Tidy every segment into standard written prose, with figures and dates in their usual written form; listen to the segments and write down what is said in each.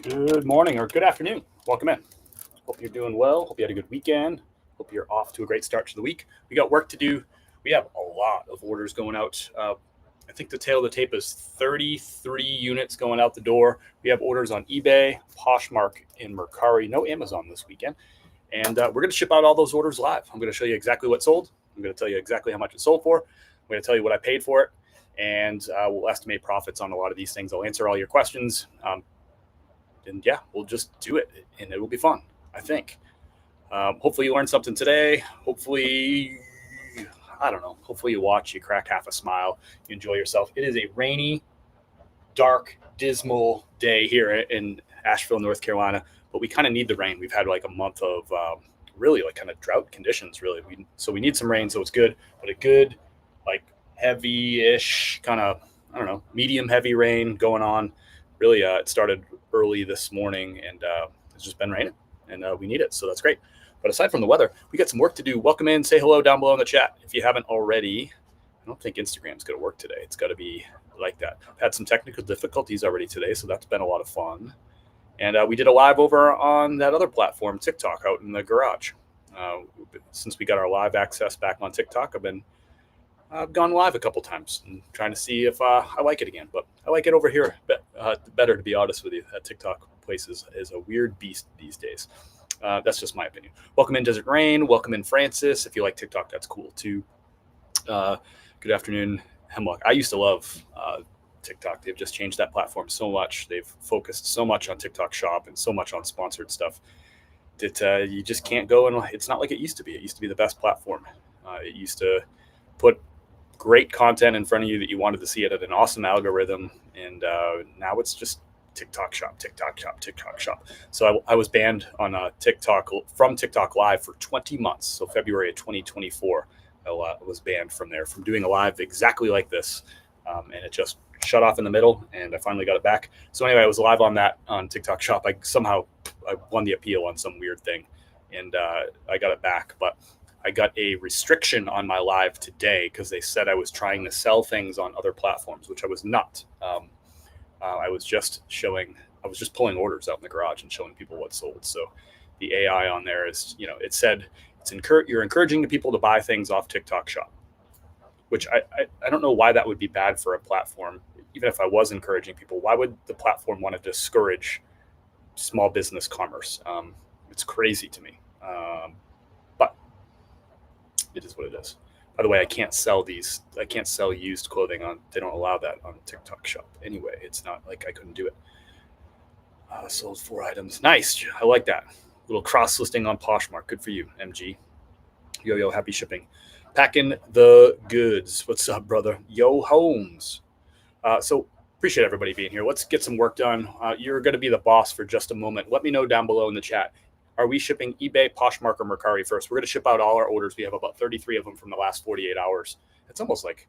Good morning or good afternoon. Welcome in. Hope you're doing well. Hope you had a good weekend. Hope you're off to a great start to the week. We got work to do. We have a lot of orders going out. I think the tail of the tape is 33 units going out the door. We have orders on eBay, Poshmark, and Mercari. No Amazon this weekend. And we're going to ship out all those orders live. I'm going to show you exactly what sold. I'm going to tell you exactly how much it sold for. I'm going to tell you what I paid for it. And we'll estimate profits on a lot of these things. I'll answer all your questions. And yeah, we'll just do it, and it will be fun, I think. Hopefully you learned something today. Hopefully, I don't know, hopefully you watch, you crack half a smile, you enjoy yourself. It is a rainy, dark, dismal day here in Asheville, North Carolina, but we kind of need the rain. We've had like a month of really like kind of drought conditions, really. So we need some rain, so it's good, but a good, like heavy-ish, kind of, I don't know, medium heavy rain going on. Really, it started early this morning, and it's just been raining, and we need it, so that's great. But aside from the weather, we got some work to do. Welcome in, say hello down below in the chat if you haven't already. I don't think Instagram's going to work today. It's got to be like that. I've had some technical difficulties already today, so that's been a lot of fun. And we did a live over on that other platform, TikTok, out in the garage. Since we got our live access back on TikTok, I've gone live a couple times and trying to see if I like it again, but I like it over here better, to be honest with you. That TikTok place is a weird beast these days. That's just my opinion. Welcome in Desert Rain. Welcome in Francis. If you like TikTok, that's cool too. Good afternoon, Hemlock. I used to love TikTok. They've just changed that platform so much. They've focused so much on TikTok Shop and so much on sponsored stuff that you just can't go, and it's not like it used to be. It used to be the best platform. It used to put great content in front of you that you wanted to see it at an awesome algorithm, and now it's just TikTok Shop, TikTok Shop, TikTok Shop. So I was banned on TikTok from TikTok Live for 20 months. So February of 2024, I was banned from there, from doing a live exactly like this, and it just shut off in the middle, and I finally got it back. So anyway, I was live on that on TikTok Shop. I won the appeal on some weird thing, and I got it back, but I got a restriction on my live today because they said I was trying to sell things on other platforms, which I was not. I was just pulling orders out in the garage and showing people what sold. So the AI on there is, it said you're encouraging the people to buy things off TikTok Shop, which I don't know why that would be bad for a platform. Even if I was encouraging people, why would the platform want to discourage small business commerce? It's crazy to me. But it is what it is. By the way, I can't sell used clothing on. They don't allow that on TikTok Shop. Anyway, it's not like I couldn't do it. Sold 4 items. Nice. I like that. Little cross listing on Poshmark. Good for you, MG. Yo, happy shipping. Packing the goods. What's up, brother? Yo, Holmes. So appreciate everybody being here. Let's get some work done. You're going to be the boss for just a moment. Let me know down below in the chat. Are we shipping eBay, Poshmark, or Mercari first? We're going to ship out all our orders. We have about 33 of them from the last 48 hours. It's almost like,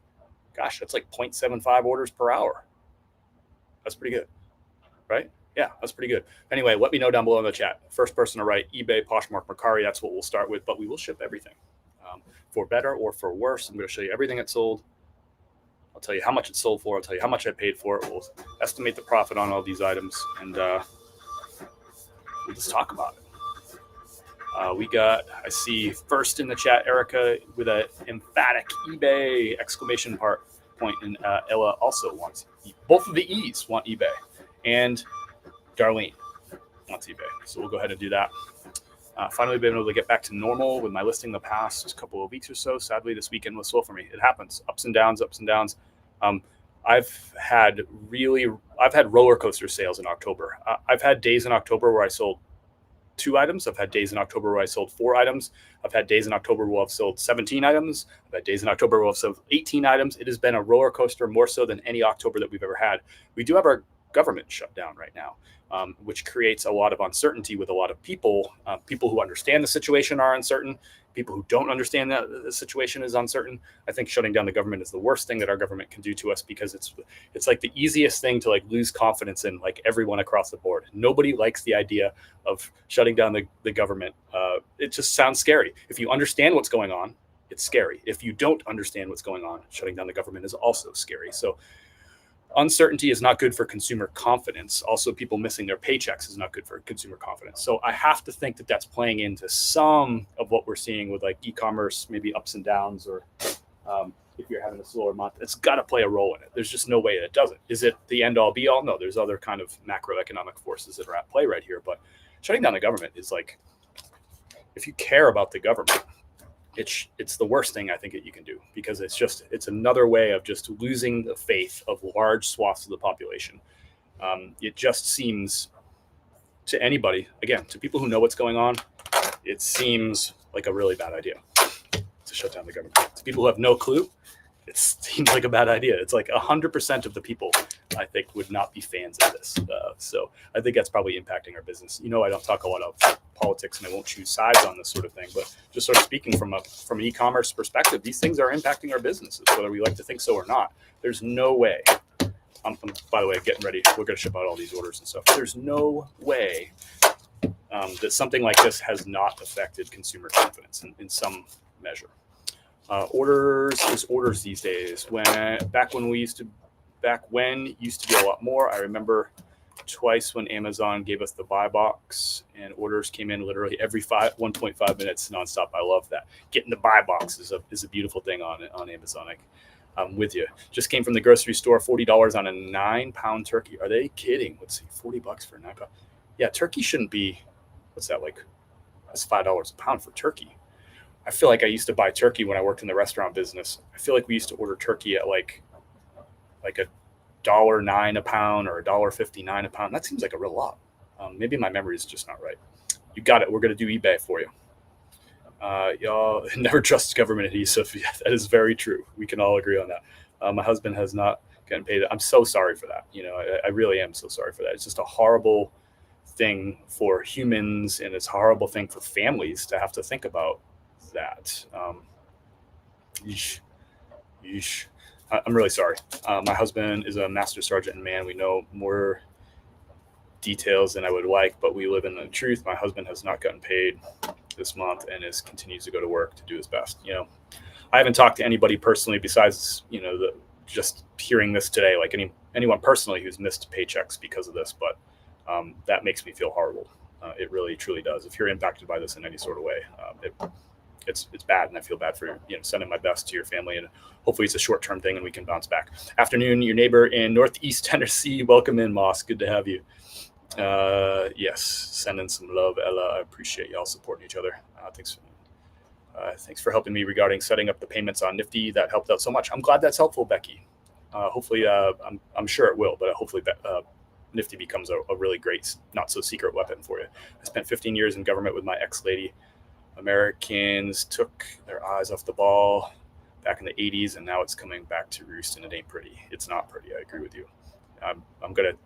gosh, that's like 0.75 orders per hour. That's pretty good, right? Yeah, that's pretty good. Anyway, let me know down below in the chat. First person to write eBay, Poshmark, Mercari, that's what we'll start with, but we will ship everything. For better or for worse, I'm going to show you everything it sold. I'll tell you how much it sold for. I'll tell you how much I paid for it. We'll estimate the profit on all these items, and we'll just talk about it. I see first in the chat, Erica with an emphatic eBay exclamation point, and Ella also wants, both of the E's want eBay, and Darlene wants eBay. So we'll go ahead and do that. Finally been able to get back to normal with my listing the past couple of weeks or so. Sadly, this weekend was slow for me. It happens, ups and downs. I've had roller coaster sales in October. I've had days in October where I sold 2 items. I've had days in October where I sold 4 items. I've had days in October where I've sold 17 items. I've had days in October where I've sold 18 items. It has been a roller coaster, more so than any October that we've ever had. We do have our government shut down right now, which creates a lot of uncertainty with a lot of people. People who understand the situation are uncertain. People who don't understand that the situation is uncertain. I think shutting down the government is the worst thing that our government can do to us, because it's like the easiest thing to like lose confidence in, like everyone across the board. Nobody likes the idea of shutting down the government. It just sounds scary. If you understand what's going on, it's scary. If you don't understand what's going on, shutting down the government is also scary. So uncertainty is not good for consumer confidence. Also, people missing their paychecks is not good for consumer confidence. So I have to think that that's playing into some of what we're seeing with like e-commerce, maybe ups and downs, or if you're having a slower month, it's got to play a role in it. There's just no way it doesn't. Is it the end all be all? No, there's other kind of macroeconomic forces that are at play right here. But shutting down the government is like, if you care about the government, it's the worst thing I think that you can do, because it's another way of just losing the faith of large swaths of the population. It just seems to anybody, again, to people who know what's going on, it seems like a really bad idea to shut down the government. To people who have no clue, it seems like a bad idea. It's like 100% of the people, I think, would not be fans of this. So I think that's probably impacting our business. You know, I don't talk a lot of politics and I won't choose sides on this sort of thing, but just sort of speaking from an e-commerce perspective, these things are impacting our businesses, whether we like to think so or not. There's no way. By the way, getting ready, we're going to ship out all these orders and stuff. There's no way that something like this has not affected consumer confidence in some measure. Orders is orders these days. Back when used to be a lot more. I remember twice when Amazon gave us the buy box and orders came in literally every 1.5 minutes nonstop. I love that. Getting the buy box is a beautiful thing on Amazon. I'm with you. Just came from the grocery store, $40 on a 9-pound turkey. Are they kidding? Let's see, $40 for a 9-pound. Yeah, turkey shouldn't be, what's that like? That's $5 a pound for turkey. I feel like I used to buy turkey when I worked in the restaurant business. I feel like we used to order turkey at like $1.09 a pound or $1.59 a pound. That seems like a real lot. Maybe my memory is just not right. You got it. We're going to do eBay for you. Y'all never trust government adhesive. Yeah, that is very true. We can all agree on that. My husband has not gotten paid. I'm so sorry for that. You know, I really am so sorry for that. It's just a horrible thing for humans, and it's a horrible thing for families to have to think about that. Yeesh. I'm really sorry. My husband is a master sergeant, and man, we know more details than I would like, but we live in the truth. My husband has not gotten paid this month and continues to go to work to do his best. You know, I haven't talked to anybody personally besides, you know, just hearing this today, like anyone personally who's missed paychecks because of this, but that makes me feel horrible. It really, truly does. If you're impacted by this in any sort of way, it's bad, and I feel bad for sending my best to your family, and hopefully it's a short-term thing and we can bounce back. Afternoon, your neighbor in Northeast Tennessee. Welcome in, Moss. Good to have you. Yes, sending some love, Ella. I appreciate y'all supporting each other. Thanks for helping me regarding setting up the payments on Nifty. That helped out so much. I'm glad that's helpful, Becky. Hopefully, I'm sure it will, but hopefully Nifty becomes a really great, not so secret weapon for you. I spent 15 years in government with my ex-lady. Americans took their eyes off the ball back in the 80s, and now it's coming back to roost, and it ain't pretty. It's not pretty. I agree with you. I'm going to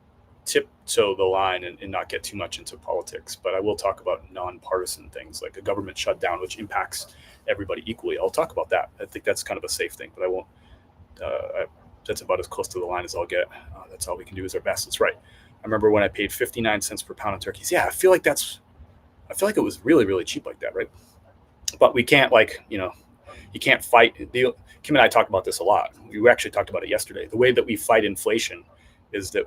tiptoe the line and not get too much into politics, but I will talk about nonpartisan things like a government shutdown, which impacts everybody equally. I'll talk about that. I think that's kind of a safe thing, but I won't. That's about as close to the line as I'll get. That's all we can do is our best. That's right. I remember when I paid 59 cents per pound of turkeys. Yeah, I feel like it was really, really cheap like that, right? But we can't you can't fight. Kim and I talk about this a lot. We actually talked about it yesterday. The way that we fight inflation is that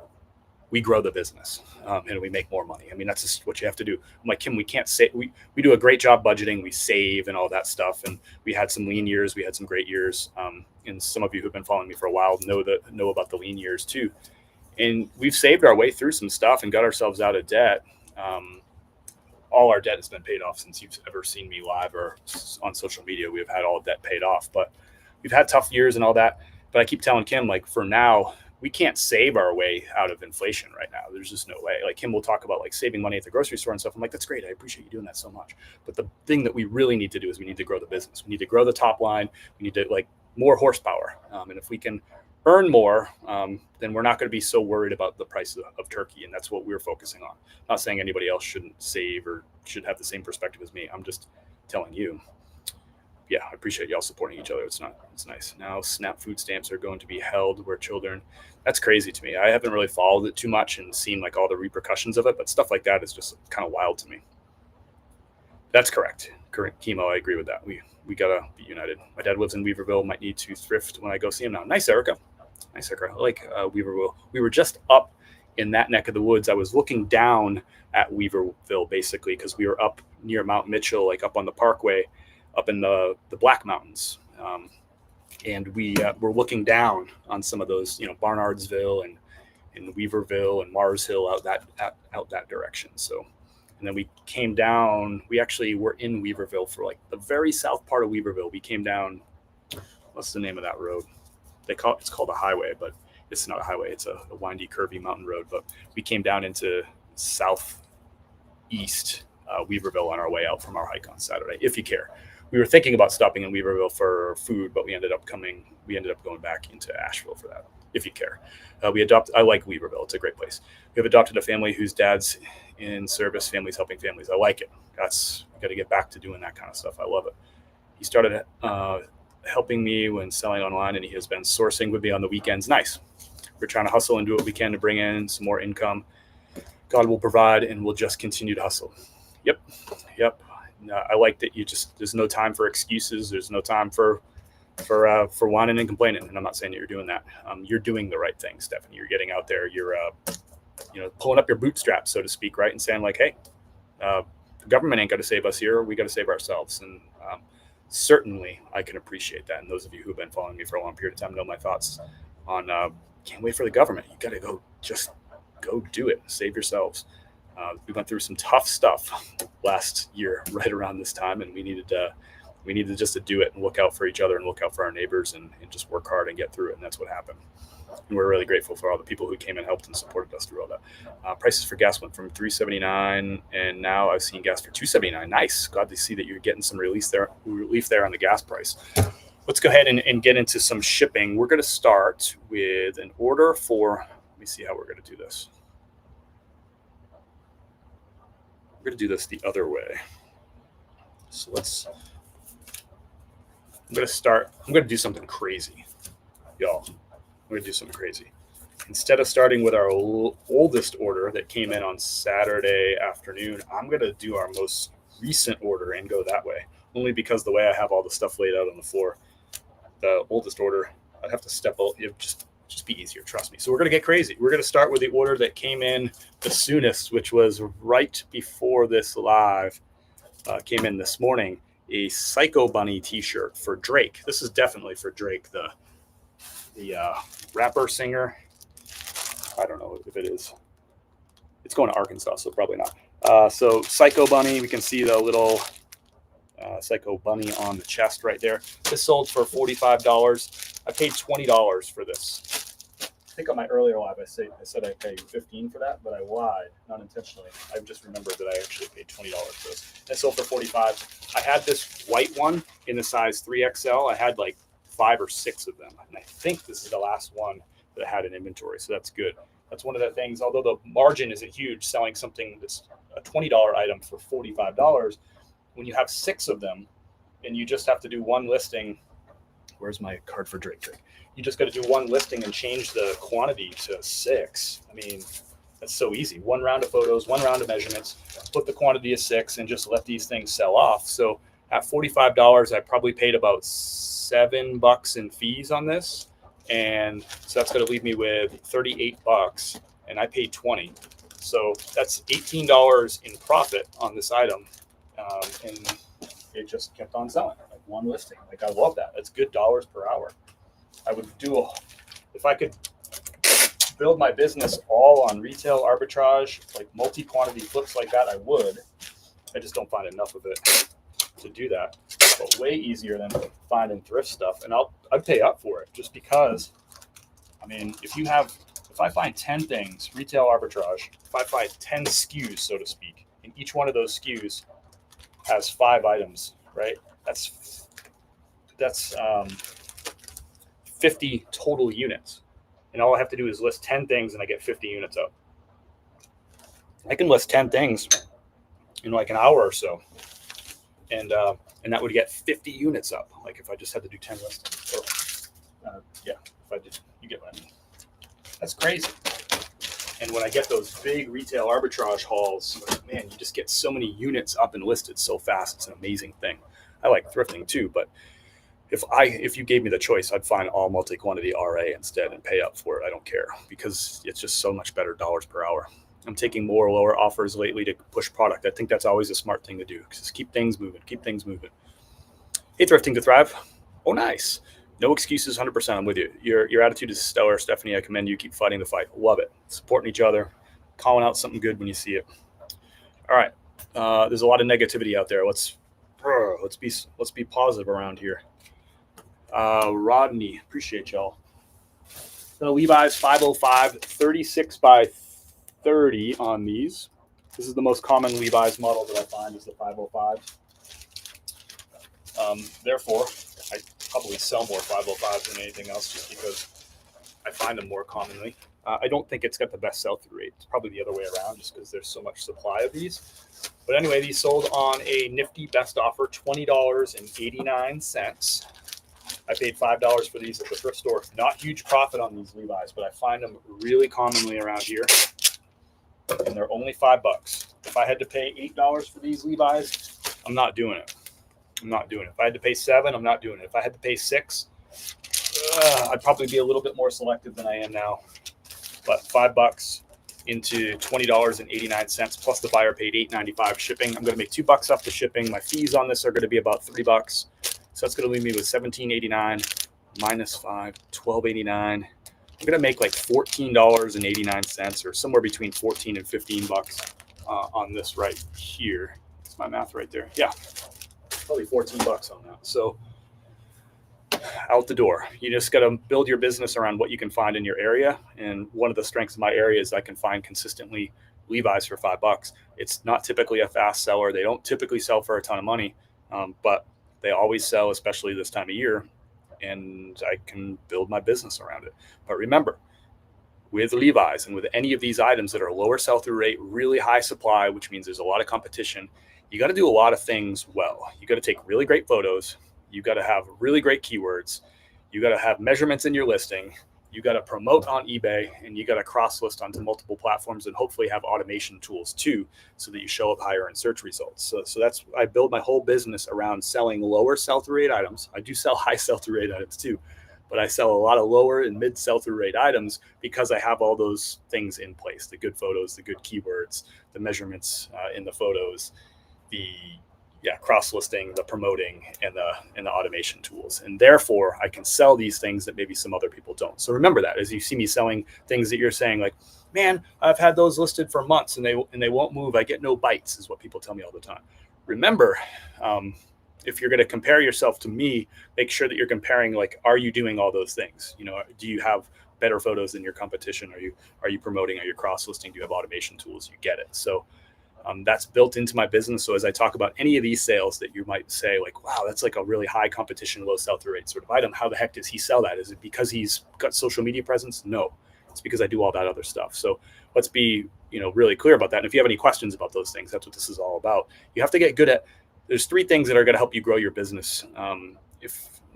we grow the business and we make more money. I mean, that's just what you have to do. I'm like, Kim, we can't say, we do a great job budgeting, we save and all that stuff. And we had some lean years, we had some great years. And some of you who've been following me for a while know about the lean years too. And we've saved our way through some stuff and got ourselves out of debt. All our debt has been paid off since you've ever seen me live or on social media. We've had all of that paid off, but we've had tough years and all that. But I keep telling Kim, like, for now, we can't save our way out of inflation right now. There's just no way. Like, Kim will talk about like saving money at the grocery store and stuff. I'm like, that's great. I appreciate you doing that so much. But the thing that we really need to do is we need to grow the business. We need to grow the top line. We need to like more horsepower. And if we can earn more, then we're not going to be so worried about the price of turkey. And that's what we're focusing on. I'm not saying anybody else shouldn't save or should have the same perspective as me. I'm just telling you. Yeah, I appreciate y'all supporting each other. It's nice. Now SNAP food stamps are going to be held where children, that's crazy to me. I haven't really followed it too much and seen like all the repercussions of it, but stuff like that is just kind of wild to me. That's correct. Correct, Chemo. I agree with that. We gotta be united. My dad lives in Weaverville. Might need to thrift when I go see him now. Nice, Erica. Nice haircut. I like Weaverville. We were just up in that neck of the woods. I was looking down at Weaverville basically because we were up near Mount Mitchell, like up on the Parkway, up in the Black Mountains. And we were looking down on some of those, Barnardsville and Weaverville and Mars Hill out that direction. So, and then we came down. We actually were in Weaverville for like the very south part of Weaverville. We came down. What's the name of that road? It's called a highway, but it's not a highway. It's a windy, curvy mountain road. But we came down into southeast Weaverville on our way out from our hike on Saturday. If you care. We were thinking about stopping in Weaverville for food, but we ended up going back into Asheville for that, if you care. I like Weaverville. It's a great place. We have adopted a family whose dad's in service, families helping families. I like it. We got to get back to doing that kind of stuff. I love it. He started helping me when selling online, and he has been sourcing with me on the weekends. Nice. We're trying to hustle and do what we can to bring in some more income. God will provide, and we'll just continue to hustle. Yep. I like that there's no time for excuses. There's no time for whining and complaining. And I'm not saying that you're doing that. You're doing the right thing, Stephanie. You're getting out there. You're, pulling up your bootstraps, so to speak, right? And saying like, hey, the government ain't got to save us here. We got to save ourselves. And certainly I can appreciate that. And those of you who've been following me for a long period of time know my thoughts on can't wait for the government. You got to go do it. Save yourselves. We went through some tough stuff last year, right around this time, and we needed just to do it and look out for each other and look out for our neighbors and just work hard and get through it. And that's what happened. And we're really grateful for all the people who came and helped and supported us through all that. Prices for gas went from $3.79, and now I've seen gas for $2.79. Nice. Glad to see that you're getting some relief there on the gas price. Let's go ahead and get into some shipping. We're going to start with an order for. Let me see how we're going to do this. We're going to do this the other way. So I'm going to do something crazy, y'all. I'm going to do something crazy. Instead of starting with our oldest order that came in on Saturday afternoon, I'm going to do our most recent order and go that way. Only because the way I have all the stuff laid out on the floor, the oldest order, I'd have to step out. It would just be easier, trust me. So we're going to get crazy. We're going to start with the order that came in the soonest, which was right before this live came in this morning, a Psycho Bunny t-shirt for Drake. This is definitely for Drake, the rapper singer. I don't know if it is. It's going to Arkansas, so probably not. So Psycho Bunny, we can see the little Psycho Bunny on the chest right there. This sold for $45. I paid $20 for this. I think on my earlier live, I said I paid $15 for that, but I lied, not intentionally. I just remembered that I actually paid $20 for this. It sold for $45. I had this white one in the size 3XL. I had like 5 or 6 of them, and I think this is the last one that I had in inventory, so that's good. That's one of the things, although the margin isn't huge, selling something that's a $20 item for $45, when you have 6 of them and you just have to do one listing. Where's my card for Drake? You just got to do one listing and change the quantity to 6. I mean, that's so easy. 1 round of photos, 1 round of measurements, put the quantity of 6 and just let these things sell off. So at $45, I probably paid about $7 in fees on this. And so that's going to leave me with $38, and I paid $20. So that's $18 in profit on this item. And it just kept on selling, like one listing. Like, I love that. That's good dollars per hour. I would if I could build my business all on retail arbitrage, like multi-quantity flips like that, I would. I just don't find enough of it to do that. But way easier than finding thrift stuff. And I'd pay up for it just because, I mean, if I find 10 things, retail arbitrage, if I find 10 SKUs, so to speak, and each one of those SKUs has 5 items, right? That's 50 total units. And all I have to do is list 10 things and I get 50 units up. I can list 10 things in like an hour or so. And that would get 50 units up. Like if I just had to do 10 listings. You get what I mean. That's crazy. And when I get those big retail arbitrage hauls, man, you just get so many units up and listed so fast. It's an amazing thing. I like thrifting too, but If you gave me the choice, I'd find all multi-quantity RA instead and pay up for it. I don't care, because it's just so much better dollars per hour. I'm taking more lower offers lately to push product. I think that's always a smart thing to do. Just keep things moving. Hey, Thrifting to Thrive. Oh, nice. No excuses, 100%. I'm with you. Your attitude is stellar, Stephanie. I commend you. Keep fighting the fight. Love it. Supporting each other, calling out something good when you see it. All right. There's a lot of negativity out there. Let's be positive around here. Rodney, appreciate y'all. The Levi's 505, 36 by 30 on these. This is the most common Levi's model that I find, is the 505. Therefore, I probably sell more 505s than anything else, just because I find them more commonly. I don't think it's got the best sell-through rate. It's probably the other way around, just because there's so much supply of these. But anyway, these sold on a nifty best offer, $20.89. I paid $5 for these at the thrift store. Not huge profit on these Levi's, but I find them really commonly around here, and they're only $5. If I had to pay $8 for these Levi's, I'm not doing it. If I had to pay $7, I'm not doing it. If I had to pay $6, I'd probably be a little bit more selective than I am now. But $5 into $20.89 plus the buyer paid $8.95 shipping. I'm going to make $2 off the shipping. My fees on this are going to be about $3. So that's going to leave me with $17.89 minus $5, $12.89. I'm going to make like $14.89, or somewhere between $14 and $15 on this right here. That's my math right there. Yeah, probably $14 on that. So out the door. You just got to build your business around what you can find in your area. And one of the strengths of my area is I can find consistently Levi's for $5. It's not typically a fast seller. They don't typically sell for a ton of money, but they always sell, especially this time of year, and I can build my business around it. But remember, with Levi's and with any of these items that are lower sell-through rate, really high supply, which means there's a lot of competition, you got to do a lot of things well. You got to take really great photos. You got to have really great keywords. You got to have measurements in your listing. You got to promote on eBay, and you got to cross list onto multiple platforms, and hopefully have automation tools too, so that you show up higher in search results. So that's, I build my whole business around selling lower sell-through rate items. I do sell high sell-through rate items too, but I sell a lot of lower and mid sell-through rate items because I have all those things in place: the good photos, the good keywords, the measurements in the photos, the cross-listing, the promoting, and the automation tools. And therefore, I can sell these things that maybe some other people don't. So remember that as you see me selling things that you're saying, like, man, I've had those listed for months and they won't move. I get no bites, is what people tell me all the time. Remember, if you're going to compare yourself to me, make sure that you're comparing, like, are you doing all those things? You know, do you have better photos than your competition? Are you promoting? Are you cross-listing? Do you have automation tools? You get it. So that's built into my business. So as I talk about any of these sales that you might say, like, wow, that's like a really high competition, low sell-through rate sort of item. How the heck does he sell that? Is it because he's got social media presence? No, it's because I do all that other stuff. So let's be, really clear about that. And if you have any questions about those things, that's what this is all about. You have to get good at, there's 3 things that are going to help you grow your business. And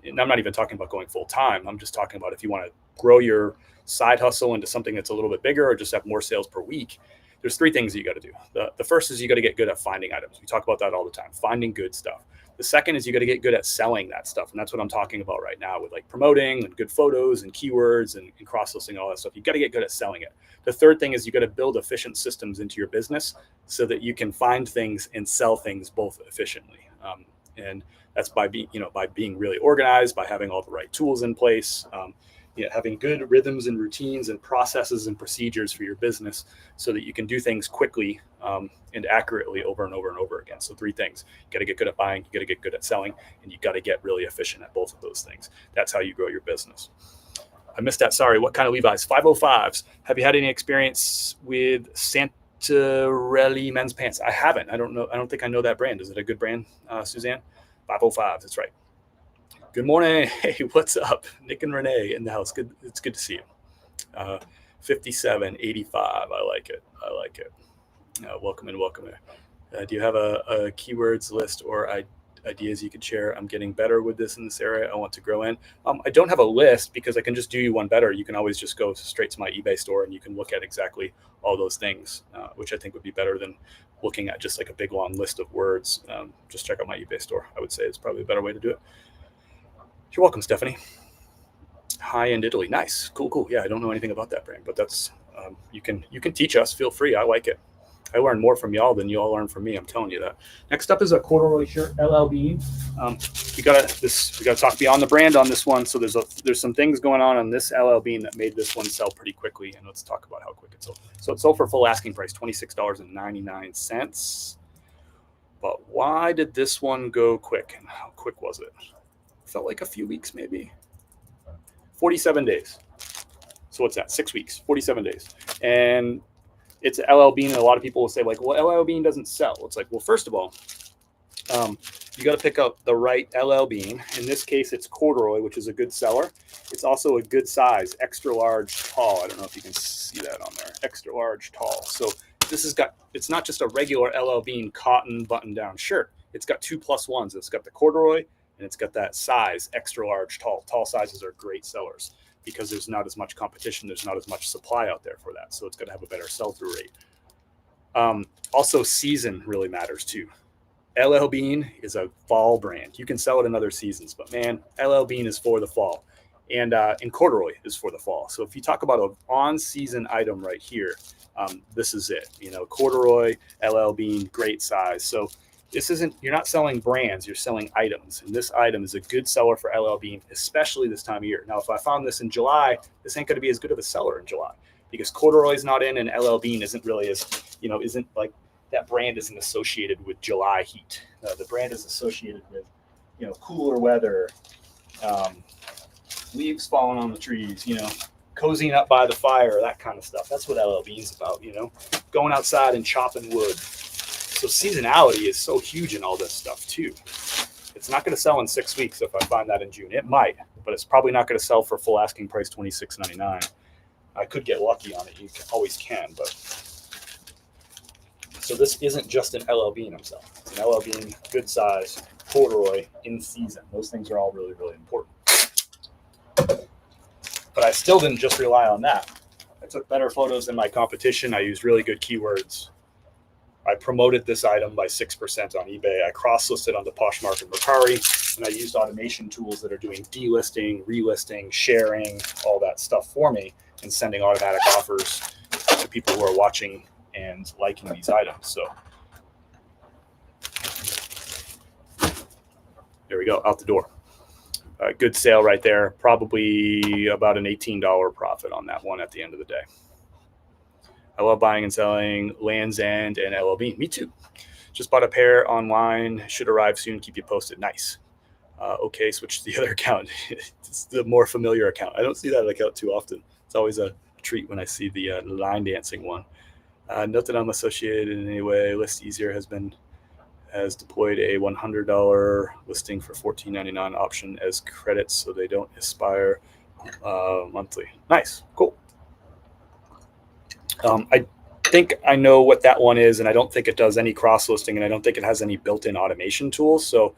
I'm not even talking about going full time. I'm just talking about if you want to grow your side hustle into something that's a little bit bigger, or just have more sales per week. There's 3 things that you got to do. The first is you got to get good at finding items. We talk about that all the time, finding good stuff. The second is you got to get good at selling that stuff. And that's what I'm talking about right now with, like, promoting and good photos and keywords and cross-listing, all that stuff. You got to get good at selling it. The third thing is you got to build efficient systems into your business so that you can find things and sell things both efficiently. And that's by being really organized, by having all the right tools in place, having good rhythms and routines and processes and procedures for your business so that you can do things quickly and accurately over and over and over again. So 3 things: you got to get good at buying, you got to get good at selling, and you got to get really efficient at both of those things. That's how you grow your business. I missed that. Sorry. What kind of Levi's? 505s. Have you had any experience with Santarelli men's pants? I haven't. I don't know. I don't think I know that brand. Is it a good brand, Suzanne? 505s. That's right. Good morning. Hey, what's up? Nick and Renee in the house. Good. It's good to see you. 5785. I like it. Welcome in. Do you have a keywords list or ideas you could share? I'm getting better with this in this area. I want to grow in. I don't have a list because I can just do you one better. You can always just go straight to my eBay store and you can look at exactly all those things, which I think would be better than looking at just like a big, long, 'long list of words. Just check out my eBay store. I would say it's probably a better way to do it. You're welcome, Stephanie. High-end Italy. Nice. Cool. Yeah, I don't know anything about that brand, but that's you can teach us. Feel free. I like it. I learn more from y'all than y'all learn from me. I'm telling you that. Next up is a corduroy shirt, LL Bean. We gotta talk beyond the brand on this one. So there's some things going on this LL Bean that made this one sell pretty quickly, and let's talk about how quick it sold. So it sold for full asking price, $26.99. But why did this one go quick? And how quick was it? Felt like a few weeks, maybe. 47 days. So what's that? 6 weeks, 47 days. And it's LL Bean, and a lot of people will say, like, well, LL Bean doesn't sell. It's like, well, first of all, you got to pick up the right LL Bean. In this case, it's corduroy, which is a good seller. It's also a good size, extra large, tall. I don't know if you can see that on there. Extra large, tall. So it's not just a regular LL Bean cotton button-down shirt. It's got 2+1s. It's got the corduroy, and it's got that size, extra large, tall. Tall sizes are great sellers because there's not as much competition. There's not as much supply out there for that. So it's going to have a better sell-through rate. Also, season really matters too. LL Bean is a fall brand. You can sell it in other seasons, but man, LL Bean is for the fall. And corduroy is for the fall. So if you talk about an on-season item right here, this is it. Corduroy, LL Bean, great size. So you're not selling brands, you're selling items. And this item is a good seller for LL Bean, especially this time of year. Now, if I found this in July, this ain't going to be as good of a seller in July because corduroy is not in and LL Bean isn't really isn't like that brand isn't associated with July heat. The brand is associated with, cooler weather, leaves falling on the trees, cozying up by the fire, that kind of stuff. That's what LL Bean's about, going outside and chopping wood. So seasonality is so huge in all this stuff too. It's not going to sell in 6 weeks if I find that in June. It might, but it's probably not going to sell for full asking price $26.99. I could get lucky on it. You always can, but so this isn't just an LL Bean I'm selling. It's an LL Bean, good size, corduroy, in season. Those things are all really, really important. But I still didn't just rely on that. I took better photos than my competition. I used really good keywords. I promoted this item by 6% on eBay. I cross-listed onto Poshmark and Mercari, and I used automation tools that are doing delisting, relisting, sharing, all that stuff for me, and sending automatic offers to people who are watching and liking these items. So there we go, out the door. Good sale right there. Probably about an $18 profit on that one at the end of the day. I love buying and selling Land's End and LL Bean. Me too. Just bought a pair online. Should arrive soon. Keep you posted. Nice. Okay, switch to the other account. It's the more familiar account. I don't see that account too often. It's always a treat when I see the line dancing one. Note that I'm associated in any way. List Easier has deployed a $100 listing for $14.99 option as credits so they don't expire monthly. Nice. Cool. I think I know what that one is, and I don't think it does any cross-listing, and I don't think it has any built-in automation tools. So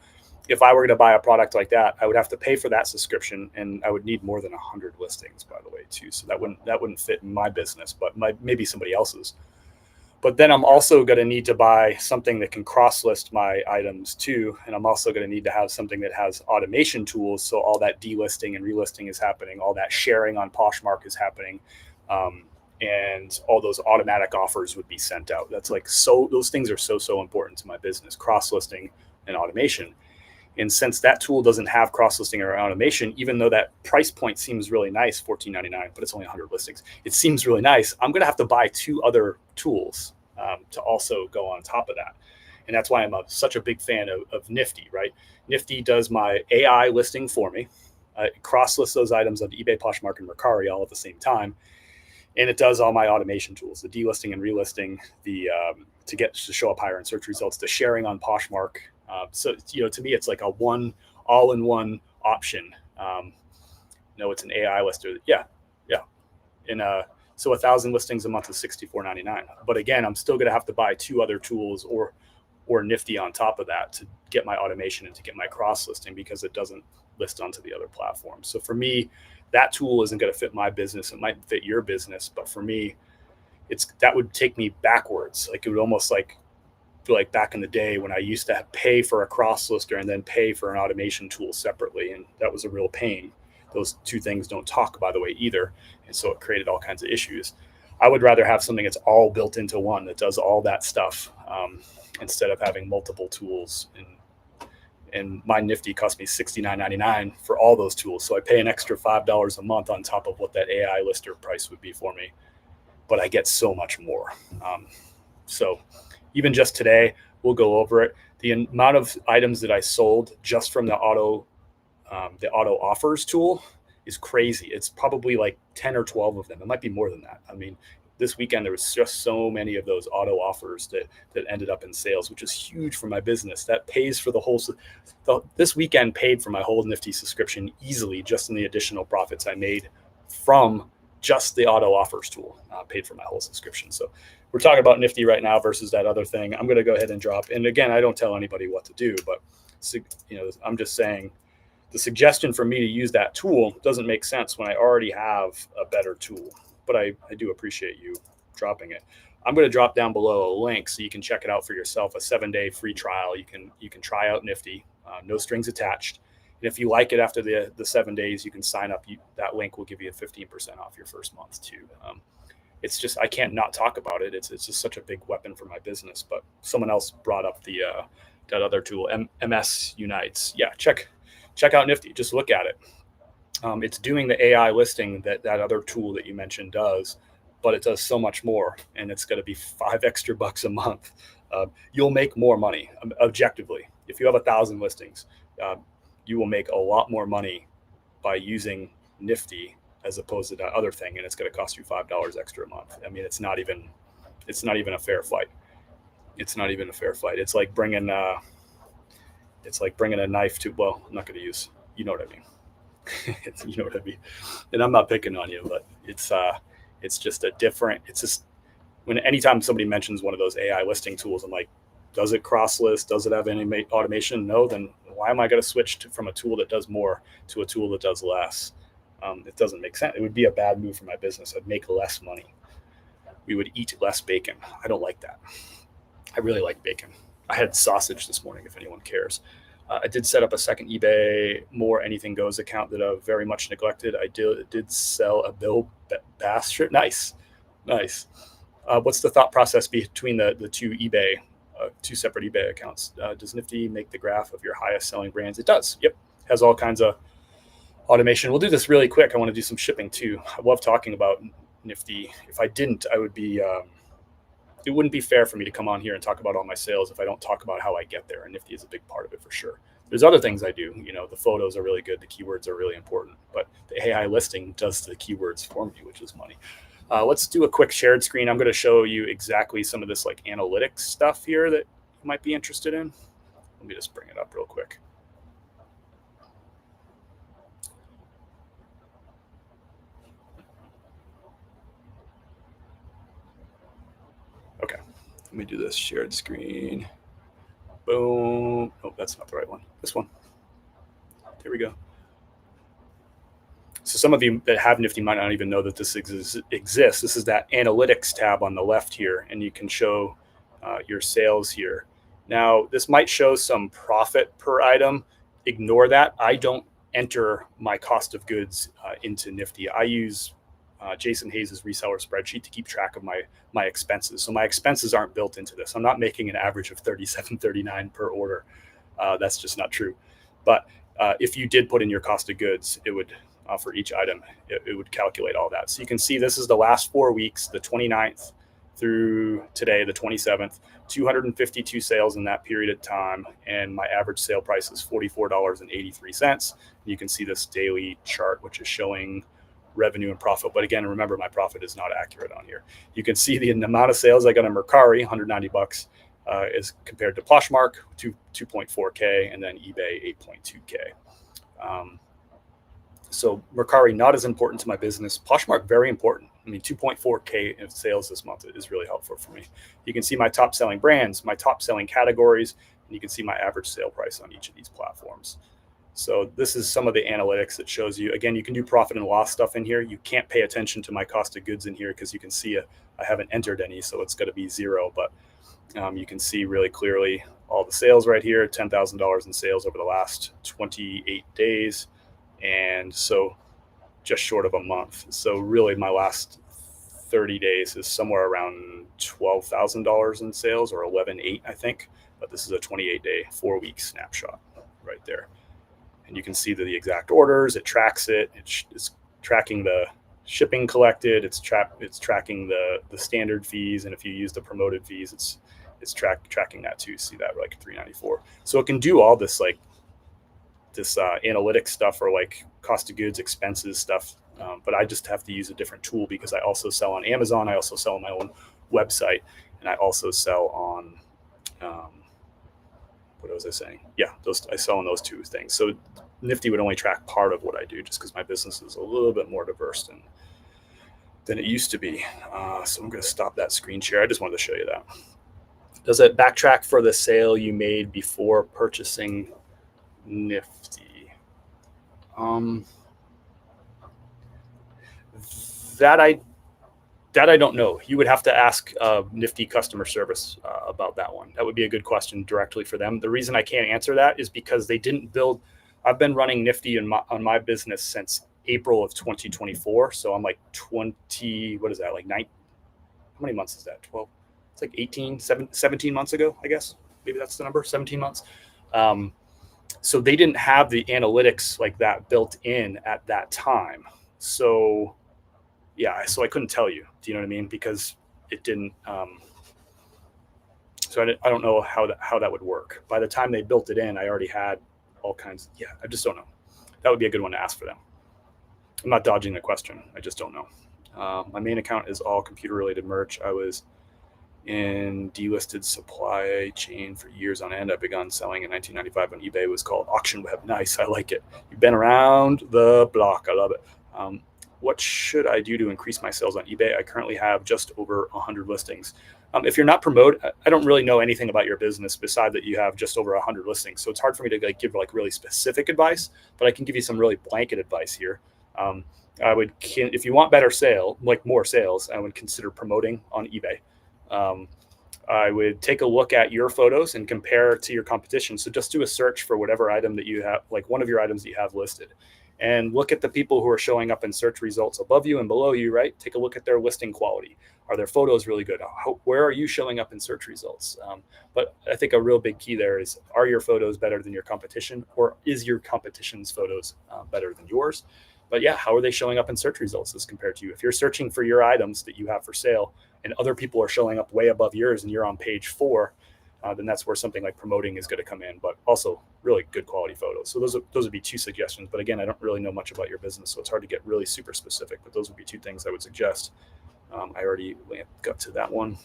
if I were going to buy a product like that, I would have to pay for that subscription, and I would need more than 100 listings, by the way, too. So that wouldn't fit in my business, but maybe somebody else's. But then I'm also going to need to buy something that can cross-list my items too, and I'm also going to need to have something that has automation tools, so all that delisting and relisting is happening, all that sharing on Poshmark is happening. And all those automatic offers would be sent out. That's those things are so important to my business, cross-listing and automation. And since that tool doesn't have cross-listing or automation, even though that price point seems really nice, $14.99, but it's only 100 listings, it seems really nice. I'm going to have to buy 2 other tools to also go on top of that. And that's why I'm such a big fan of Nifty, right? Nifty does my AI listing for me. It cross-lists those items on eBay, Poshmark, and Mercari all at the same time. And it does all my automation tools, the delisting and relisting, to show up higher in search results, the sharing on Poshmark. So to me, it's like a all-in-one option. It's an AI lister. Yeah. So 1,000 listings a month is $64.99. But again, I'm still going to have to buy 2 other tools or Nifty on top of that to get my automation and to get my cross-listing because it doesn't list onto the other platforms. So for me, that tool isn't going to fit my business. It might fit your business, but for me, that would take me backwards. Like it would almost like back in the day when I used to pay for a cross lister and then pay for an automation tool separately. And that was a real pain. Those two things don't talk, by the way, either. And so it created all kinds of issues. I would rather have something that's all built into one that does all that stuff, instead of having multiple tools. And my Nifty cost me $69.99 for all those tools. So I pay an extra $5 a month on top of what that AI lister price would be for me. But I get so much more. So even just today, we'll go over it. The amount of items that I sold just from the auto offers tool is crazy. It's probably like 10 or 12 of them. It might be more than that. I mean, this weekend, there was just so many of those auto offers that ended up in sales, which is huge for my business. That pays for the whole, this weekend paid for my whole Nifty subscription easily, just in the additional profits I made from just the auto offers tool, paid for my whole subscription. So we're talking about Nifty right now versus that other thing. I'm going to go ahead and drop. And again, I don't tell anybody what to do, but I'm just saying the suggestion for me to use that tool doesn't make sense when I already have a better tool. But I do appreciate you dropping it. I'm going to drop down below a link so you can check it out for yourself. A 7-day free trial. You can try out Nifty, no strings attached. And if you like it after the 7 days, you can sign up. That link will give you 15% off your first month too. It's just, I can't not talk about it. It's just such a big weapon for my business. But someone else brought up that other tool, MS Unites. Yeah, check out Nifty. Just look at it. It's doing the AI listing that other tool that you mentioned does, but it does so much more, and it's going to be $5 extra a month. You'll make more money objectively. If you have 1,000 listings, you will make a lot more money by using Nifty as opposed to that other thing, and it's going to cost you $5 extra a month. I mean, it's not even a fair fight. It's not even a fair fight. It's like bringing a knife to, well, I'm not going to use, you know what I mean. You know what I mean? And I'm not picking on you, but it's just anytime somebody mentions one of those AI listing tools, I'm like, does it cross list? Does it have any automation? No, then why am I going to switch from a tool that does more to a tool that does less? It doesn't make sense. It would be a bad move for my business. I'd make less money. We would eat less bacon. I don't like that. I really like bacon. I had sausage this morning, if anyone cares. I did set up a second eBay More Anything Goes account that I've very much neglected. I did sell a Bill Bass shirt. Nice. What's the thought process between the two separate eBay accounts? Does Nifty make the graph of your highest selling brands? It does. Yep. Has all kinds of automation. We'll do this really quick. I want to do some shipping too. I love talking about Nifty. If I didn't, I would be... it wouldn't be fair for me to come on here and talk about all my sales if I don't talk about how I get there. And Nifty is a big part of it for sure. There's other things I do. The photos are really good. The keywords are really important. But the AI listing does the keywords for me, which is money. Let's do a quick shared screen. I'm going to show you exactly some of this like analytics stuff here that you might be interested in. Let me just bring it up real quick. Okay. Let me do this shared screen. Boom. Oh, that's not the right one. This one. There we go. So some of you that have Nifty might not even know that this exists. This is that analytics tab on the left here, and you can show your sales here. Now, this might show some profit per item. Ignore that. I don't enter my cost of goods into Nifty. I use Jason Hayes' reseller spreadsheet to keep track of my expenses. So my expenses aren't built into this. I'm not making an average of $37.39 per order. That's just not true. But if you did put in your cost of goods, it would, for each item, it would calculate all that. So you can see this is the last 4 weeks, the 29th through today, the 27th, 252 sales in that period of time. And my average sale price is $44.83. You can see this daily chart, which is showing revenue and profit. But again, remember, my profit is not accurate on here. You can see the amount of sales I got on Mercari, $190, is compared to Poshmark, 2.4K, and then eBay, 8.2K. So Mercari, not as important to my business. Poshmark, very important. I mean, 2.4K in sales this month is really helpful for me. You can see my top selling brands, my top selling categories, and you can see my average sale price on each of these platforms. So this is some of the analytics that shows you. Again, you can do profit and loss stuff in here. You can't pay attention to my cost of goods in here because you can see I haven't entered any, so it's going to be zero. But you can see really clearly all the sales right here, $10,000 in sales over the last 28 days. And so just short of a month. So really my last 30 days is somewhere around $12,000 in sales, or 11.8, I think. But this is a 28-day, 4-week snapshot right there. And you can see the exact orders. It tracks it. It's tracking the shipping collected. It's tracking the standard fees. And if you use the promoted fees, it's tracking that too. See that, like $394. So it can do all this, like this analytics stuff, or like cost of goods, expenses stuff. But I just have to use a different tool because I also sell on Amazon. I also sell on my own website, and I also sell on, what was I saying? Yeah, I sell on those two things. So Nifty would only track part of what I do, just because my business is a little bit more diverse than it used to be. So I'm going to stop that screen share. I just wanted to show you that. Does it backtrack for the sale you made before purchasing Nifty? That I don't know. You would have to ask Nifty customer service about that one. That would be a good question directly for them. The reason I can't answer that is because they didn't build. I've been running Nifty on my business since April of 2024. So I'm like 20. What is that? Like 9? How many months is that? 12. It's like 17 months ago, I guess. Maybe that's the number. 17 months. So they didn't have the analytics like that built in at that time. So yeah, so I couldn't tell you. Do you know what I mean? Because it didn't. So I don't know how that would work. By the time they built it in, I already had all kinds. Yeah, I just don't know. That would be a good one to ask for them. I'm not dodging the question. I just don't know. My main account is all computer-related merch. I was in delisted supply chain for years on end. I began selling in 1995 on eBay. It was called Auction Web. Nice. I like it. You've been around the block. I love it. What should I do to increase my sales on eBay? I currently have just over 100 listings. If you're not promoted, I don't really know anything about your business beside that you have just over 100 listings. So it's hard for me to give really specific advice, but I can give you some really blanket advice here. If you want better sale, like more sales, I would consider promoting on eBay. I would take a look at your photos and compare to your competition. So just do a search for whatever item that you have, like one of your items that you have listed, and look at the people who are showing up in search results above you and below you, right? Take a look at their listing quality. Are their photos really good? Where are you showing up in search results? But I think a real big key there is, are your photos better than your competition, or is your competition's photos better than yours? But yeah, how are they showing up in search results as compared to you? If you're searching for your items that you have for sale and other people are showing up way above yours and you're on page 4, then that's where something like promoting is going to come in, but also really good quality photos. So those would be 2 suggestions. But again, I don't really know much about your business, so it's hard to get really super specific, but those would be 2 things I would suggest. I already got to that one.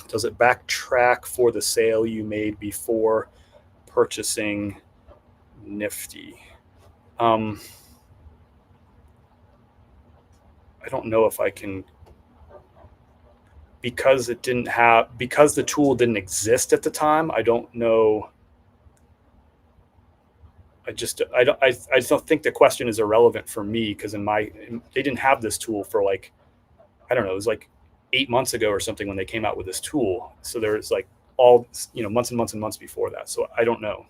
Does it backtrack for the sale you made before purchasing Nifty? I don't know if I can, because the tool didn't exist at the time. I don't know. I don't think the question is irrelevant for me, because they didn't have this tool for like, I don't know, it was like 8 months ago or something when they came out with this tool. So there was like all, months and months and months before that. So I don't know.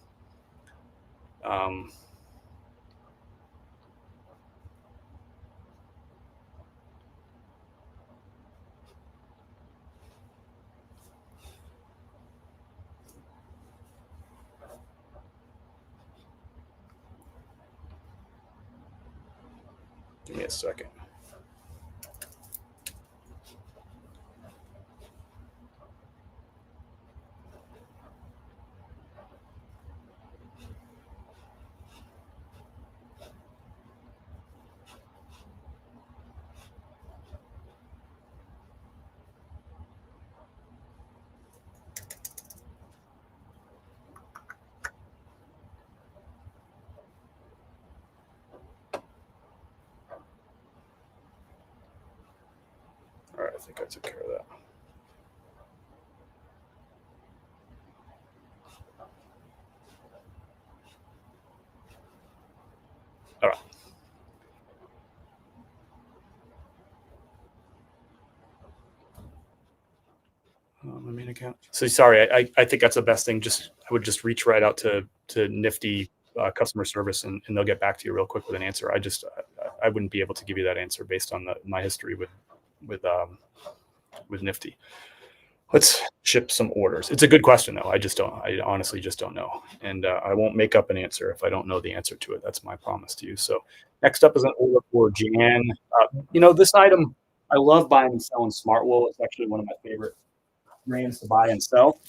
Give me a second. All right, I think I took care of that. All right. My main account. So sorry, I think that's the best thing. I would just reach right out to Nifty customer service, and they'll get back to you real quick with an answer. I wouldn't be able to give you that answer based on my history with Nifty. Let's ship some orders. It's a good question though. I honestly just don't know, and I won't make up an answer if I don't know the answer to it. That's my promise to you. So next up is an order for Jan. This item, I love buying and selling Smartwool. It's actually one of my favorite brands to buy and sell.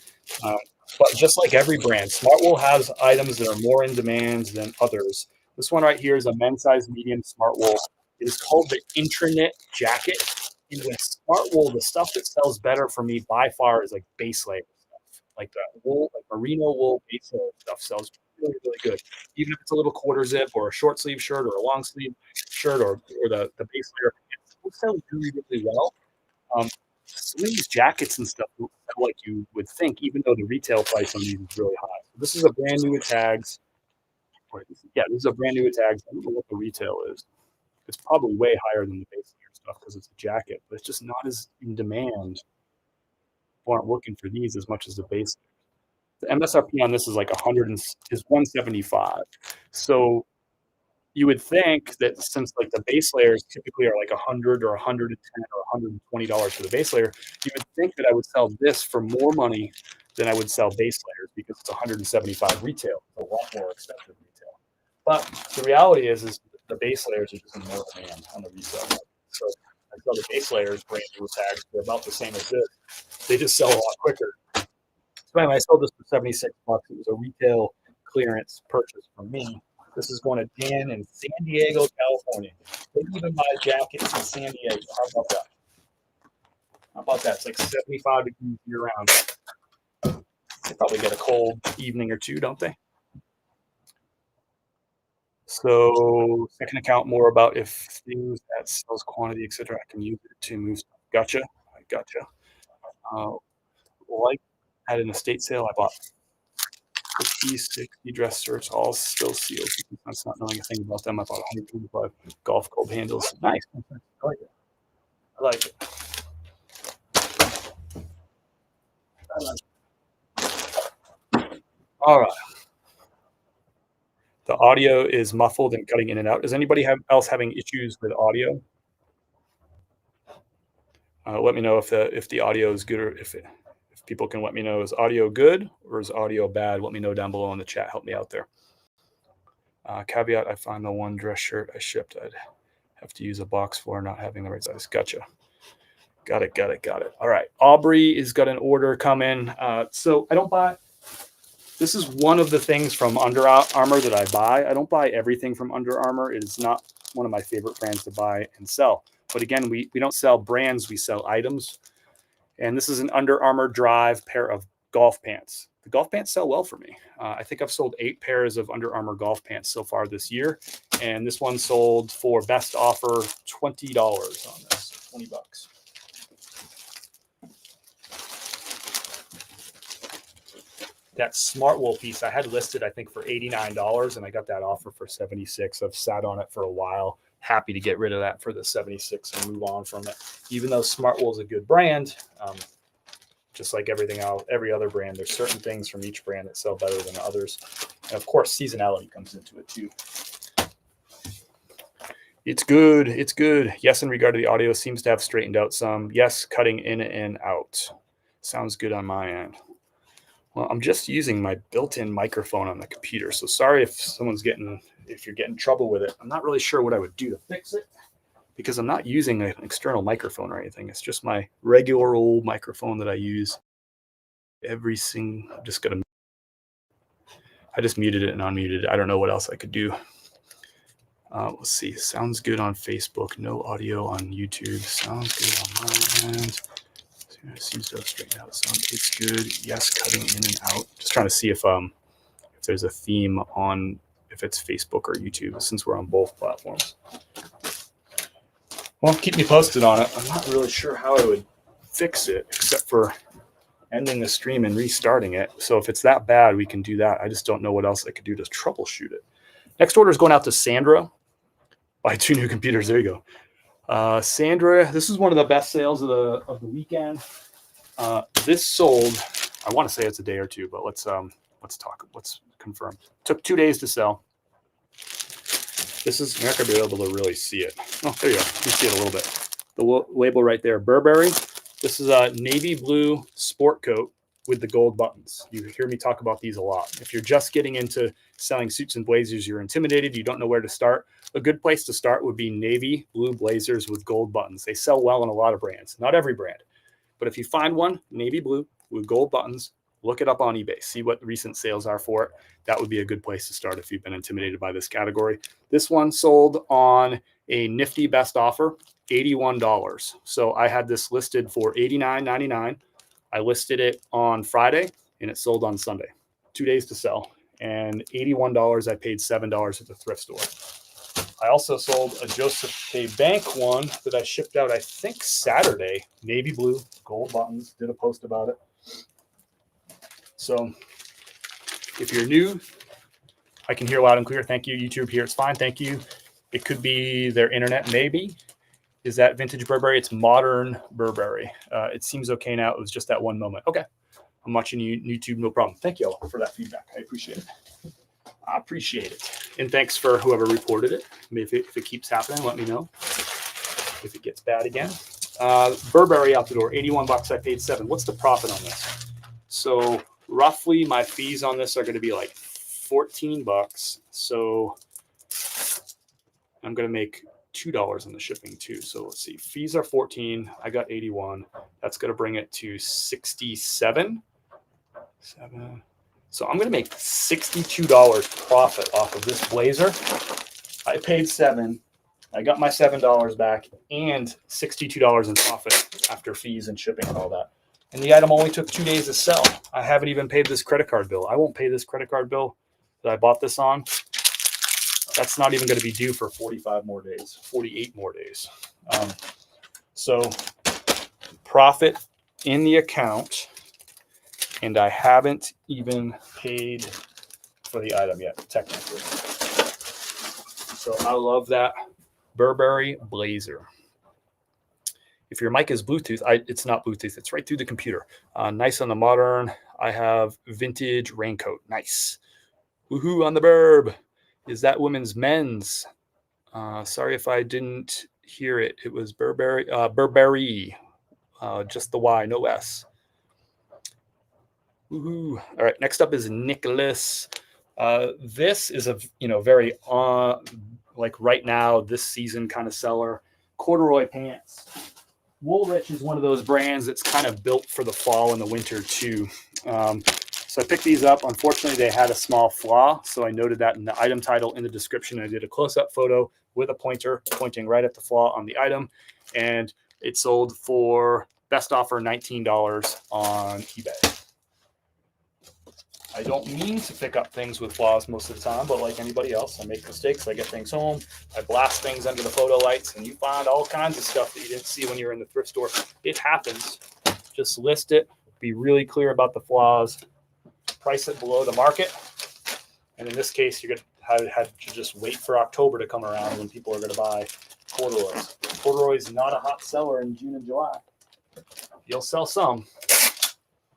Uh, but just like every brand, Smartwool has items that are more in demand than others. This one right here is a men's size medium Smartwool. It is called the Intranet Jacket. And with Smartwool, the stuff that sells better for me by far is like base layer stuff, like the wool, like merino wool base layer stuff sells really, really good. Even if it's a little quarter zip or a short sleeve shirt or a long sleeve shirt or the base layer, it sells really, really well. Sleeves, jackets, and stuff like you would think, even though the retail price on these is really high. So this is a brand new at tags. Yeah, this is a brand new at tags. I don't know what the retail is. It's probably way higher than the base layer stuff because it's a jacket, but it's just not as in demand. People aren't looking for these as much as the base. The MSRP on this is like 175. So you would think that since like the base layers typically are like 100 or 110 or $120 for the base layer, you would think that I would sell this for more money than I would sell base layers because it's 175 retail. It's a lot more expensive retail. But the reality is the base layers are just in more demand on the resale market. So I sell the base layers brand new tags. They're about the same as this. They just sell a lot quicker. So anyway, I sold this for $76. It was a retail clearance purchase from me. This is going to Dan in San Diego, California. They even buy jackets in San Diego. How about that? How about that? It's like 75 degrees year round. They probably get a cold evening or two, don't they? So second account, more about if things that sells quantity, etc. I can use it to move. Gotcha. I gotcha. Like at an estate sale, I bought 50, 60 dress shirts, all still sealed. That's not knowing a thing about them. I bought 125 golf club handles. Nice. I like it. I like it. All right. The audio is muffled and cutting in and out. Is anybody else having issues with audio? Let me know if the audio is good, or if people can let me know, is audio good or is audio bad? Let me know down below in the chat. Help me out there. Caveat: I find the one dress shirt I shipped, I'd have to use a box for not having the right size. Gotcha. Got it. All right. Aubrey has got an order coming. So I don't buy. This is one of the things from Under Armour that I buy. I don't buy everything from Under Armour. It is not one of my favorite brands to buy and sell. But again, we don't sell brands, we sell items. And this is an Under Armour Drive pair of golf pants. The golf pants sell well for me. I think I've sold 8 pairs of Under Armour golf pants so far this year. And this one sold for best offer $20 on this, $20. That Smartwool piece I had listed, I think, for $89, and I got that offer for $76. I've sat on it for a while. Happy to get rid of that for the $76 and move on from it. Even though Smartwool is a good brand, just like everything else, every other brand, there's certain things from each brand that sell better than others. And of course, seasonality comes into it too. It's good. It's good. Yes, in regard to the audio, seems to have straightened out some. Yes, cutting in and out. Sounds good on my end. Well, I'm just using my built-in microphone on the computer. So sorry if you're getting trouble with it. I'm not really sure what I would do to fix it because I'm not using an external microphone or anything. It's just my regular old microphone that I use I just muted it and unmuted it. I don't know what else I could do. Let's see. Sounds good on Facebook. No audio on YouTube. Sounds good on my end. It seems to have straightened out some. It's good. Yes, cutting in and out. Just trying to see if there's a theme on if it's Facebook or YouTube, since we're on both platforms. Well, keep me posted on it. I'm not really sure how I would fix it, except for ending the stream and restarting it. So if it's that bad, we can do that. I just don't know what else I could do to troubleshoot it. Next order is going out to Sandra. Buy 2 new computers. There you go. Sandra, this is one of the best sales of the weekend. This sold, I want to say it's a day or two, but let's confirm. Took 2 days to sell. This is, you're not going to be able to really see it. Oh, there you go. You can see it a little bit. The label right there, Burberry. This is a navy blue sport coat with the gold buttons. You hear me talk about these a lot. If you're just getting into selling suits and blazers, you're intimidated, you don't know where to start. A good place to start would be navy blue blazers with gold buttons. They sell well in a lot of brands, not every brand. But if you find one, navy blue with gold buttons, look it up on eBay. See what recent sales are for it. That would be a good place to start if you've been intimidated by this category. This one sold on a nifty best offer, $81. So I had this listed for $89.99. I listed it on Friday and it sold on Sunday. 2 days to sell. And $81, I paid $7 at the thrift store. I also sold a Joseph K. Bank one that I shipped out, I think Saturday. Navy blue, gold buttons. Did a post about it. So if you're new, I can hear loud and clear. Thank you. YouTube here, it's fine. Thank you. It could be their internet, maybe. Is that vintage Burberry? It's modern Burberry. It seems okay now. It was just that one moment. Okay. I'm watching YouTube, no problem. Thank you all for that feedback. I appreciate it. I appreciate it. And thanks for whoever reported it. If it keeps happening, let me know if it gets bad again. Burberry out the door, $81. I paid $7. What's the profit on this? So roughly my fees on this are going to be like $14. So I'm going to make $2 on the shipping too. So let's see. Fees are 14. I got 81. That's going to bring it to 67. So I'm going to make $62 profit off of this blazer. I paid $7. I got my $7 back and $62 in profit after fees and shipping and all that. And the item only took 2 days to sell. I haven't even paid this credit card bill. I won't pay this credit card bill that I bought this on. That's not even going to be due for 45 more days, 48 more days. So profit in the account, and I haven't even paid for the item yet, technically. So I love that Burberry blazer. If your mic is Bluetooth, it's not Bluetooth. It's right through the computer. Nice on the modern. I have vintage raincoat. Nice. Woohoo on the Burb. Is that women's men's? Sorry if I didn't hear it. It was Burberry. Burberry. Just the Y, no S. Woohoo. All right. Next up is Nicholas. This is a very like right now this season kind of seller. Corduroy pants. Woolrich is one of those brands that's kind of built for the fall and the winter too. So I picked these up. Unfortunately, they had a small flaw, so I noted that in the item title in the description. I did a close-up photo with a pointer pointing right at the flaw on the item, and it sold for best offer $19 on eBay. I don't mean to pick up things with flaws most of the time, but like anybody else, I make mistakes. I get things home. I blast things under the photo lights, and you find all kinds of stuff that you didn't see when you were in the thrift store. It happens. Just list it. Be really clear about the flaws. Price it below the market. And in this case, you're going to have to just wait for October to come around when people are going to buy corduroys. Corduroy is not a hot seller in June and July. You'll sell some,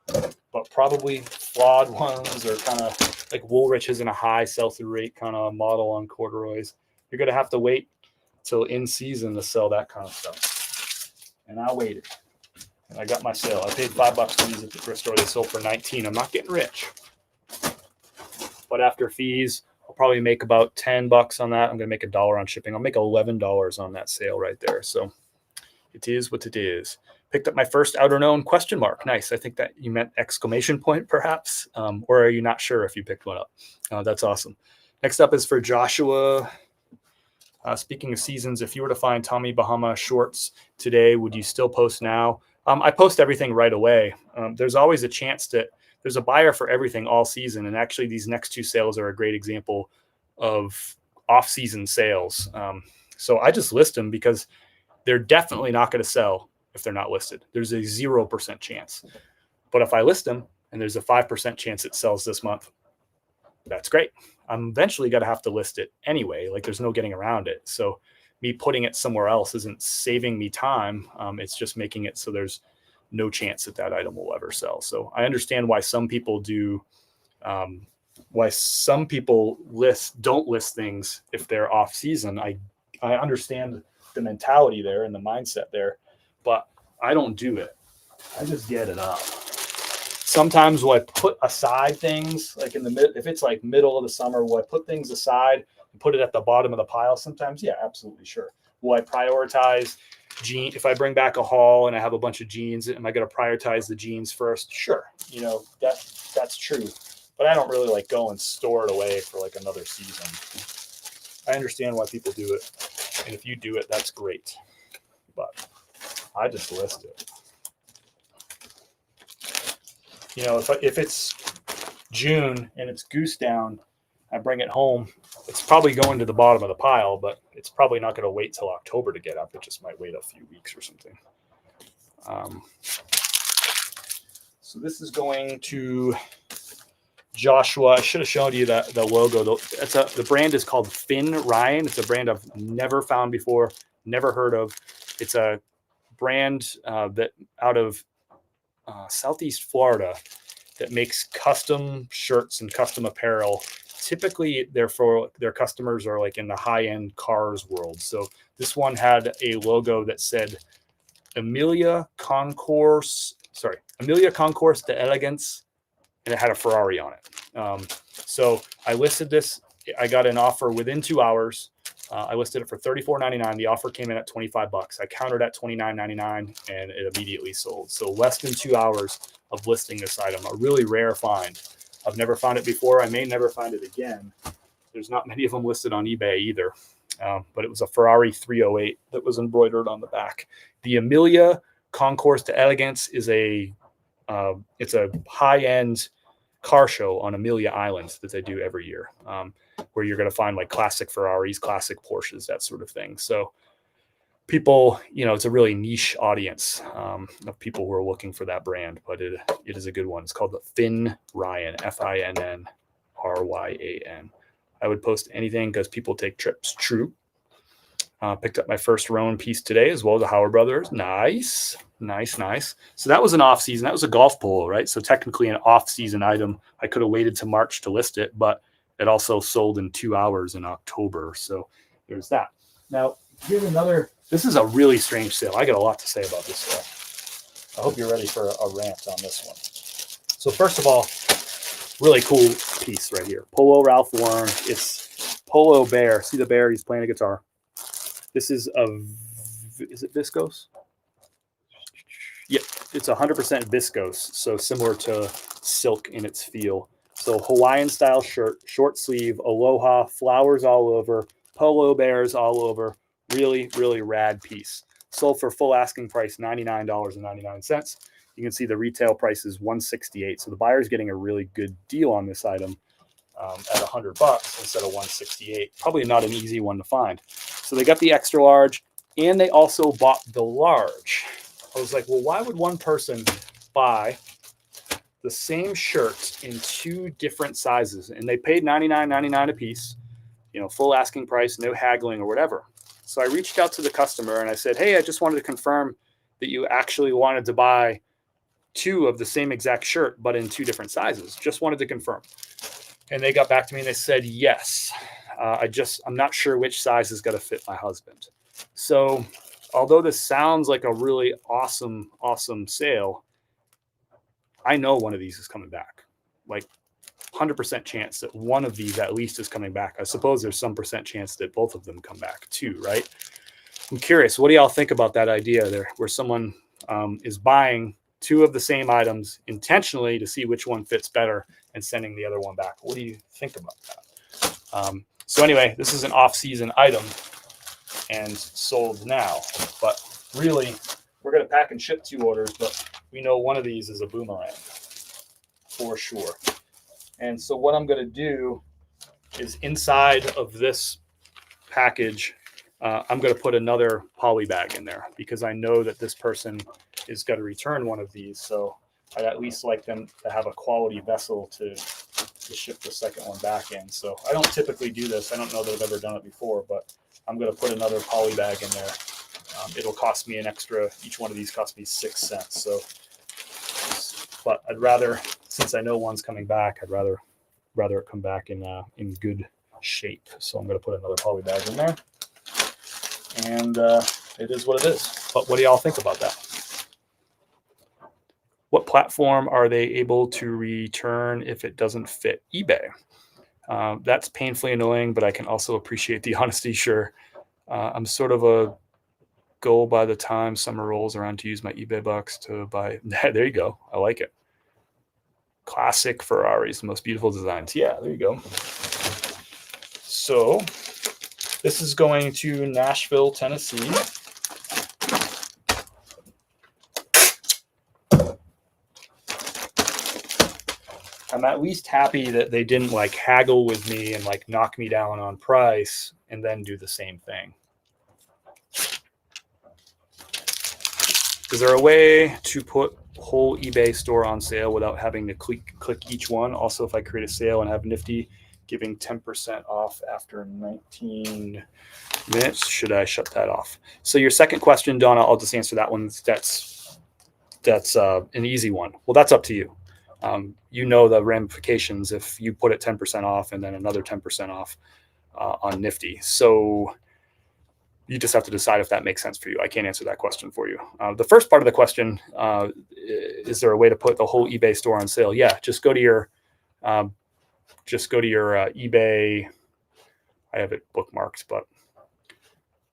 but probably flawed ones or kind of like Woolrich isn't a high sell-through rate kind of model on corduroys. You're going to have to wait till in season to sell that kind of stuff. And I waited. And I got my sale. I paid $5 for these at the thrift store. They sold for $19. I'm not getting rich. But after fees, I'll probably make about $10 on that. I'm going to make $1 on shipping. I'll make $11 on that sale right there. So it is what it is. Picked up my first outer known question mark. Nice. I think that you meant exclamation point perhaps. Or are you not sure if you picked one up? That's awesome. Next up is for Joshua. Speaking of seasons, if you were to find Tommy Bahama shorts today, would you still post now? I post everything right away. There's always a chance that there's a buyer for everything all season. And actually these next two sales are a great example of off-season sales. So I just list them because they're definitely not going to sell if they're not listed. There's a 0% chance. But if I list them and there's a 5% chance it sells this month, that's great. I'm eventually going to have to list it anyway. Like there's no getting around it. So me putting it somewhere else isn't saving me time. It's just making it so there's no chance that that item will ever sell. So I understand why some people do, why some people don't list things if they're off season. I understand the mentality there and the mindset there, but I don't do it. I just get it up. Sometimes will I put aside things like in the mid, if it's like middle of the summer, will I put things aside and put it at the bottom of the pile? Sometimes, yeah, absolutely, sure. Will I prioritize jeans? If I bring back a haul and I have a bunch of jeans, am I going to prioritize the jeans first? Sure, you know, that's true. But I don't really like go and store it away for like another season. I understand why people do it, and if you do it, that's great. But I just list it. You know, if it's June and it's goose down, I bring it home. It's probably going to the bottom of the pile, but it's probably not going to wait till October to get up. It just might wait a few weeks or something. So this is going to Joshua. I should have shown you the logo. The brand is called Finn Ryan. It's a brand I've never found before, never heard of. It's a brand that out of Southeast Florida that makes custom shirts and custom apparel. Typically, their customers are like in the high-end cars world. So this one had a logo that said Amelia Concours d'Elegance, and it had a Ferrari on it. So I listed this. I got an offer within 2 hours. I listed it for $34.99. The offer came in at $25. I countered at $29.99, and it immediately sold. So less than 2 hours of listing this item. A really rare find. I've never found it before. I may never find it again. There's not many of them listed on eBay either. But it was a Ferrari 308 that was embroidered on the back. The Amelia Concours d'Elegance is it's a high-end car show on Amelia Island that they do every year, where you're going to find like classic Ferraris, classic Porsches, that sort of thing. So people, you know, it's a really niche audience of people who are looking for that brand, but it is a good one. It's called the Finn Ryan, FINNRYAN. I would post anything because people take trips. True. Picked up my first Rowan piece today, as well as the Howard Brothers. Nice. So that was an off season. That was a golf polo, right? So technically an off season item. I could have waited to March to list it, but it also sold in 2 hours in October. So there's that. Now, here's another. This is a really strange sale. I got a lot to say about this sale. I hope you're ready for a rant on this one. So first of all, really cool piece right here. Polo Ralph Lauren. It's Polo Bear. See the bear? He's playing a guitar. This is is it viscose? Yeah, it's 100% viscose, so similar to silk in its feel. So Hawaiian style shirt, short sleeve, aloha, flowers all over, polo bears all over. Really, really rad piece. Sold for full asking price, $99.99. You can see the retail price is $168. So the buyer's getting a really good deal on this item at $100 instead of $168. Probably not an easy one to find. So they got the extra large, and they also bought the large. I was like, well, why would one person buy the same shirt in 2 different sizes? And they paid $99.99 a piece, you know, full asking price, no haggling or whatever. So I reached out to the customer and I said, hey, I just wanted to confirm that you actually wanted to buy 2 of the same exact shirt, but in 2 different sizes. Just wanted to confirm. And they got back to me and they said, yes, I'm not sure which size is going to fit my husband. So although this sounds like a really awesome sale, I know one of these is coming back. Like 100% chance that one of these at least is coming back. I suppose there's some percent chance that both of them come back too, right? I'm curious, what do y'all think about that idea there, where someone is buying 2 of the same items intentionally to see which one fits better and sending the other one back? What do you think about that? So anyway, this is an off-season item and sold now, but really we're going to pack and ship 2 orders, but we know one of these is a boomerang for sure. And so what I'm going to do is inside of this package, I'm going to put another poly bag in there because I know that this person is going to return one of these. So I'd at least like them to have a quality vessel to ship the second one back in. So I don't typically do this. I don't know that I've ever done it before, but I'm going to put another poly bag in there. It'll cost me an extra, each one of these cost me 6 cents. So, but I'd rather, since I know one's coming back, I'd rather it come back in good shape. So I'm going to put another poly bag in there. And it is what it is. But what do y'all think about that? What platform are they able to return if it doesn't fit? eBay. That's painfully annoying, but I can also appreciate the honesty. Sure. I'm sort of a go by the time summer rolls around to use my eBay bucks to buy. There you go. I like it. Classic Ferraris, the most beautiful designs. Yeah, there you go. So this is going to Nashville, Tennessee. I'm at least happy that they didn't like haggle with me and like knock me down on price and then do the same thing. Is there a way to put whole eBay store on sale without having to click each one? Also, if I create a sale and have Nifty giving 10% off after 19 minutes, should I shut that off? So your second question, Donna, I'll just answer that one. That's an easy one. Well, that's up to you. You know the ramifications if you put it 10% off and then another 10% off on Nifty. So you just have to decide if that makes sense for you. I can't answer that question for you. The first part of the question, is there a way to put the whole eBay store on sale? Yeah, just go to your eBay. I have it bookmarked, but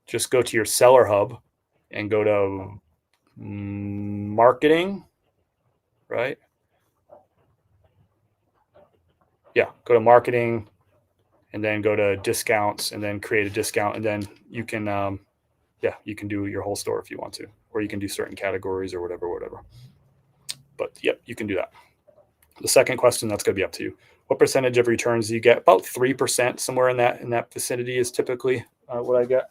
just go to your seller hub and go to marketing, right? Yeah, go to marketing and then go to discounts and then create a discount. And then you can, you can do your whole store if you want to, or you can do certain categories or whatever. But yep, you can do that. The second question, that's going to be up to you. What percentage of returns do you get? About 3%, somewhere in that vicinity is typically what I get.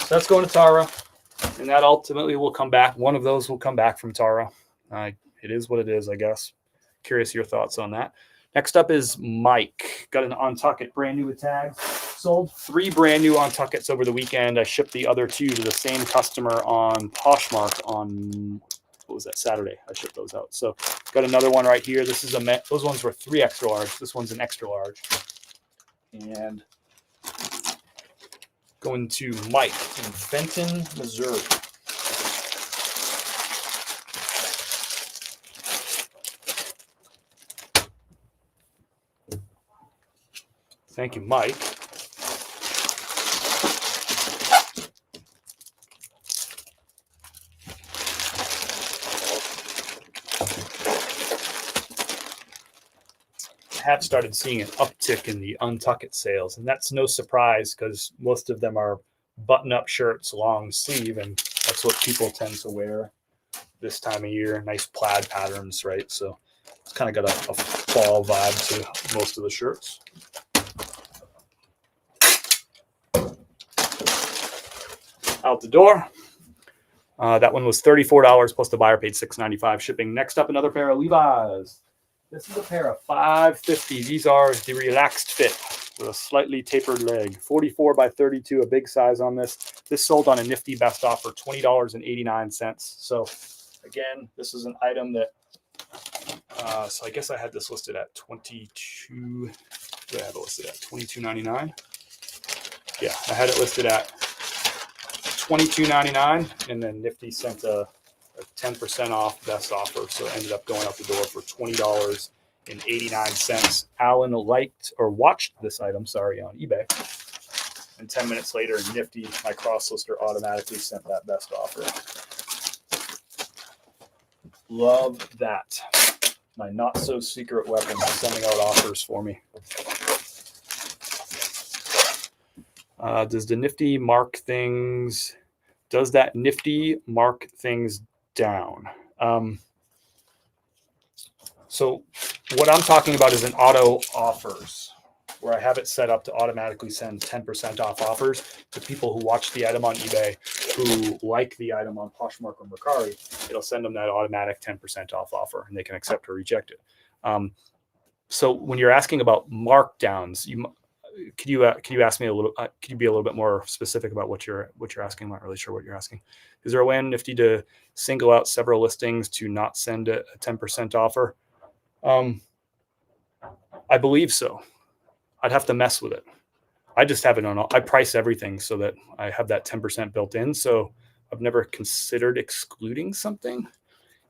So that's going to Tara, and that ultimately will come back. One of those will come back from Tara. It is what it is, I guess. Curious your thoughts on that. Next up is Mike. Got an Untucket brand new with tags. Sold 3 brand new Untuckets over the weekend. I shipped the other 2 to the same customer on Poshmark on, what was that, Saturday. I shipped those out. So got another one right here. This is those ones were 3 extra large. This one's an extra large. And going to Mike in Fenton, Missouri. Thank you, Mike. I have started seeing an uptick in the Untucket sales, and that's no surprise because most of them are button-up shirts, long sleeve, and that's what people tend to wear this time of year. Nice plaid patterns, right? So it's kind of got a fall vibe to most of the shirts. Out the door. That one was $34 plus the buyer paid $6.95 shipping. Next up, another pair of Levi's. This is a pair of 550. These are the relaxed fit with a slightly tapered leg. 44 by 32, a big size on this. This sold on a Nifty best offer, $20.89. So again, this is an item that, so I guess I had this listed at 22. Did I have it listed at $22.99? Yeah, I had it listed at $22.99, and then Nifty sent a 10% off best offer, so it ended up going out the door for $20.89. Alan liked or watched this item, on eBay, and 10 minutes later, Nifty, my cross-lister, automatically sent that best offer. Love that. My not-so-secret weapon sending out offers for me. Does the Nifty mark things? Does that Nifty mark things down? So what I'm talking about is an auto offers, where I have it set up to automatically send 10% off offers to people who watch the item on eBay, who like the item on Poshmark or Mercari. It'll send them that automatic 10% off offer, and they can accept or reject it. So when you're asking about markdowns, could you ask me a little? Could you be a little bit more specific about what you're asking? I'm not really sure what you're asking. Is there a way on Nifty to single out several listings to not send a 10% offer? I believe so. I'd have to mess with it. I just have it on. I price everything so that I have that 10% built in. So I've never considered excluding something.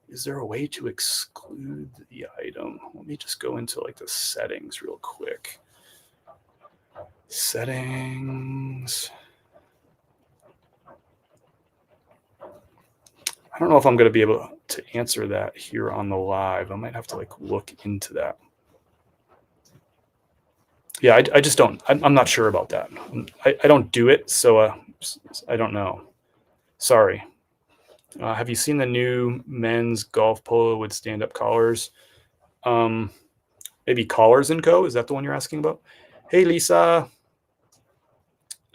Is there a way to exclude the item? Let me just go into like the settings real quick. Settings. I don't know if I'm going to be able to answer that here on the live. I might have to like look into that. Yeah, I just don't. I'm not sure about that. I don't do it, so I don't know. Sorry. Have you seen the new men's golf polo with stand-up collars? Maybe Collars & Co. Is that the one you're asking about? Hey, Lisa.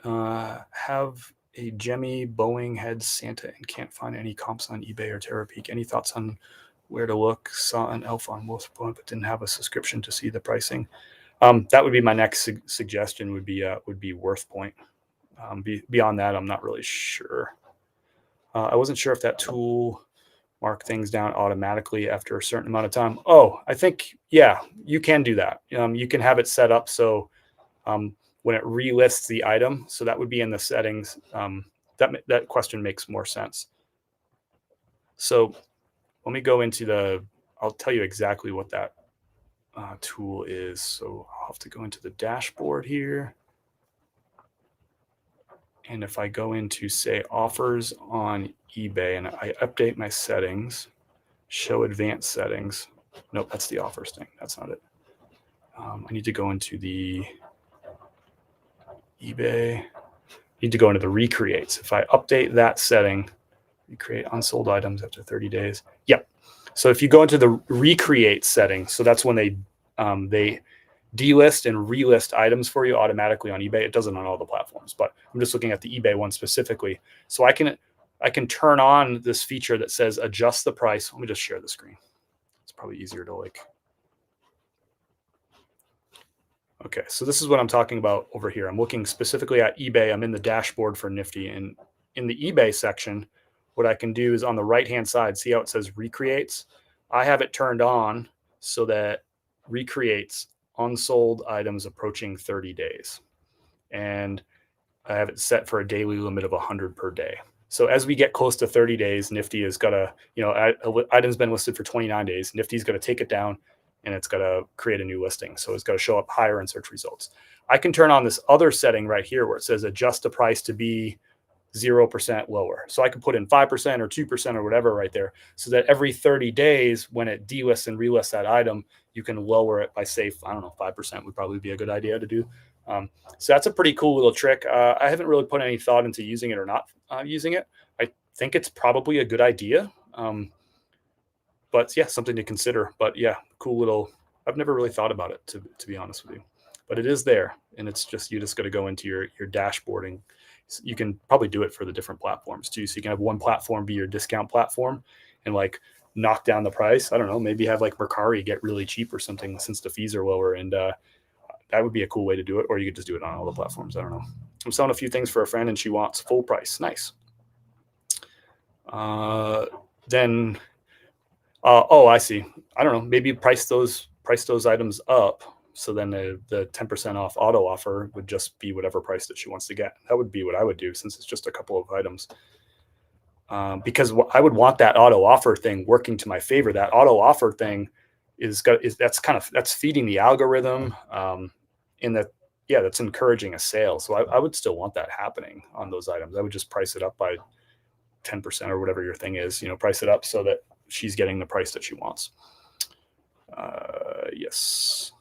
Have a Jemmy Boeing head Santa and can't find any comps on eBay or Terapeak. Any thoughts on where to look? Saw an elf on Wolf's Point, but didn't have a subscription to see the pricing. That would be my next suggestion. Would be Worth Point. Beyond that, I'm not really sure. I wasn't sure if that tool mark things down automatically after a certain amount of time. Oh, I think, yeah, you can do that. You can have it set up so when it relists the item, so that would be in the settings. That question makes more sense. So let me go into I'll tell you exactly what that tool is. So I'll have to go into the dashboard here. And if I go into, say, offers on eBay and I update my settings, show advanced settings. Nope, that's the offers thing. That's not it. I need to go into the eBay. I need to go into the recreates. If I update that setting, recreate unsold items after 30 days. Yep. So if you go into the recreate setting, so that's when they delist and relist items for you automatically on eBay. It doesn't on all the platforms, but I'm just looking at the eBay one specifically. So I can turn on this feature that says adjust the price. Let me just share the screen. It's probably easier to like. Okay, so this is what I'm talking about over here. I'm looking specifically at eBay. I'm in the dashboard for Nifty, and in the eBay section, what I can do is on the right-hand side, see how it says recreates? I have it turned on so that recreates unsold items approaching 30 days. And I have it set for a daily limit of 100 per day. So as we get close to 30 days, Nifty has got to, item's been listed for 29 days. Nifty's got to take it down and it's got to create a new listing. So it's got to show up higher in search results. I can turn on this other setting right here where it says adjust the price to be 0% lower. So I can put in 5% or 2% or whatever right there so that every 30 days when it delists and relists that item, you can lower it by, say, I don't know, 5% would probably be a good idea to do. So that's a pretty cool little trick. I haven't really put any thought into using it or not using it. I think it's probably a good idea. But yeah, something to consider. But yeah, cool little, I've never really thought about it to be honest with you. But it is there, and it's just, you just got to go into your dashboarding. You can probably do it for the different platforms too. So you can have one platform be your discount platform and like knock down the price. I don't know, maybe have like Mercari get really cheap or something since the fees are lower. And that would be a cool way to do it. Or you could just do it on all the platforms. I don't know. I'm selling a few things for a friend and she wants full price. Nice. Then, oh, I see. I don't know. Maybe price those items up. So then the 10% off auto offer would just be whatever price that she wants to get. That would be what I would do since it's just a couple of items. Because I would want that auto offer thing working to my favor. That auto offer thing that's feeding the algorithm. That's encouraging a sale. So I would still want that happening on those items. I would just price it up by 10% or whatever your thing is. Price it up so that she's getting the price that she wants. Yes.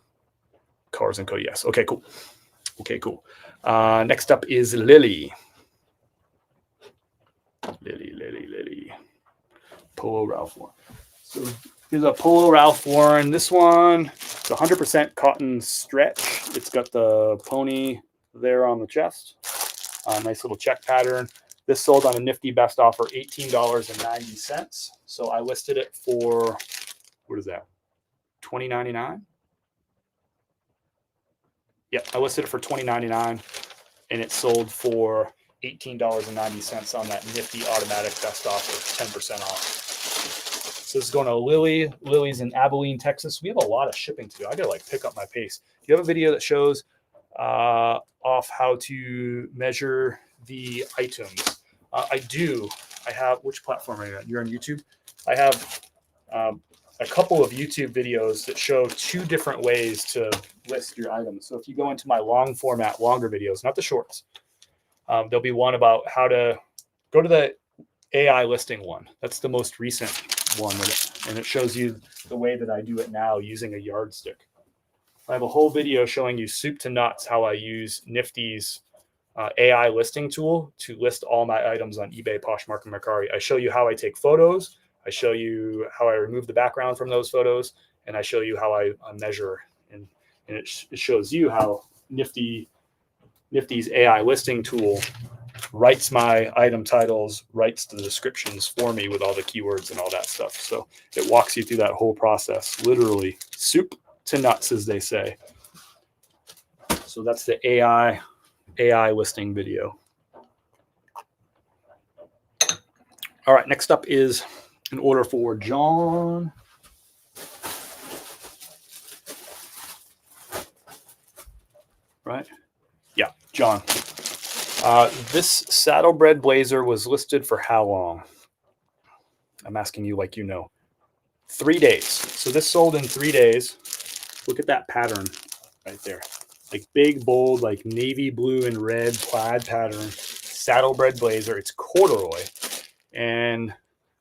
Cars & Co. Yes. Okay, cool. Next up is Lily. Lily. Polo Ralph Lauren. So here's a Polo Ralph Lauren. This one, it's 100% cotton stretch. It's got the pony there on the chest. Nice little check pattern. This sold on a Nifty best offer, $18.90. So I listed it for, what is that? $20.99. Yep, I listed it for $20.99, and it sold for $18.90 on that nifty automatic best offer, 10% off. So this is going to Lily. Lily's in Abilene, Texas. We have a lot of shipping to do. I gotta like pick up my pace. Do you have a video that shows off how to measure the items? I do. I have, which platform are you on? You're on YouTube? I have a couple of YouTube videos that show 2 different ways to list your items. So if you go into my long format, longer videos, not the shorts, there'll be one about how to go to the AI listing one. That's the most recent one. And it shows you the way that I do it now using a yardstick. I have a whole video showing you soup to nuts how I use Nifty's AI listing tool to list all my items on eBay, Poshmark, and Mercari. I show you how I take photos. I show you how I remove the background from those photos. And I show you how I measure. And it shows you how Nifty's AI listing tool writes my item titles, writes the descriptions for me with all the keywords and all that stuff. So it walks you through that whole process, literally soup to nuts, as they say. So that's the AI listing video. All right, next up is an order for John. Right? Yeah, John. This saddlebred blazer was listed for how long? I'm asking you like you know. 3 days. So this sold in 3 days. Look at that pattern right there. Like big, bold, like navy blue and red plaid pattern. Saddlebred blazer. It's corduroy. And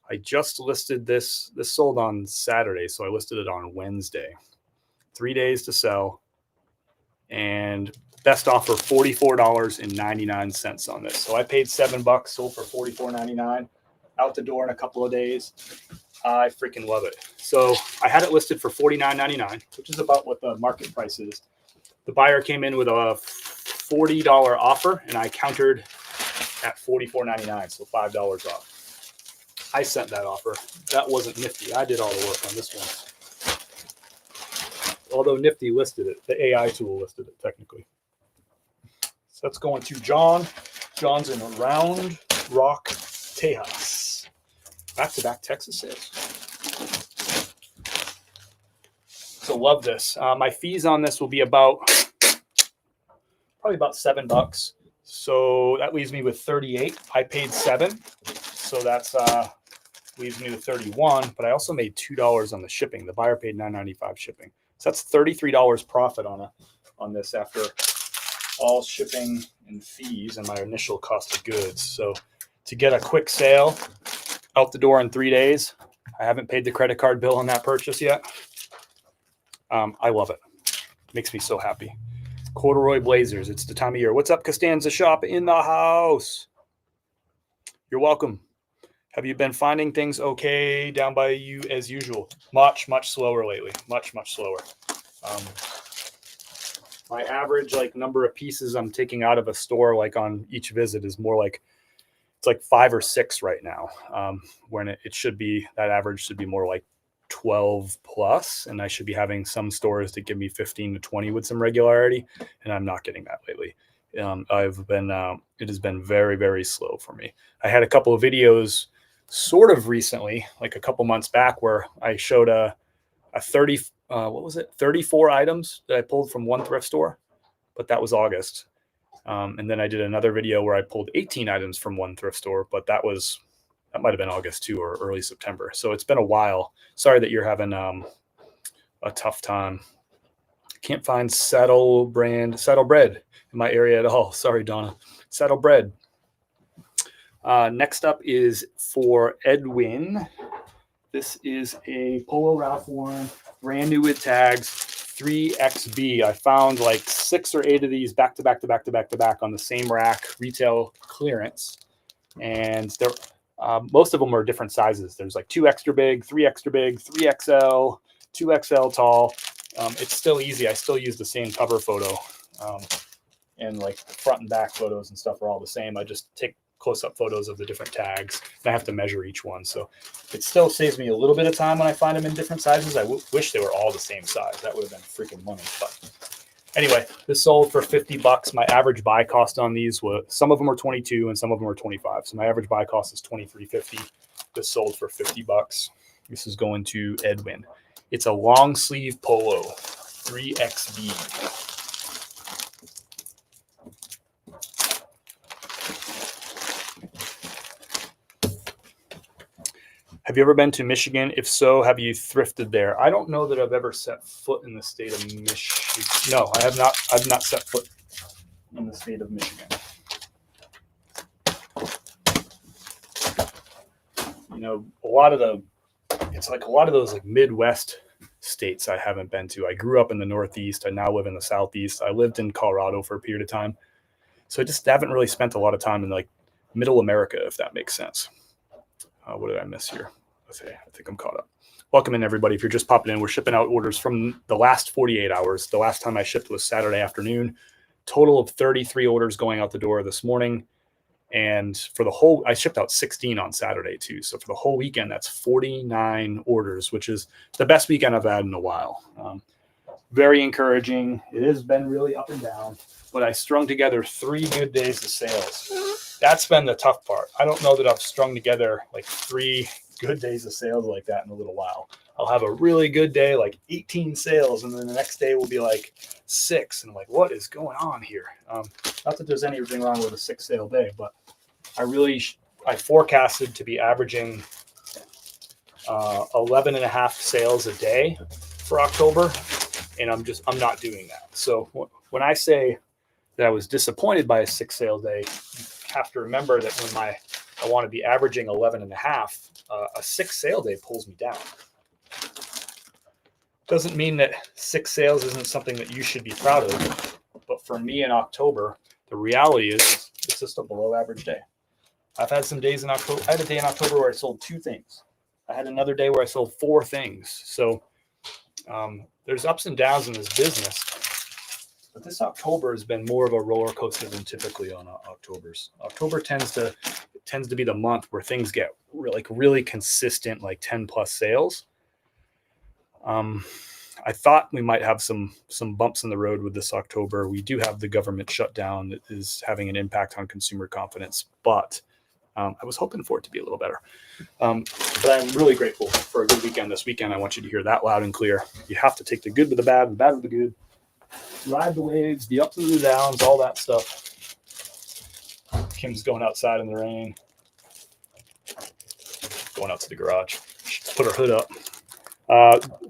I just listed this. This sold on Saturday, so I listed it on Wednesday. 3 days to sell. And best offer, $44.99 on this. So I paid $7, sold for $44.99. Out the door in a couple of days. I freaking love it. So I had it listed for $49.99, which is about what the market price is. The buyer came in with a $40 offer, and I countered at $44.99, so $5 off. I sent that offer. That wasn't Nifty. I did all the work on this one. Although Nifty listed it, the AI tool listed it technically. So that's going to John. John's in Round Rock, Tejas. Back-to-back Texas sales. So love this. My fees on this will be probably about $7. So that leaves me with 38. I paid 7, so that's leaves me with 31. But I also made $2 on the shipping. The buyer paid $9.95 shipping. So that's $33 profit on this after all shipping and fees and my initial cost of goods. So to get a quick sale out the door in 3 days, I haven't paid the credit card bill on that purchase yet. I love it. Makes me so happy. Corduroy blazers. It's the time of year. What's up, Costanza Shop in the house? You're welcome. Have you been finding things okay down by you as usual? Much slower lately. Much slower. My average number of pieces I'm taking out of a store on each visit is more like it's 5 or 6 right now. When it should be, that average should be more like 12 plus, and I should be having some stores that give me 15 to 20 with some regularity, and I'm not getting that lately. It has been very, very slow for me. I had a couple of videos sort of recently, like a couple months back, where I showed a 34 items that I pulled from one thrift store, but that was August. And then I did another video where I pulled 18 items from one thrift store, but that might have been August too, or early September. So it's been a while. Sorry that you're having a tough time. Can't find saddlebred in my area at all. Sorry, Donna. Saddlebred. Next up is for Edwin. This is a Polo Ralph Lauren, brand new with tags, 3XB. I found 6 or 8 of these back to back on the same rack, retail clearance. And they're most of them are different sizes. There's 2 extra big, 3 extra big, 3XL, 2XL tall. It's still easy. I still use the same cover photo. And the front and back photos and stuff are all the same. I just take close-up photos of the different tags. And I have to measure each one. So it still saves me a little bit of time when I find them in different sizes. I wish they were all the same size. That would have been freaking money. But Anyway, this sold for $50. My average buy cost on these was, some of them are 22 and some of them are 25. So my average buy cost is $23.50. This sold for $50. This is going to Edwin. It's a long sleeve polo, 3XV. Have you ever been to Michigan? If so, have you thrifted there? I don't know that I've ever set foot in the state of Michigan. No, I have not. I've not set foot in the state of Michigan. You know, a lot of those like Midwest states I haven't been to. I grew up in the Northeast. I now live in the Southeast. I lived in Colorado for a period of time. So I just haven't really spent a lot of time in like middle America, if that makes sense. What did I miss here? Let's see. I think I'm caught up. Welcome in, everybody. If you're just popping in, we're shipping out orders from the last 48 hours. The last time I shipped was Saturday afternoon. Total of 33 orders going out the door this morning. And for the whole, I shipped out 16 on Saturday too. So for the whole weekend, that's 49 orders, which is the best weekend I've had in a while. Very encouraging. It has been really up and down, but I strung together 3 good days of sales. That's been the tough part. I don't know that I've strung together like 3 good days of sales like that in a little while. I'll have a really good day, like 18 sales, and then the next day will be like 6. And I'm like, what is going on here? Not that there's anything wrong with a 6 sale day, but I forecasted to be averaging 11 and a half sales a day for October. And I'm not doing that. So when I say that I was disappointed by a 6 sale day, you have to remember that when I want to be averaging 11 and a half, a 6 sale day pulls me down. Doesn't mean that 6 sales isn't something that you should be proud of. But for me in October, the reality is it's just a below average day. I've had some days in October. I had a day in October where I sold 2 things. I had another day where I sold 4 things. So there's ups and downs in this business, but this October has been more of a roller coaster than typically on Octobers. October tends to be the month where things get really consistent, like 10 plus sales. I thought we might have some bumps in the road with this October. We do have the government shutdown that is having an impact on consumer confidence, but I was hoping for it to be a little better. But I'm really grateful for a good weekend this weekend. I want you to hear that loud and clear. You have to take the good with the bad with the good. Ride the waves, the ups and the downs, all that stuff. Kim's going outside in the rain. Going out to the garage. Put her hood up.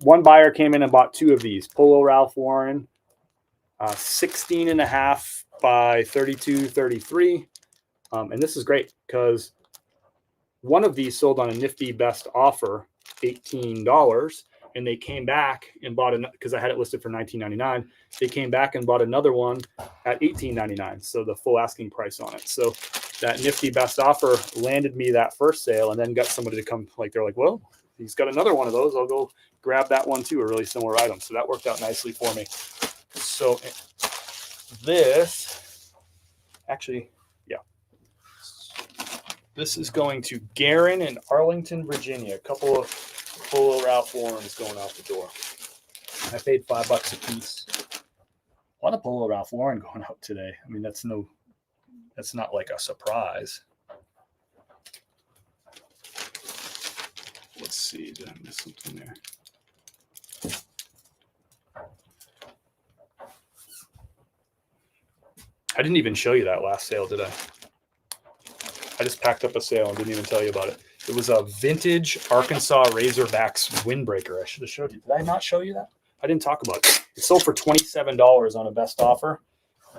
One buyer came in and bought 2 of these. Polo Ralph Lauren, 16 and a half by 32, 33. And this is great because one of these sold on a nifty best offer, $18. And they came back and bought it because I had it listed for $19.99. They came back and bought another one at $18.99. So the full asking price on it. So that nifty best offer landed me that first sale, and then got somebody to come, like, they're like, well, he's got another one of those. I'll go grab that one too, a really similar item. So that worked out nicely for me. So this actually, yeah, this is going to Garin in Arlington, Virginia. A couple of Polo Ralph Lauren's going out the door. I paid $5 a piece. A lot of Polo Ralph Lauren going out today. I mean, that's not like a surprise. Let's see, did I miss something there? I didn't even show you that last sale, did I? I just packed up a sale and didn't even tell you about it. It was a vintage Arkansas Razorbacks windbreaker. I should have showed you. Did I not show you that? I didn't talk about it. It sold for $27 on a best offer.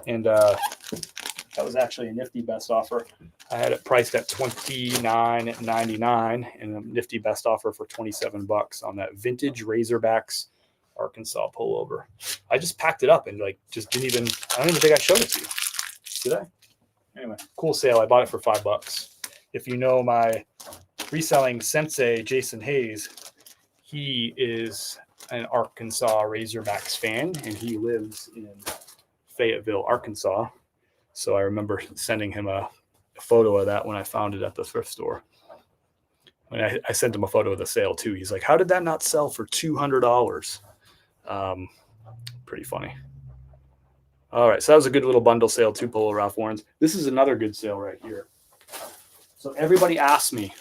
And that was actually a nifty best offer. I had it priced at $29.99 and a nifty best offer for $27 on that vintage Razorbacks Arkansas pullover. I just packed it up and I don't even think I showed it to you. Did I? Anyway, cool sale. I bought it for $5. If you know my reselling sensei, Jason Hayes, he is an Arkansas Razorbacks fan, and he lives in Fayetteville, Arkansas. So I remember sending him a photo of that when I found it at the thrift store. And I sent him a photo of the sale too. He's like, how did that not sell for $200? Pretty funny. All right, so that was a good little bundle sale, 2 Polo Ralph Lauren's. This is another good sale right here. So everybody asks me,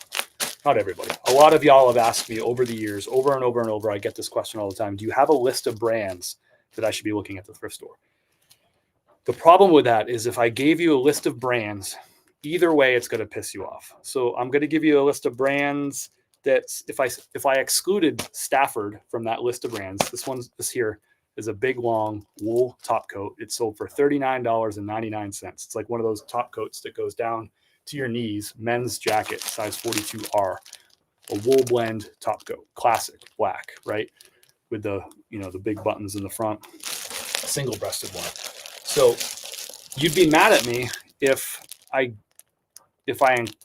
not everybody, a lot of y'all have asked me over the years, over and over and over, I get this question all the time, do you have a list of brands that I should be looking at the thrift store? The problem with that is if I gave you a list of brands, either way, it's going to piss you off. So I'm going to give you a list of brands that's, if I excluded Stafford from that list of brands, this here is a big, long wool top coat. It's sold for $39.99. It's like one of those top coats that goes down to your knees, men's jacket, size 42R, a wool blend top coat, classic black, right? With the, the big buttons in the front, single-breasted one. So you'd be mad at me if I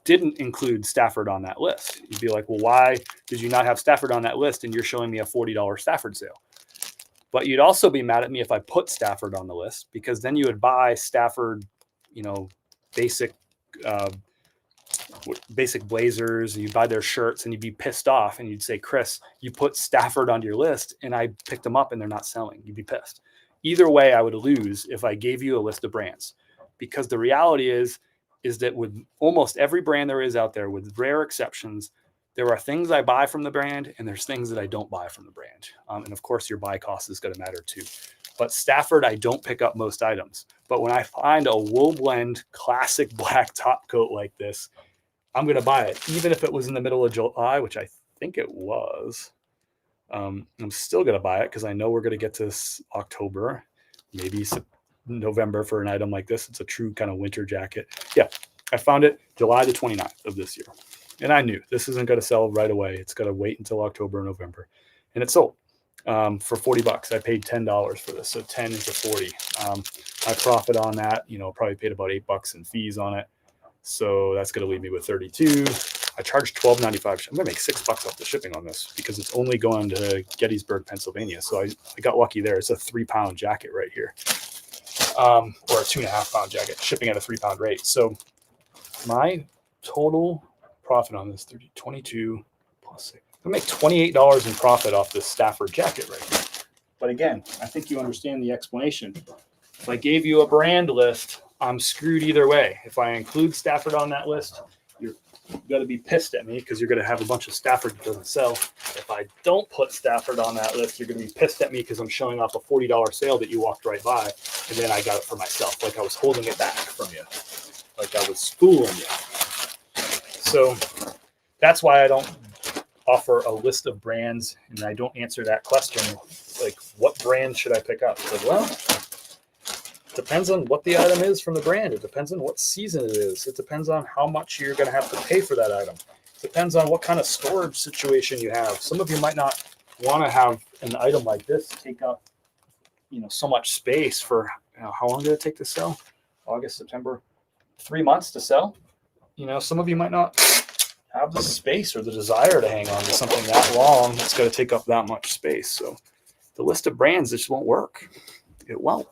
didn't include Stafford on that list. You'd be like, well, why did you not have Stafford on that list? And you're showing me a $40 Stafford sale. But you'd also be mad at me if I put Stafford on the list, because then you would buy Stafford, basic blazers, and you'd buy their shirts and you'd be pissed off and you'd say, Chris, you put Stafford on your list and I picked them up and they're not selling. You'd be pissed. Either way, I would lose if I gave you a list of brands, because the reality is that with almost every brand there is out there, with rare exceptions, there are things I buy from the brand and there's things that I don't buy from the brand. And of course, your buy cost is going to matter too. But Stafford, I don't pick up most items. But when I find a wool blend classic black top coat like this, I'm going to buy it, even if it was in the middle of July, which I think it was. I'm still going to buy it because I know we're going to get to October, maybe November for an item like this. It's a true kind of winter jacket. Yeah, I found it July the 29th of this year. And I knew this isn't going to sell right away. It's going to wait until October or November. And it sold for $40. I paid $10 for this. So 10 into 40. I profit on that, probably paid about $8 in fees on it. So that's going to leave me with 32. I charged $12.95. I'm going to make $6 off the shipping on this because it's only going to Gettysburg, Pennsylvania. So I got lucky there. It's a 3-pound jacket right here, or a 2.5-pound jacket, shipping at a 3-pound rate. So my total profit on this 22 plus 6. I make $28 in profit off this Stafford jacket right here. But again, I think you understand the explanation. If I gave you a brand list, I'm screwed either way. If I include Stafford on that list, you're going to be pissed at me because you're going to have a bunch of Stafford that doesn't sell. If I don't put Stafford on that list, you're going to be pissed at me because I'm showing off a $40 sale that you walked right by, and then I got it for myself, like I was holding it back from you, like I was fooling you. So that's why I don't offer a list of brands, and I don't answer that question, like what brand should I pick up? Like, well, depends on what the item is from the brand. It depends on what season it is. It depends on how much you're going to have to pay for that item. It depends on what kind of storage situation you have. Some of you might not want to have an item like this take up, so much space for, how long did it take to sell? August, September, 3 months to sell. Some of you might not have the space or the desire to hang on to something that long. It's going to take up that much space. So the list of brands just won't work. It won't.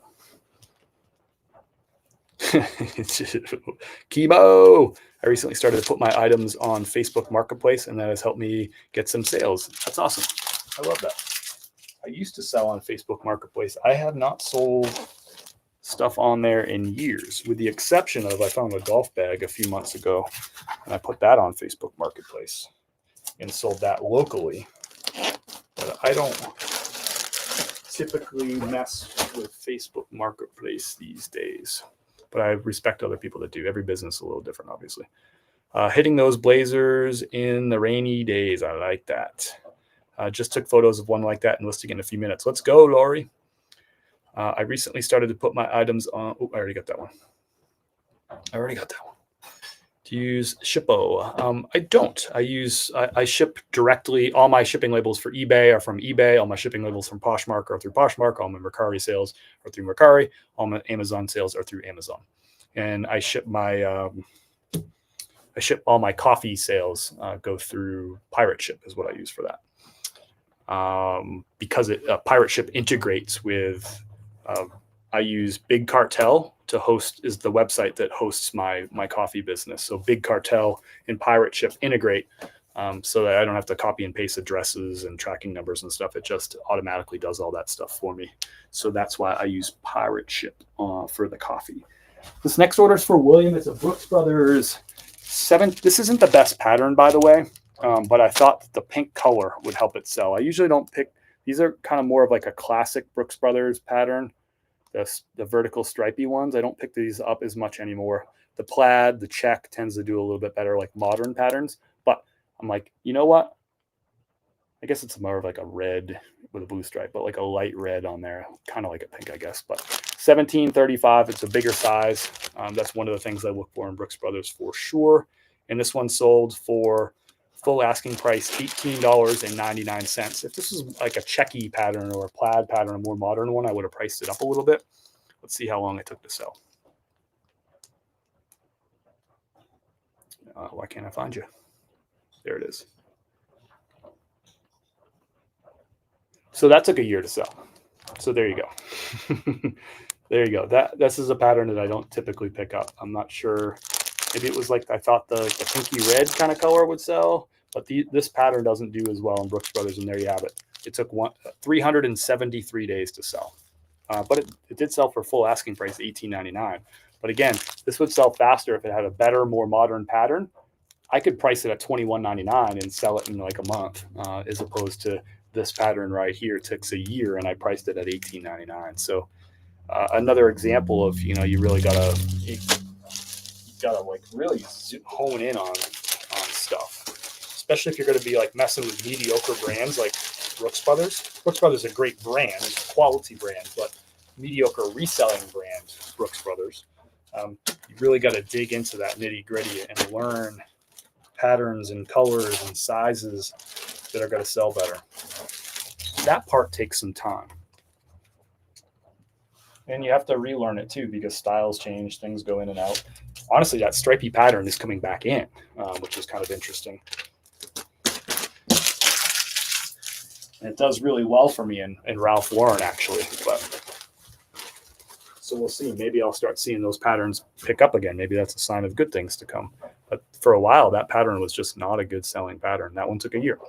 Kibo. I recently started to put my items on Facebook Marketplace, and that has helped me get some sales. That's awesome. I love that. I used to sell on Facebook Marketplace. I have not sold stuff on there in years, with the exception of I found a golf bag a few months ago, and I put that on Facebook Marketplace and sold that locally. But I don't typically mess with Facebook Marketplace these days. But I respect other people that do. Every business is a little different, obviously. Hitting those blazers in the rainy days. I like that. Just took photos of one like that and listing in a few minutes. Let's go, Lori. I recently started to put my items on. Oh, I already got that one. To use Shippo. I don't. I ship directly. All my shipping labels for eBay are from eBay. All my shipping labels from Poshmark are through Poshmark. All my Mercari sales are through Mercari. All my Amazon sales are through Amazon. And I ship all my coffee sales go through Pirate Ship is what I use for that. Because Pirate Ship integrates with. I use Big Cartel to host, is the website that hosts my coffee business. So Big Cartel and Pirate Ship integrate. so that I don't have to copy and paste addresses and tracking numbers and stuff. It just automatically does all that stuff for me. So that's why I use Pirate Ship for the coffee. This next order is for William. It's a Brooks Brothers 7. This isn't the best pattern, by the way, but I thought that the pink color would help it sell. I usually don't pick, these are kind of more of like a classic Brooks Brothers pattern, the vertical stripy ones. I don't pick these up as much anymore. The plaid, the check tends to do a little bit better, like modern patterns. But I'm like, you know what? I guess it's more of like a red with a blue stripe, but like a light red on there, kind of like a pink, I guess. But $17.35, it's a bigger size. That's one of the things I look for in Brooks Brothers for sure. And this one sold for full asking price, $18.99. If this was like a checky pattern or a plaid pattern, a more modern one, I would have priced it up a little bit. Let's see how long it took to sell. Why can't I find you? There it is. So that took a year to sell. So there you go. There you go. This is a pattern that I don't typically pick up. I'm not sure. Maybe it was like I thought the pinky red kind of color would sell, but this pattern doesn't do as well in Brooks Brothers, and there you have it. It took 373 days to sell, but it did sell for full asking price, $18.99. But again, this would sell faster if it had a better, more modern pattern. I could price it at $21.99 and sell it in like a month, as opposed to this pattern right here. It takes a year, and I priced it at $18.99. So another example of, you really gotta like really hone in on stuff, especially if you're going to be like messing with mediocre brands like Brooks Brothers. Brooks Brothers is a great brand, it's a quality brand, but mediocre reselling brand Brooks Brothers. You really got to dig into that nitty gritty and learn patterns and colors and sizes that are going to sell better. That part takes some time. And you have to relearn it too, because styles change, things go in and out. Honestly, that stripy pattern is coming back in, which is kind of interesting. And it does really well for me in Ralph Lauren, actually. But so we'll see. Maybe I'll start seeing those patterns pick up again. Maybe that's a sign of good things to come. But for a while, that pattern was just not a good selling pattern. That one took a year.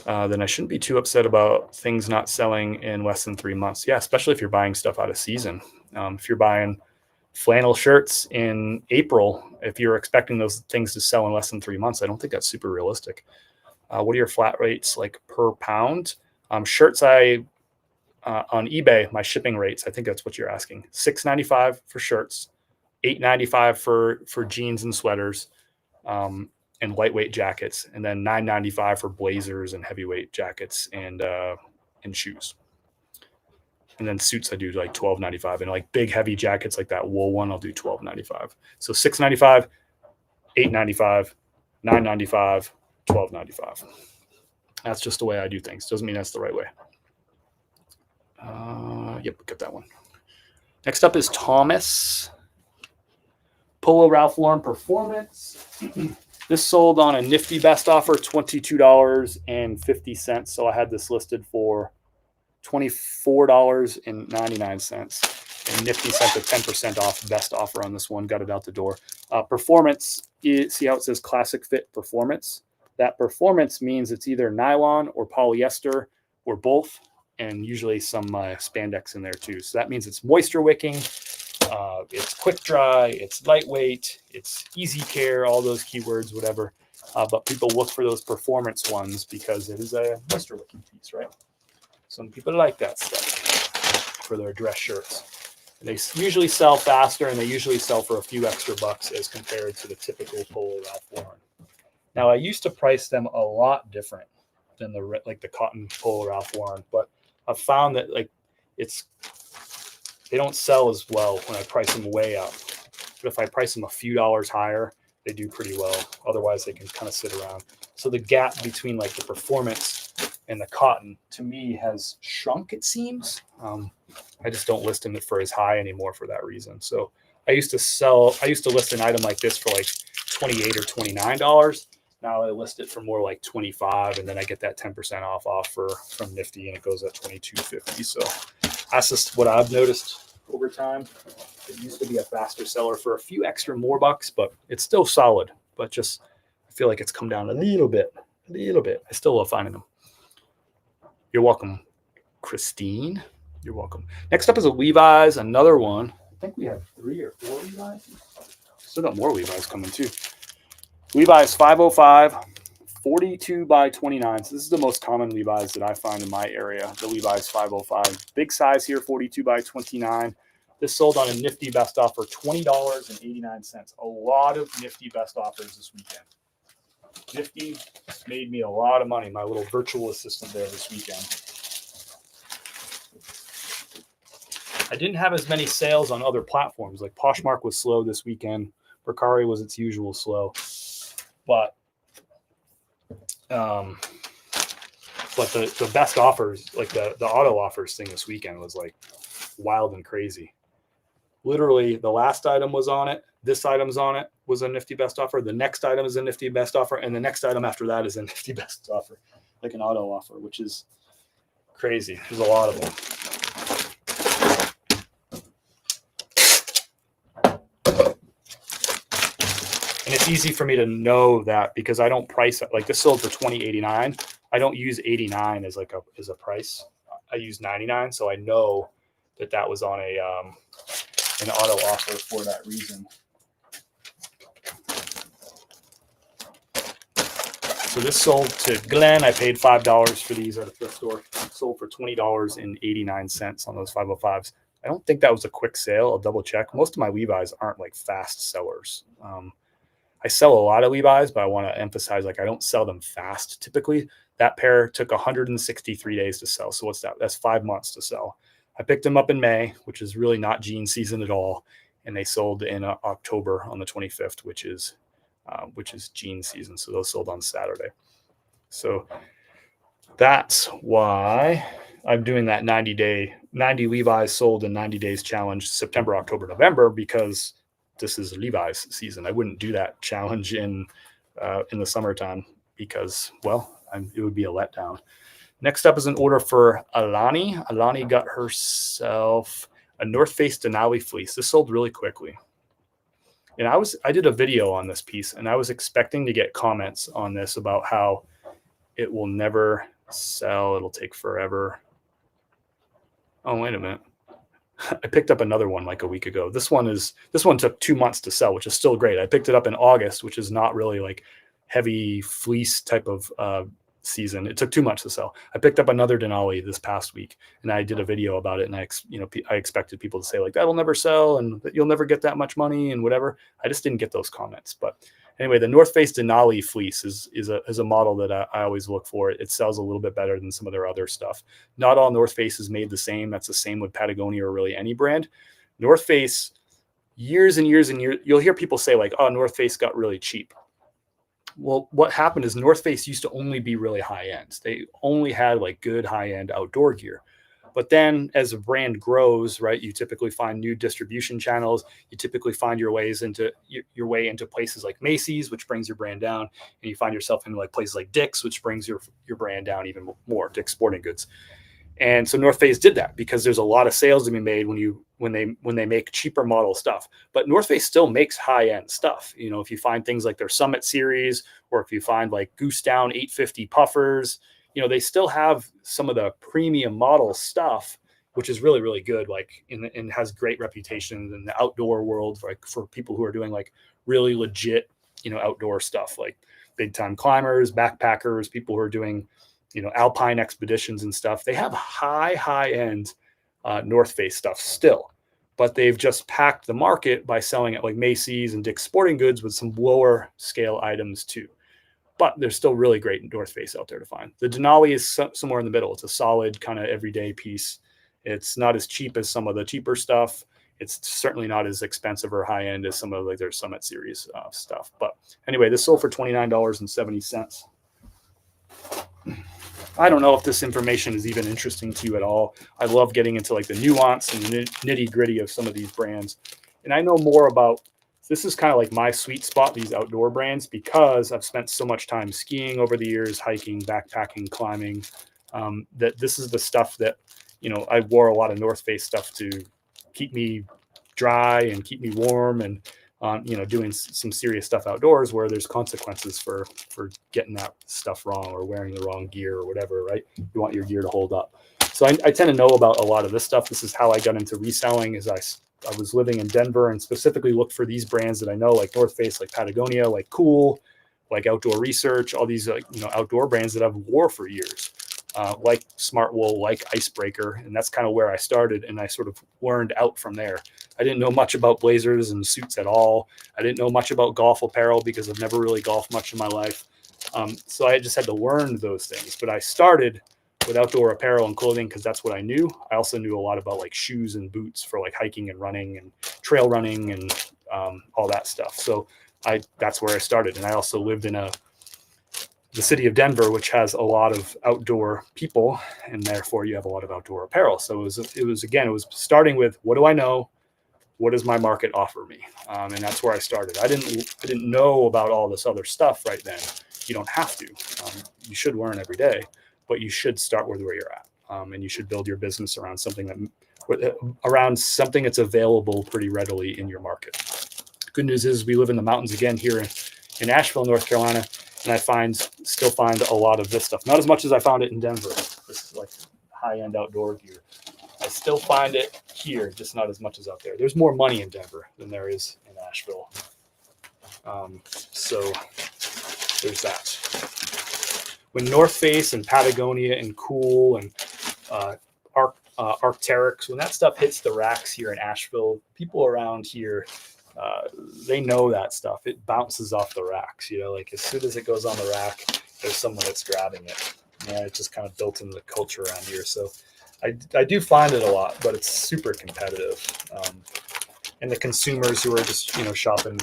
Then I shouldn't be too upset about things not selling in less than 3 months. Yeah, especially if you're buying stuff out of season. If you're buying flannel shirts in April, if you're expecting those things to sell in less than 3 months, I don't think that's super realistic. What are your flat rates like per pound? Shirts, on eBay, my shipping rates, I think that's what you're asking. $6.95 for shirts, $8.95 for jeans and sweaters, and lightweight jackets, and then $9.95 for blazers and heavyweight jackets and shoes. And then suits I do like $12.95, and like big heavy jackets like that wool one I'll do $12.95. So $6.95, $8.95, $9.95, $12.95. That's just the way I do things. Doesn't mean that's the right way. Yep, got that one. Next up is Thomas. Polo Ralph Lauren Performance. This sold on a nifty best offer, $22.50. So I had this listed for $24.99. And Nifty sent a 10% off best offer on this one. Got it out the door. Performance, see how it says Classic Fit Performance? That performance means it's either nylon or polyester or both, and usually some spandex in there too. So that means it's moisture wicking, it's quick dry, it's lightweight, it's easy care, all those keywords, whatever. But people look for those performance ones because it is a moisture wicking piece, right? Some people like that stuff for their dress shirts. And they usually sell faster, and they usually sell for a few extra bucks as compared to the typical Polo Ralph Lauren. Now, I used to price them a lot different than the cotton Polo Ralph Lauren, but I've found that they don't sell as well when I price them way up. But if I price them a few dollars higher, they do pretty well. Otherwise, they can kind of sit around. So the gap between like the performance and the cotton, to me, has shrunk, it seems. I just don't list them for as high anymore for that reason. So I used to list an item like this for like $28 or $29. Now I list it for more like $25, and then I get that 10% off offer from Nifty, and it goes at $22.50. So that's just what I've noticed over time. It used to be a faster seller for a few extra more bucks, but it's still solid. But just, I feel like it's come down a little bit. I still love finding them. You're welcome, Christine. You're welcome. Next up is a Levi's, another one. I think we have 3 or 4 Levi's. Still got more Levi's coming too. Levi's 505, 42 by 29. So this is the most common Levi's that I find in my area, the Levi's 505. Big size here, 42 by 29. This sold on a nifty best offer, $20.89. A lot of nifty best offers this weekend. Nifty made me a lot of money, my little virtual assistant there this weekend. I didn't have as many sales on other platforms. Like Poshmark was slow this weekend. Mercari was its usual slow. But the best offers, like the auto offers thing this weekend was like wild and crazy. Literally, the last item was on it. This item's on it, was a nifty best offer. The next item is a nifty best offer. And the next item after that is a nifty best offer, like an auto offer, which is crazy. There's a lot of them. And it's easy for me to know that because I don't price it. Like this sold for $20.89. I don't use 89 as like as a price. I use 99, so I know that was on an auto offer for that reason. So this sold to Glenn. I paid $5 for these at a thrift store. Sold for $20.89 on those 505s. I don't think that was a quick sale. I'll double check. Most of my Levi's aren't like fast sellers. I sell a lot of Levi's, but I want to emphasize, like, I don't sell them fast. Typically, that pair took 163 days to sell. So what's that? That's 5 months to sell. I picked them up in May, which is really not jean season at all. And they sold in October on the 25th, which is jean season. So those sold on Saturday. So that's why I'm doing that 90 Levi's sold in 90 days challenge, September, October, November, because this is Levi's season. I wouldn't do that challenge in the summertime because, well, it would be a letdown. Next up is an order for Alani. Alani got herself a North Face Denali fleece. This sold really quickly. And I did a video on this piece, and I was expecting to get comments on this about how it will never sell. It'll take forever. Oh, wait a minute. I picked up another one like a week ago. This one took 2 months to sell, which is still great. I picked it up in August, which is not really like heavy fleece type of season. It took 2 months to sell. I picked up another Denali this past week, and I did a video about it. And I expected people to say like, that'll never sell and you'll never get that much money and whatever. I just didn't get those comments. But anyway, the North Face Denali fleece is a model that I always look for. It sells a little bit better than some of their other stuff. Not all North Face is made the same. That's the same with Patagonia or really any brand. North Face, years and years and years, you'll hear people say like, oh, North Face got really cheap. Well, what happened is North Face used to only be really high end. They only had like good high end outdoor gear. But then as a brand grows, right, you typically find new distribution channels. You typically find your way into places like Macy's, which brings your brand down. And you find yourself in like places like Dick's, which brings your brand down even more, Dick's Sporting Goods. And so North Face did that because there's a lot of sales to be made when they make cheaper model stuff. But North Face still makes high end stuff. You know, if you find things like their Summit series, or if you find like Goose Down 850 puffers, you know, they still have some of the premium model stuff, which is really, really good. Like, and has great reputation in the outdoor world, like for people who are doing like really legit, you know, outdoor stuff, like big time climbers, backpackers, people who are doing, you know, alpine expeditions and stuff. They have high end North Face stuff still, but they've just packed the market by selling at like Macy's and Dick's Sporting Goods with some lower scale items too. But there's still really great North Face out there to find. The Denali is somewhere in the middle. It's a solid kind of everyday piece. It's not as cheap as some of the cheaper stuff. It's certainly not as expensive or high end as some of like their Summit series stuff. But anyway, this sold for $29.70. I don't know if this information is even interesting to you at all. I love getting into like the nuance and the nitty gritty of some of these brands. And I know more about, this is kind of like my sweet spot, these outdoor brands, because I've spent so much time skiing over the years, hiking, backpacking, climbing, that this is the stuff that, you know, I wore a lot of North Face stuff to keep me dry and keep me warm, and doing some serious stuff outdoors where there's consequences for getting that stuff wrong or wearing the wrong gear or whatever, right? You want your gear to hold up. So I tend to know about a lot of this stuff. This is how I got into reselling. Is I was living in Denver and specifically looked for these brands that I know, like North Face, like Patagonia, like Cool, like Outdoor Research, all these outdoor brands that I've wore for years, like Smart Wool, like Icebreaker, and that's kind of where I started. And I sort of learned out from there. I didn't know much about blazers and suits at all. I didn't know much about golf apparel because I've never really golfed much in my life. So I just had to learn those things. But I started with outdoor apparel and clothing because that's what I knew. I also knew a lot about like shoes and boots for like hiking and running and trail running and all that stuff. So that's where I started. And I also lived in the city of Denver, which has a lot of outdoor people, and therefore you have a lot of outdoor apparel. So it was starting with, what do I know? What does my market offer me? And that's where I started. I didn't know about all this other stuff right then. You don't have to. You should learn every day, but you should start with where you're at. And you should build your business around something that's available pretty readily in your market. Good news is we live in the mountains again here in Asheville, North Carolina, and I still find a lot of this stuff. Not as much as I found it in Denver. This is like high-end outdoor gear. I still find it here, just not as much as out there. There's more money in Denver than there is in Asheville. So there's that. When North Face and Patagonia and Cool and Arc'teryx, when that stuff hits the racks here in Asheville, people around here, they know that stuff. It bounces off the racks, like as soon as it goes on the rack, there's someone that's grabbing it. And it's just kind of built into the culture around here. So I do find it a lot, but it's super competitive. And the consumers who are just, shopping,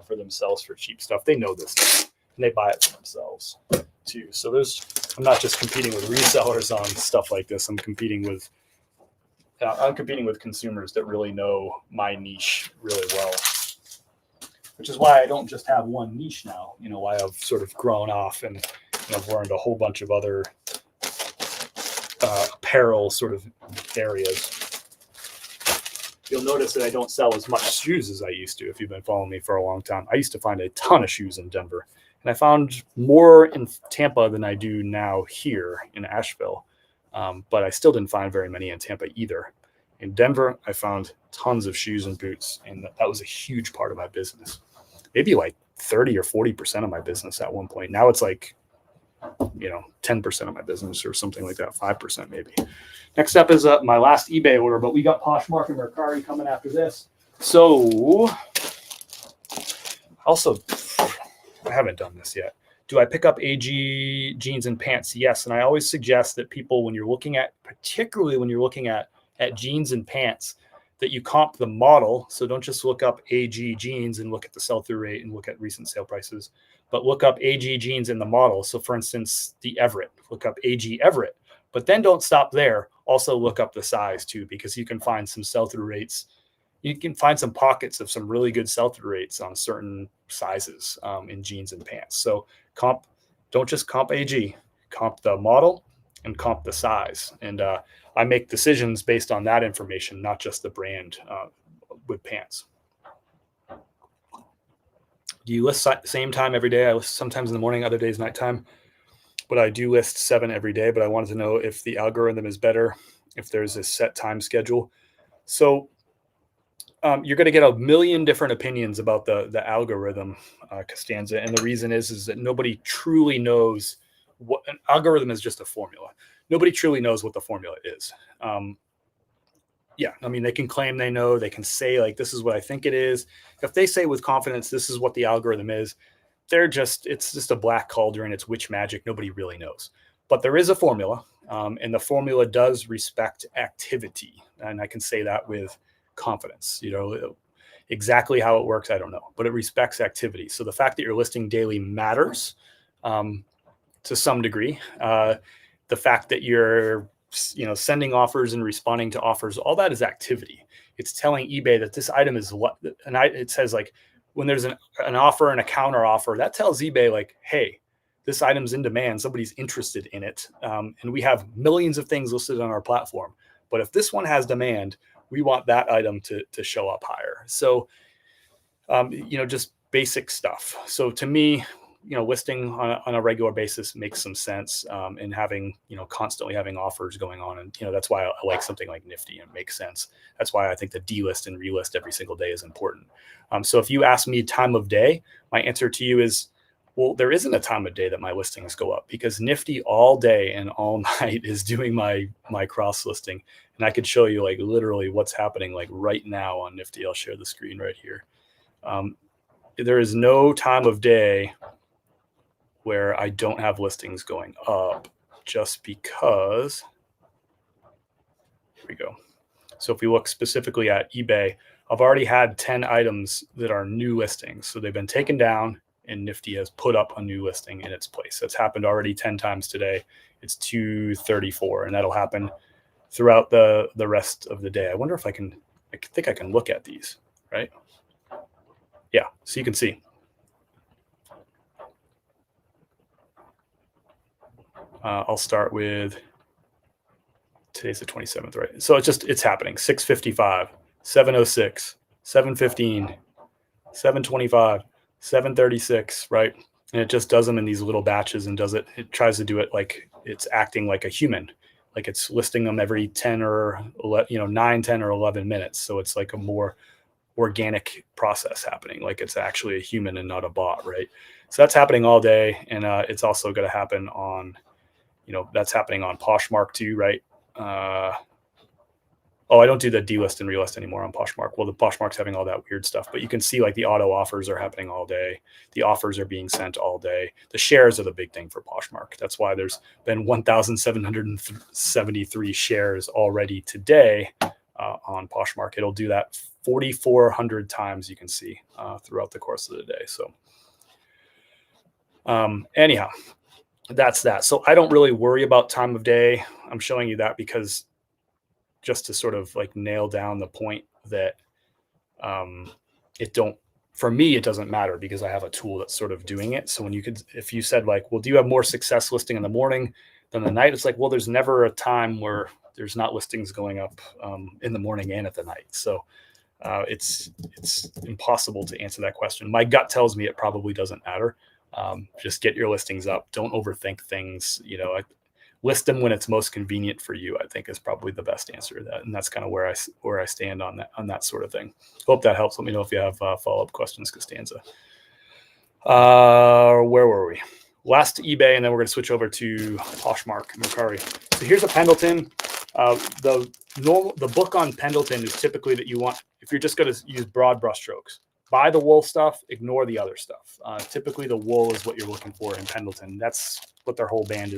for themselves for cheap stuff, they know this stuff and they buy it for themselves too. So I'm not just competing with resellers on stuff like this. I'm competing with consumers that really know my niche really well, which is why I don't just have one niche now, why I've sort of grown off and I've learned a whole bunch of other apparel sort of areas. You'll notice that I don't sell as much shoes as I used to. If you've been following me for a long time, I used to find a ton of shoes in Denver, and I found more in Tampa than I do now here in Asheville. But I still didn't find very many in Tampa either. In Denver, I found tons of shoes and boots, and that was a huge part of my business. Maybe like 30 or 40% of my business at one point. Now it's like 10% of my business or something like that, 5% maybe. Next up is my last eBay order, but we got Poshmark and Mercari coming after this. So also, I haven't done this yet. Do I pick up AG jeans and pants? Yes. And I always suggest that people, particularly when you're looking at jeans and pants, that you comp the model. So don't just look up AG jeans and look at the sell-through rate and look at recent sale prices, but look up AG jeans in the model. So for instance, the Everett, look up AG Everett, but then don't stop there. Also look up the size too, because you can find some sell-through rates. You can find some pockets of some really good sell-through rates on certain sizes in jeans and pants. So don't just comp AG, comp the model and comp the size. And I make decisions based on that information, not just the brand with pants. Do you list same time every day? I list sometimes in the morning, other days nighttime, but I do list 7 every day. But I wanted to know if the algorithm is better, if there's a set time schedule. So you're going to get a million different opinions about the algorithm, Costanza. And the reason is that nobody truly knows what an algorithm is. Just a formula. Nobody truly knows what the formula is. They can claim they know, they can say like, this is what I think it is. If they say with confidence, this is what the algorithm is, it's just a black cauldron. It's witch magic. Nobody really knows, but there is a formula. And the formula does respect activity. And I can say that with confidence. Exactly how it works, I don't know, but it respects activity. So the fact that you're listing daily matters to some degree. The fact that you're sending offers and responding to offers, all that is activity. It's telling eBay that this item is what, and it says like when there's an offer and a counter offer, that tells eBay like, hey, this item's in demand. Somebody's interested in it. And we have millions of things listed on our platform. But if this one has demand, we want that item to show up higher. So, just basic stuff. So to me, listing on a regular basis makes some sense, and having, constantly having offers going on. And, that's why I like something like Nifty, and it makes sense. That's why I think the delist and relist every single day is important. So if you ask me time of day, my answer to you is, well, there isn't a time of day that my listings go up, because Nifty all day and all night is doing my cross listing. And I could show you like literally what's happening like right now on Nifty. I'll share the screen right here. There is no time of day where I don't have listings going up, just because, here we go. So if we look specifically at eBay, I've already had 10 items that are new listings. So they've been taken down and Nifty has put up a new listing in its place. That's happened already 10 times today. It's 234, and that'll happen throughout the rest of the day. I wonder if I think I can look at these, right? Yeah, so you can see. I'll start with, today's the 27th, right? So it's happening. 6:55, 7:06, 7:15, 7:25, 7:36, right? And it just does them in these little batches, and it tries to do it like it's acting like a human, like it's listing them every 10 or 9, 10 or 11 minutes. So it's like a more organic process happening, like it's actually a human and not a bot, right? So that's happening all day. And it's also going to happen on, that's happening on Poshmark too, right? I don't do the delist and relist anymore on Poshmark. Well, the Poshmark's having all that weird stuff, but you can see like the auto offers are happening all day. The offers are being sent all day. The shares are the big thing for Poshmark. That's why there's been 1,773 shares already today on Poshmark. It'll do that 4,400 times, you can see, throughout the course of the day. So anyhow, that's that. So I don't really worry about time of day. I'm showing you that because just to sort of like nail down the point that for me, it doesn't matter, because I have a tool that's sort of doing it. So if you said like, well, do you have more success listing in the morning than the night? It's like, well, there's never a time where there's not listings going up in the morning and at the night. So it's impossible to answer that question. My gut tells me it probably doesn't matter. Just get your listings up. Don't overthink things. List them when it's most convenient for you, I think, is probably the best answer to that. And that's kind of where I stand on that sort of thing. Hope that helps. Let me know if you have follow-up questions, Costanza. Where were we? Last to eBay, and then we're going to switch over to Poshmark and Mercari. So here's a Pendleton. The book on Pendleton is typically that you want, if you're just going to use broad brushstrokes, buy the wool stuff, ignore the other stuff. Typically the wool is what you're looking for in Pendleton. That's what their whole brand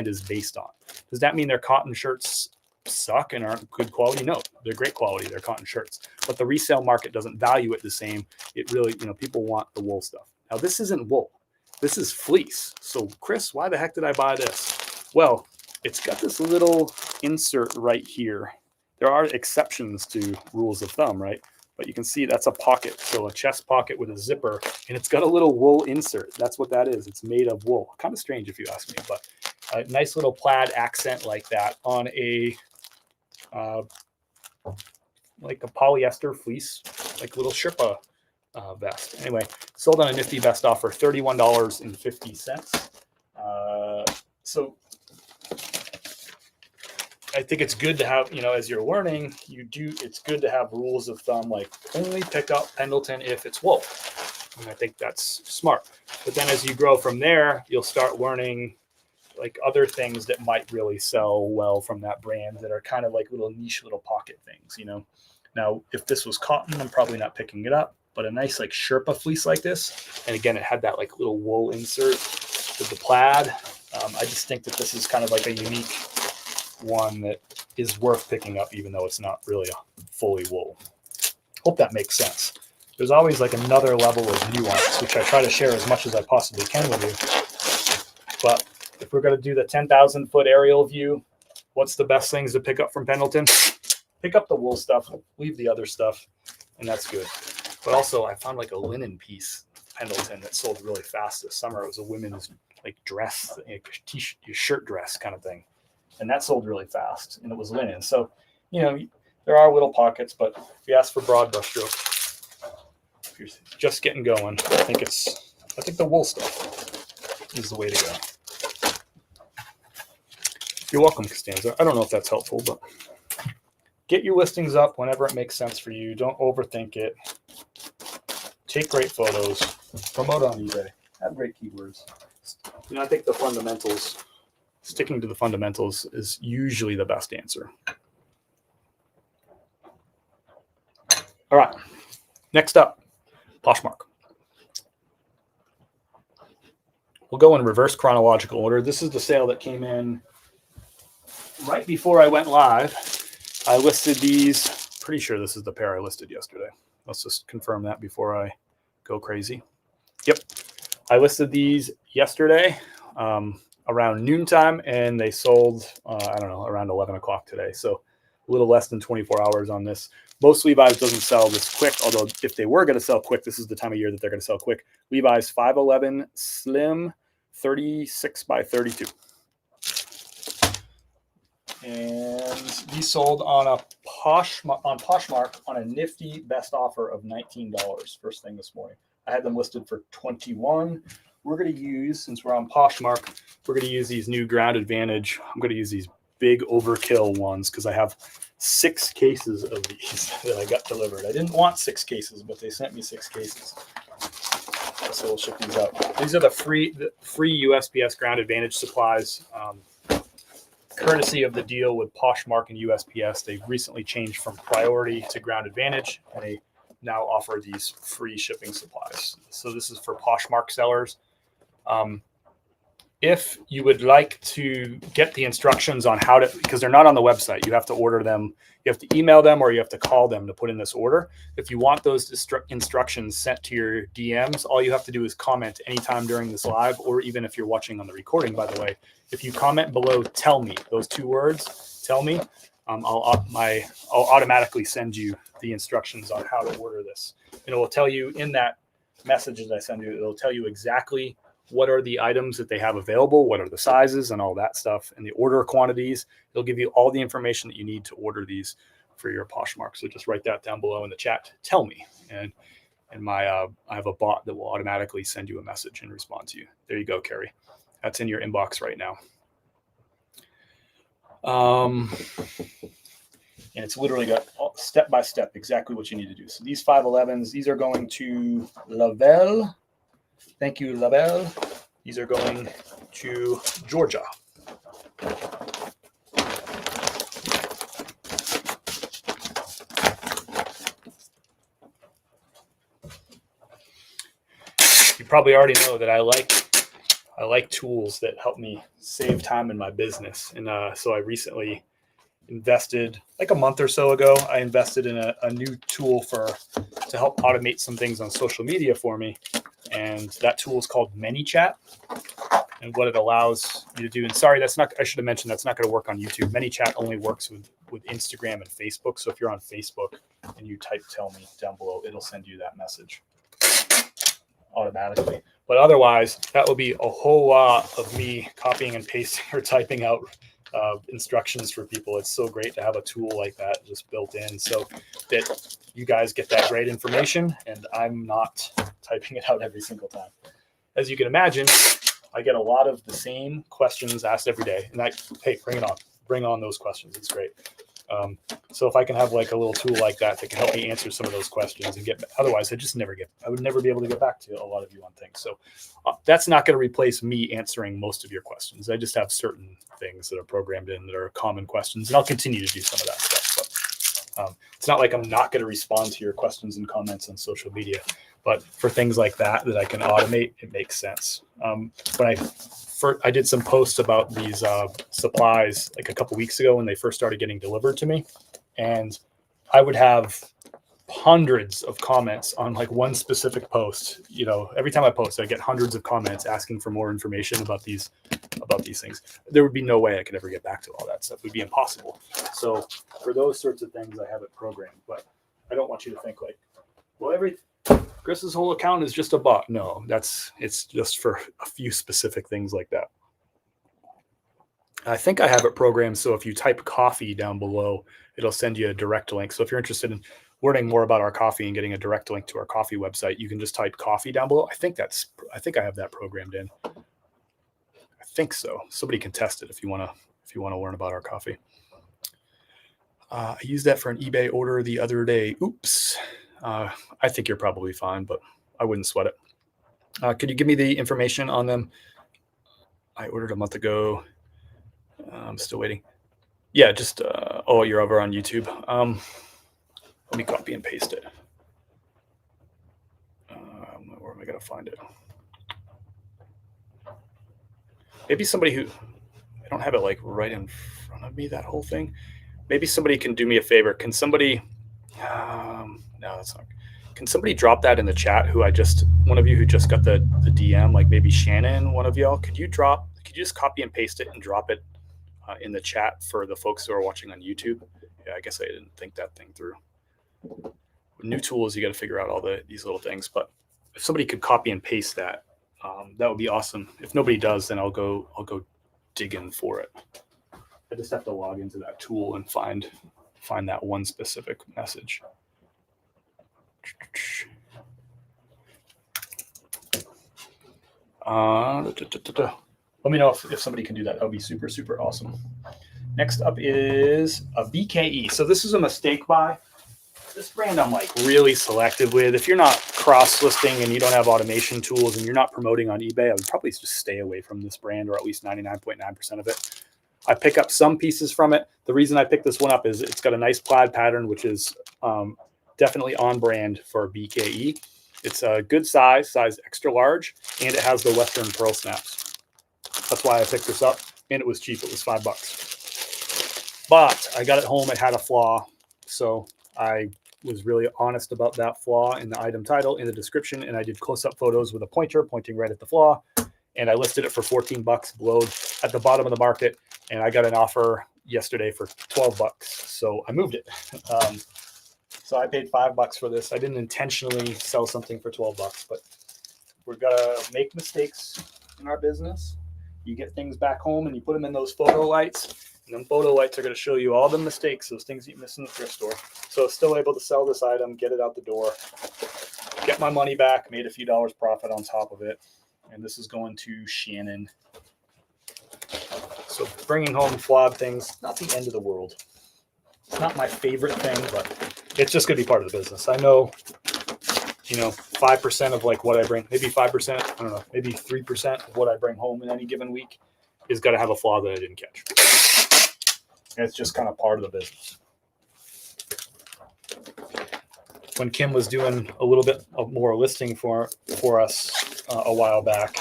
is based on. Does that mean their cotton shirts suck and aren't good quality? No, they're great quality. They're cotton shirts, but the resale market doesn't value it the same. It really, people want the wool stuff. Now this isn't wool. This is fleece. So Chris, why the heck did I buy this? Well, it's got this little insert right here. There are exceptions to rules of thumb, right? But you can see that's a pocket. So a chest pocket with a zipper, and it's got a little wool insert. That's what that is. It's made of wool. Kind of strange if you ask me, but a nice little plaid accent like that on a like a polyester fleece, like little Sherpa vest. Anyway, sold on a Nifty best offer, $31.50. So I think it's good to have, as you're learning, it's good to have rules of thumb, like only pick up Pendleton if it's wool. And I think that's smart. But then as you grow from there, you'll start learning like other things that might really sell well from that brand that are kind of like little niche little pocket things, Now, if this was cotton, I'm probably not picking it up, but a nice like Sherpa fleece like this. And again, it had that like little wool insert with the plaid. I just think that this is kind of like a unique one that is worth picking up, even though it's not really a fully wool. Hope that makes sense. There's always like another level of nuance, which I try to share as much as I possibly can with you. But if we're going to do the 10,000 foot aerial view, what's the best things to pick up from Pendleton? Pick up the wool stuff, leave the other stuff, and that's good. But also I found like a linen piece Pendleton that sold really fast this summer. It was a women's like dress, shirt dress kind of thing. And that sold really fast, and it was linen. So, There are little pockets, but we ask for broad brushstroke. If you're just getting going, I think the wool stuff is the way to go. You're welcome, Costanza. I don't know if that's helpful, but get your listings up whenever it makes sense for you. Don't overthink it. Take great photos. Promote on eBay. Have great keywords. I think the fundamentals, sticking to the fundamentals is usually the best answer. All right. Next up, Poshmark. We'll go in reverse chronological order. This is the sale that came in right before I went live. I listed these. Pretty sure this is the pair I listed yesterday. Let's just confirm that before I go crazy. Yep. I listed these yesterday around noontime, and they sold, I don't know, around 11 o'clock today. So a little less than 24 hours on this. Most Levi's doesn't sell this quick, although if they were going to sell quick, this is the time of year that they're going to sell quick. Levi's 511 Slim 36 by 32. And these sold on Poshmark on a nifty best offer of $19 first thing this morning. I had them listed for $21. We're going to use, since we're on Poshmark, we're going to use these new Ground Advantage. I'm going to use these big overkill ones because I have 6 cases of these that I got delivered. I didn't want 6 cases, but they sent me 6 cases. So we'll ship these out. These are the free USPS Ground Advantage supplies. Courtesy of the deal with Poshmark and USPS, they've recently changed from Priority to Ground Advantage, and they now offer these free shipping supplies. So this is for Poshmark sellers. If you would like to get the instructions on how to, because they're not on the website, you have to order them, you have to email them, or you have to call them to put in this order. If you want those instructions sent to your DMs, all you have to do is comment anytime during this live, or even if you're watching on the recording, by the way. If you comment below, tell me, those 2 words, tell me, I'll automatically send you the instructions on how to order this. And it will tell you in that message that I send you, it'll tell you exactly what are the items that they have available, what are the sizes and all that stuff, and the order quantities. It'll give you all the information that you need to order these for your Poshmark. So just write that down below in the chat. Tell me. And I have a bot that will automatically send you a message and respond to you. There you go, Carrie. That's in your inbox right now. And it's literally got step by step exactly what you need to do. So these 511s, these are going to Lavelle. Thank you, Lavelle. These are going to Georgia. You probably already know that I like tools that help me save time in my business. And so I recently invested, like a month or so ago, I invested in a new tool to help automate some things on social media for me. And that tool is called ManyChat. And what it allows you to do, and sorry, I should have mentioned that's not going to work on YouTube. ManyChat only works with Instagram and Facebook. So if you're on Facebook and you type "tell me" down below, it'll send you that message automatically. But otherwise, that will be a whole lot of me copying and pasting or typing out instructions for people. It's so great to have a tool like that just built in so that you guys get that great information and I'm not typing it out every single time. As you can imagine, I get a lot of the same questions asked every day. And hey, bring it on. Bring on those questions. It's great. So if I can have like a little tool like that can help me answer some of those questions and otherwise I would never be able to get back to a lot of you on things. So that's not going to replace me answering most of your questions. I just have certain things that are programmed in that are common questions, and I'll continue to do some of that stuff. But it's not like I'm not going to respond to your questions and comments on social media, but for things like that I can automate, it makes sense. When I did some posts about these supplies like a couple weeks ago when they first started getting delivered to me. And I would have hundreds of comments on like one specific post. You know, every time I post, I get hundreds of comments asking for more information about these things. There would be no way I could ever get back to all that stuff. It would be impossible. So for those sorts of things, I have it programmed. But I don't want you to think like, well, Chris's whole account is just a bot. No, it's just for a few specific things like that. I think I have it programmed so if you type coffee down below, it'll send you a direct link. So if you're interested in learning more about our coffee and getting a direct link to our coffee website, you can just type coffee down below. I think I have that programmed in. I think so. Somebody can test it if you want to learn about our coffee. I used that for an eBay order the other day. Oops. I think you're probably fine, but I wouldn't sweat it. Could you give me the information on them? I ordered a month ago. I'm still waiting. Yeah, just you're over on YouTube. Let me copy and paste it. Where am I gonna find it? Maybe somebody who I don't have it like right in front of me. That whole thing. Maybe somebody can do me a favor. Can somebody? No, that's not. Can somebody drop that in the chat? One of you who just got the DM, like maybe Shannon, one of y'all. Could you just copy and paste it and drop it in the chat for the folks who are watching on YouTube? Yeah, I guess I didn't think that thing through. New tools, you got to figure out all these little things. But if somebody could copy and paste that, that would be awesome. If nobody does, then I'll go digging for it. I just have to log into that tool and find that one specific message. Let me know if somebody can do that. That would be super, super awesome. Next up is a BKE. So this is a mistake buy. This brand I'm like really selective with. If you're not cross-listing and you don't have automation tools and you're not promoting on eBay, I would probably just stay away from this brand, or at least 99.9% of it. I pick up some pieces from it. The reason I picked this one up is it's got a nice plaid pattern, which is definitely on brand for BKE. It's a good size extra large, and it has the Western pearl snaps. That's why I picked this up, and it was cheap. It was $5. But I got it home. It had a flaw, so I was really honest about that flaw in the item title, in the description, and I did close-up photos with a pointer pointing right at the flaw, and I listed it for $14 below at the bottom of the market, and I got an offer yesterday for $12, so I moved it. So I paid $5 for this. I didn't intentionally sell something for $12, but we're gonna make mistakes in our business. You get things back home and you put them in those photo lights, and them photo lights are going to show you all the mistakes, those things you miss in the thrift store. So still able to sell this item, get it out the door, get my money back, made a few dollars profit on top of it. And this is going to Shannon. So bringing home flawed things, not the end of the world. It's not my favorite thing, but it's just going to be part of the business. I know, 5% of like what I bring, maybe 5%, I don't know, maybe 3% of what I bring home in any given week is got to have a flaw that I didn't catch. And it's just kind of part of the business. When Kim was doing a little bit of more listing for us a while back,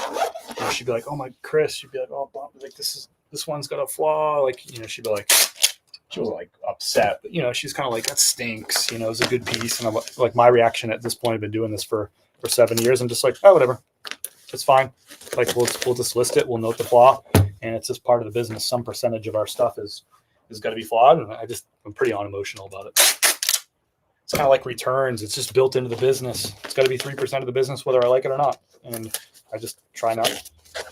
she'd be like, "Oh my, Chris," she'd be like, "Oh, like this one's got a flaw." Like, she'd be like, she was like upset, but she's kind of like, "That stinks." It was a good piece, and I'm like, my reaction at this point, I've been doing this for 7 years. I'm just like, "Oh, whatever, it's fine." Like we'll just list it. We'll note the flaw, and it's just part of the business. Some percentage of our stuff is got to be flawed, and I'm pretty unemotional about it. It's kind of like returns. It's just built into the business. It's got to be 3% of the business, whether I like it or not. And I just try not.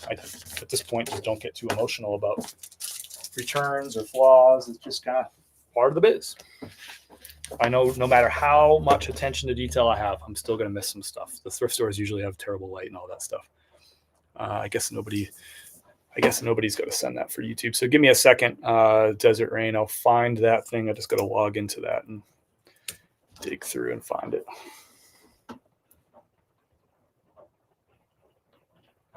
At this point, just don't get too emotional about returns or flaws. It's just kind of part of the biz. I know no matter how much attention to detail I have, I'm still going to miss some stuff. The thrift stores usually have terrible light and all that stuff. I guess nobody's got to send that for YouTube. So give me a second, Desert Rain. I'll find that thing. I just got to log into that and dig through and find it.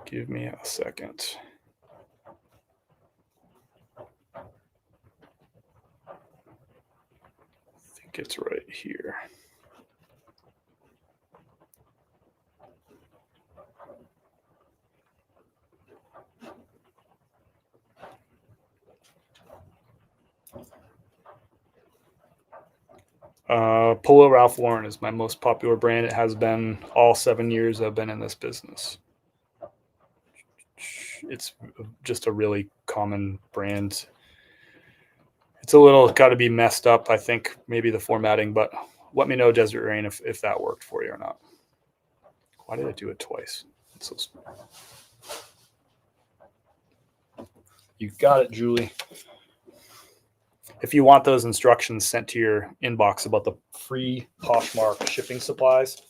Give me a second. I think it's right here. Polo Ralph Lauren is my most popular brand. It has been all 7 years I've been in this business. It's just a really common brand. It's a little got to be messed up, I think, maybe the formatting, but let me know, Desert Rain, if that worked for you or not. Why did I do it twice? It's so small. You got it, Julie. If you want those instructions sent to your inbox about the free Poshmark shipping supplies,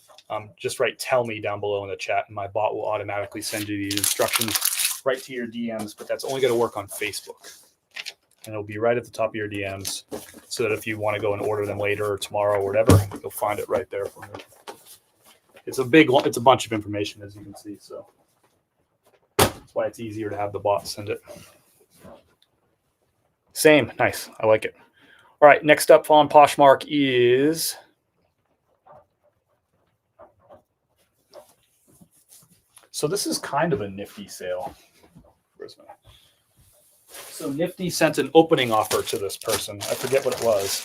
just write "tell me" down below in the chat, and my bot will automatically send you the instructions right to your DMs. But that's only going to work on Facebook, and it'll be right at the top of your DMs, so that if you want to go and order them later or tomorrow or whatever, you'll find it right there for you. It's a bunch of information, as you can see, so that's why it's easier to have the bot send it. Same. Nice. I like it. All right. Next up on Poshmark is so this is kind of a nifty sale. So Nifty sent an opening offer to this person. I forget what it was.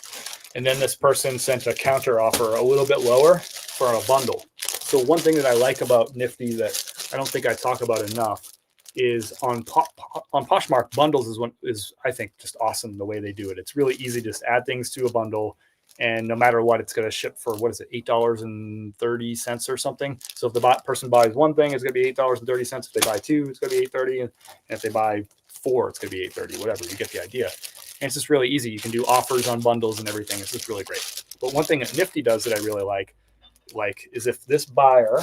And then this person sent a counter offer a little bit lower for a bundle. So one thing that I like about Nifty that I don't think I talk about enough is on Poshmark, bundles is I think just awesome the way they do it. It's really easy to just add things to a bundle, and no matter what, it's going to ship for, what is it, $8.30 or something. So if the person buys one thing, it's going to be $8.30. If they buy two, it's going to be $8.30, and if they buy four, it's going to be $8.30. Whatever, you get the idea. And it's just really easy. You can do offers on bundles and everything. It's just really great. But one thing that Nifty does that I really like is if this buyer,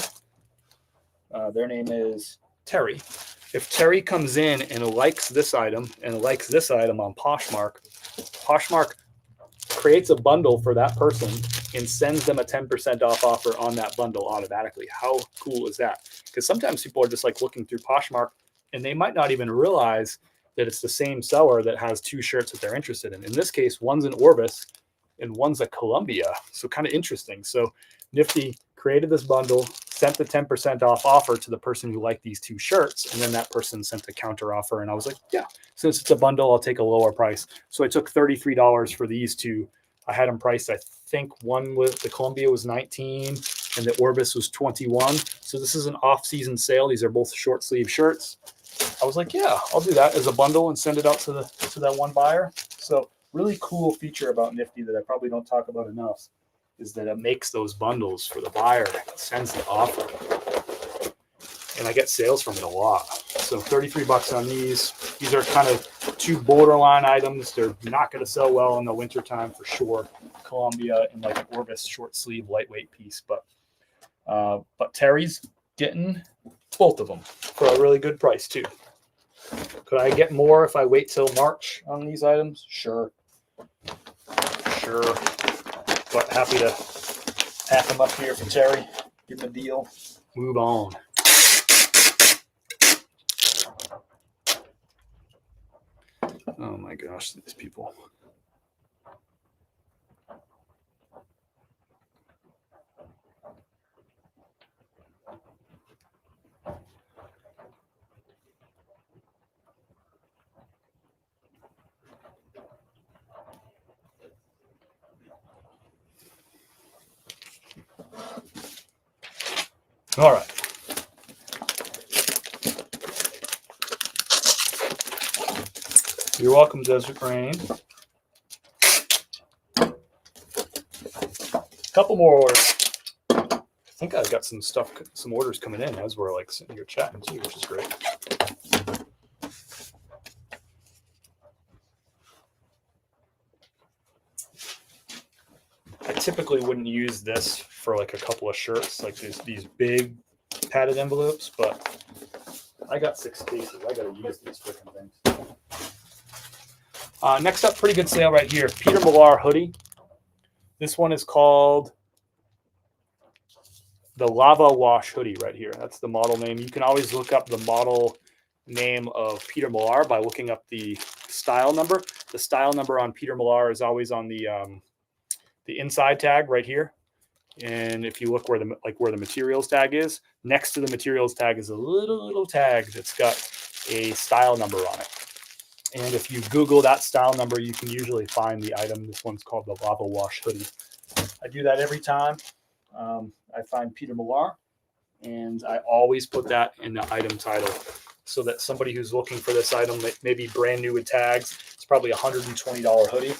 their name is Terry. If Terry comes in and likes this item and likes this item on Poshmark, Poshmark creates a bundle for that person and sends them a 10% off offer on that bundle automatically. How cool is that? Because sometimes people are just like looking through Poshmark and they might not even realize that it's the same seller that has two shirts that they're interested in. In this case, one's an Orbis and one's a Columbia. So kind of interesting. So Nifty created this bundle, sent the 10% off offer to the person who liked these two shirts, and then that person sent a counter offer. And I was like, yeah, since it's a bundle, I'll take a lower price. So I took $33 for these two. I had them priced, I think one with the Columbia was 19 and the Orbis was 21. So this is an off-season sale. These are both short sleeve shirts. I was like, yeah, I'll do that as a bundle and send it out to that one buyer. So really cool feature about Nifty that I probably don't talk about enough is that it makes those bundles for the buyer, it sends the offer. And I get sales from it a lot. So $33 on these. These are kind of two borderline items. They're not going to sell well in the wintertime for sure. Columbia and like an Orbis short sleeve lightweight piece. But Terry's getting both of them for a really good price too. Could I get more if I wait till March on these items? Sure. But happy to pack them up here for Terry. Give him a deal. Move on. Oh my gosh, these people. All right. You're welcome, Desert Rain. Couple more orders. I think I've got some orders coming in as we're like sitting here chatting too, which is great. I typically wouldn't use this for like a couple of shirts, like these big padded envelopes, but I got 6 cases. I got to use these freaking things. Next up, pretty good sale right here. Peter Millar hoodie. This one is called the Lava Wash hoodie right here. That's the model name. You can always look up the model name of Peter Millar by looking up the style number. The style number on Peter Millar is always on the inside tag right here. And if you look where the materials tag is, next to the materials tag is a little tag that's got a style number on it. And if you Google that style number, you can usually find the item. This one's called the Lava Wash hoodie. I do that every time. I find Peter Millar, and I always put that in the item title so that somebody who's looking for this item, maybe brand new with tags, it's probably a $120 hoodie.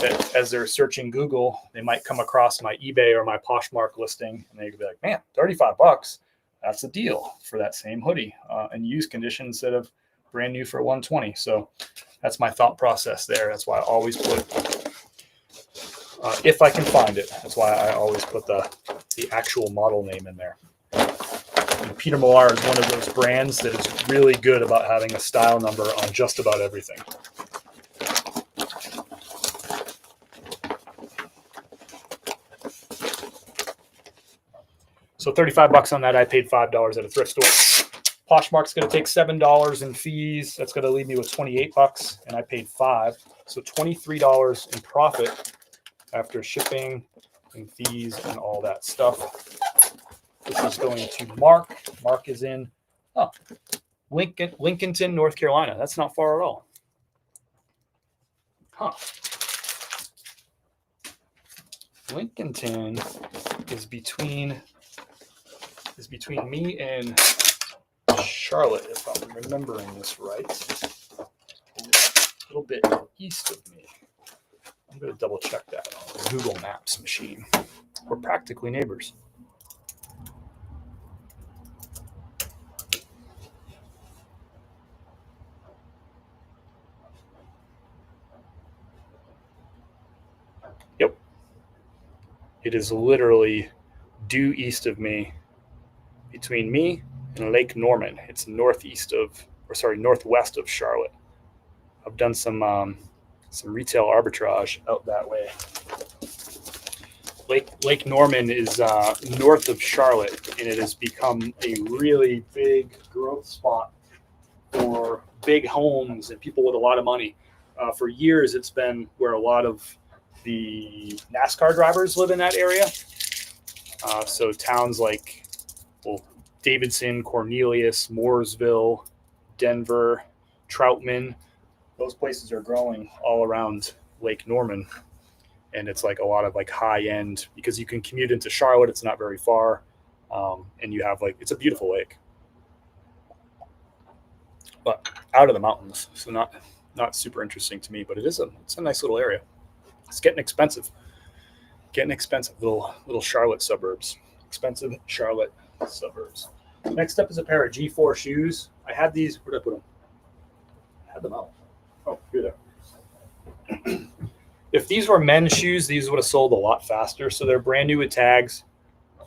That as they're searching Google, they might come across my eBay or my Poshmark listing, and they could be like, man, $35, that's a deal for that same hoodie in used condition instead of brand new for 120. So that's my thought process there. That's why I always put, if I can find it, that's why I always put the actual model name in there. And Peter Millar is one of those brands that is really good about having a style number on just about everything. So $35 on that. I paid $5 at a thrift store. Poshmark's going to take $7 in fees. That's going to leave me with $28, and I paid $5. So $23 in profit after shipping and fees and all that stuff. This is going to Mark. Mark is in Lincolnton, North Carolina. That's not far at all. Huh. Lincolnton is between me and Charlotte, if I'm remembering this right. A little bit east of me. I'm going to double check that on the Google Maps machine. We're practically neighbors. Yep. It is literally due east of me, between me and Lake Norman. It's northwest of Charlotte. I've done some retail arbitrage out that way. Lake Norman is north of Charlotte, and it has become a really big growth spot for big homes and people with a lot of money. For years, it's been where a lot of the NASCAR drivers live in that area. So towns like Davidson, Cornelius, Mooresville, Denver, Troutman, those places are growing all around Lake Norman. And it's like a lot of like high end, because you can commute into Charlotte. It's not very far. And you have it's a beautiful lake, but out of the mountains. So not super interesting to me, but it's a nice little area. It's getting expensive. Little Charlotte suburbs. Expensive Charlotte suburbs. Next up is a pair of G4 shoes. I had these. Where did I put them? I had them out. Oh, here they are. If these were men's shoes, these would have sold a lot faster. So they're brand new with tags.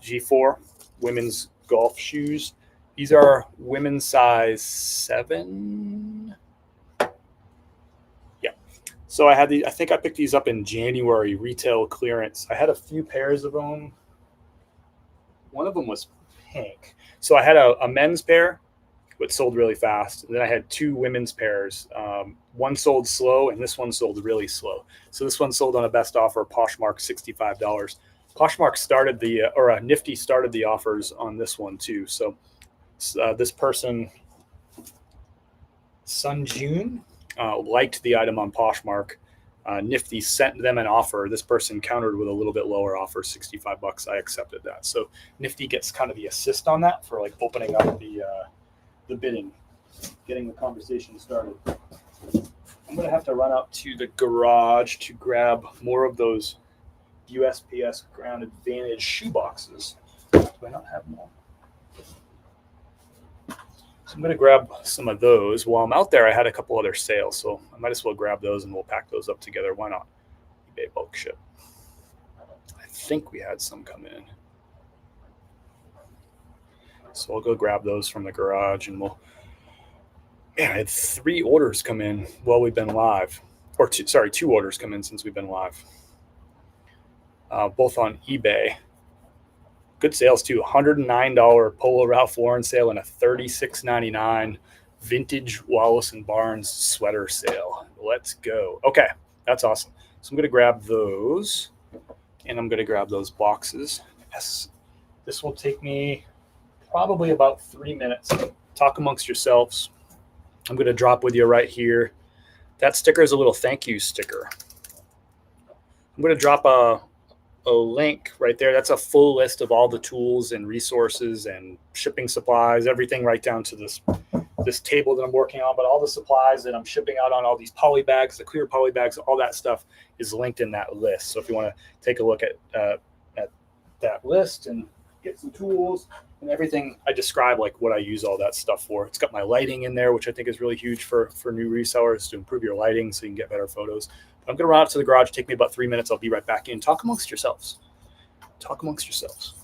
G4 women's golf shoes. These are women's size 7. Yeah. So I had these. I think I picked these up in January retail clearance. I had a few pairs of them. One of them was pink. So I had a men's pair, which sold really fast. And then I had 2 women's pairs. One sold slow, and this one sold really slow. So this one sold on a best offer, Poshmark, $65. Poshmark started Nifty started the offers on this one too. So this person, Sun June, liked the item on Poshmark. Nifty sent them an offer. This person countered with a little bit lower offer, $65. I accepted that. So Nifty gets kind of the assist on that for like opening up the bidding, getting the conversation started. I'm going to have to run out to the garage to grab more of those USPS Ground Advantage shoe boxes. Do I not have more? So I'm going to grab some of those. While I'm out there, I had a couple other sales, so I might as well grab those and we'll pack those up together. Why not? eBay bulk ship. I think we had some come in. So I'll go grab those from the garage, and I had 3 orders come in while we've been live. Or 2 orders come in since we've been live. Both on eBay. Good sales too. $109 Polo Ralph Lauren sale and a $36.99 vintage Wallace and Barnes sweater sale. Let's go. Okay, that's awesome. So I'm going to grab those, and I'm going to grab those boxes. Yes, this will take me probably about 3 minutes. Talk amongst yourselves. I'm going to drop with you right here. That sticker is a little thank you sticker. I'm going to drop a link right there. That's a full list of all the tools and resources and shipping supplies, everything right down to this table that I'm working on, but all the supplies that I'm shipping out on, all these poly bags, the clear poly bags, all that stuff is linked in that list. So if you want to take a look at that list and get some tools, And everything I describe, like what I use all that stuff for. It's got my lighting in there, which I think is really huge for new resellers, to improve your lighting so you can get better photos. But I'm going to run out to the garage. Take me about 3 minutes. I'll be right back in. Talk amongst yourselves. Talk amongst yourselves.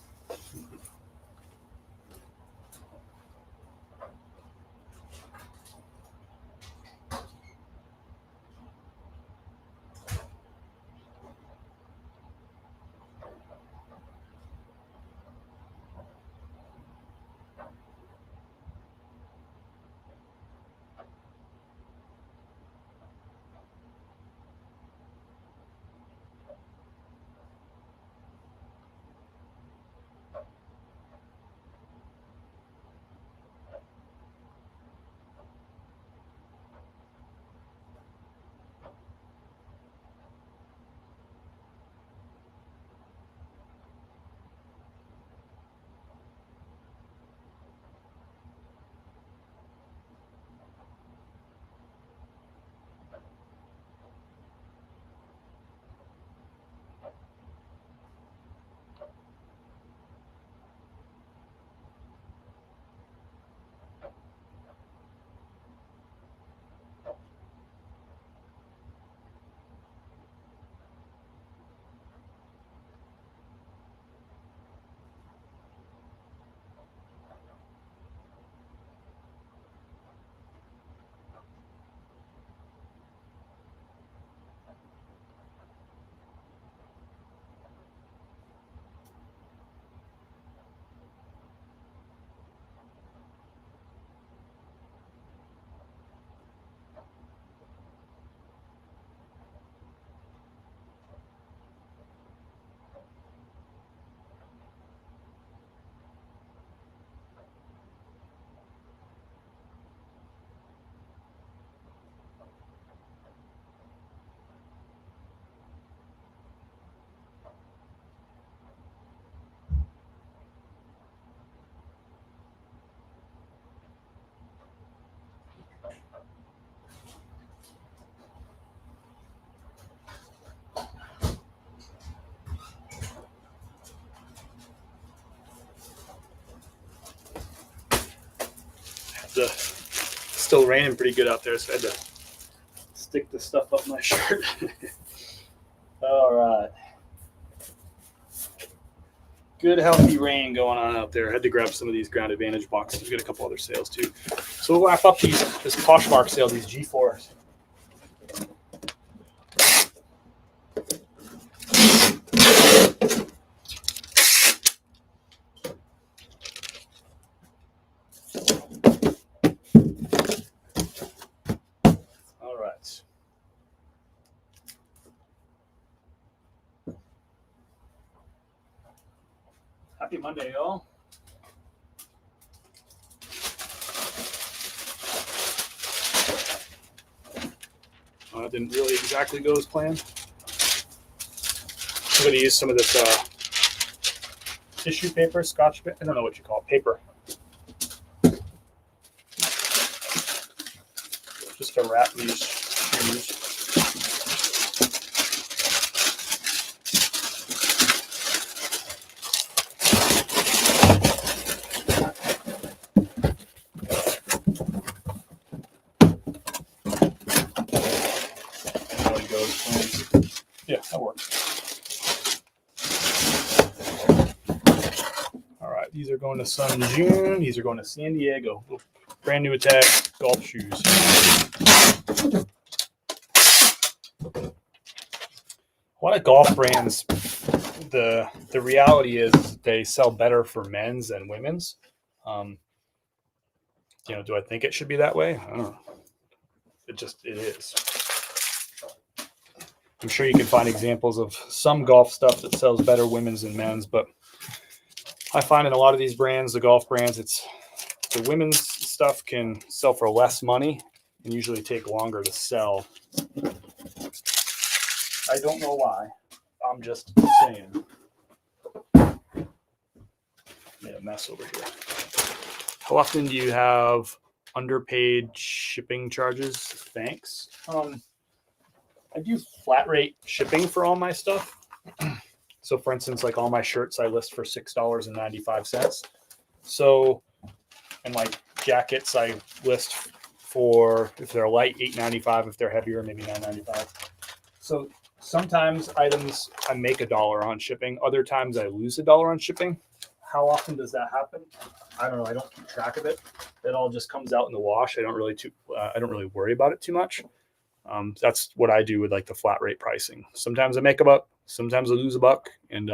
Still raining pretty good out there, so I had to stick the stuff up my shirt. All right. Good healthy rain going on out there. I had to grab some of these Ground Advantage boxes. We've got a couple other sales too. So we'll wrap up this Poshmark sale, these G4s. All right. Happy Monday, y'all. That didn't really exactly go as planned. I'm going to use some of this tissue paper, Scotch paper. I don't know what you call it, paper. Just to wrap these shoes. Yeah, that works. All right, these are going to Sun June. These are going to San Diego. Brand new Attack golf shoes. A lot of golf brands, the reality is they sell better for men's than women's. Do I think it should be that way? I don't know. It is. I'm sure you can find examples of some golf stuff that sells better women's than men's, but I find in a lot of these brands, the golf brands, it's the women's stuff can sell for less money and usually take longer to sell. I don't know why. I'm just saying. Made a mess over here. How often do you have underpaid shipping charges? Thanks. I do flat rate shipping for all my stuff. So for instance, like all my shirts I list for $6.95. So, and like jackets, I list for, if they're light, $8.95. If they're heavier, maybe $9.95. So sometimes items I make $1 on shipping. Other times I lose $1 on shipping. How often does that happen? I don't know. I don't keep track of it. It all just comes out in the wash. I don't really worry about it too much. That's what I do with like the flat rate pricing. Sometimes I make $1, sometimes I lose $1, and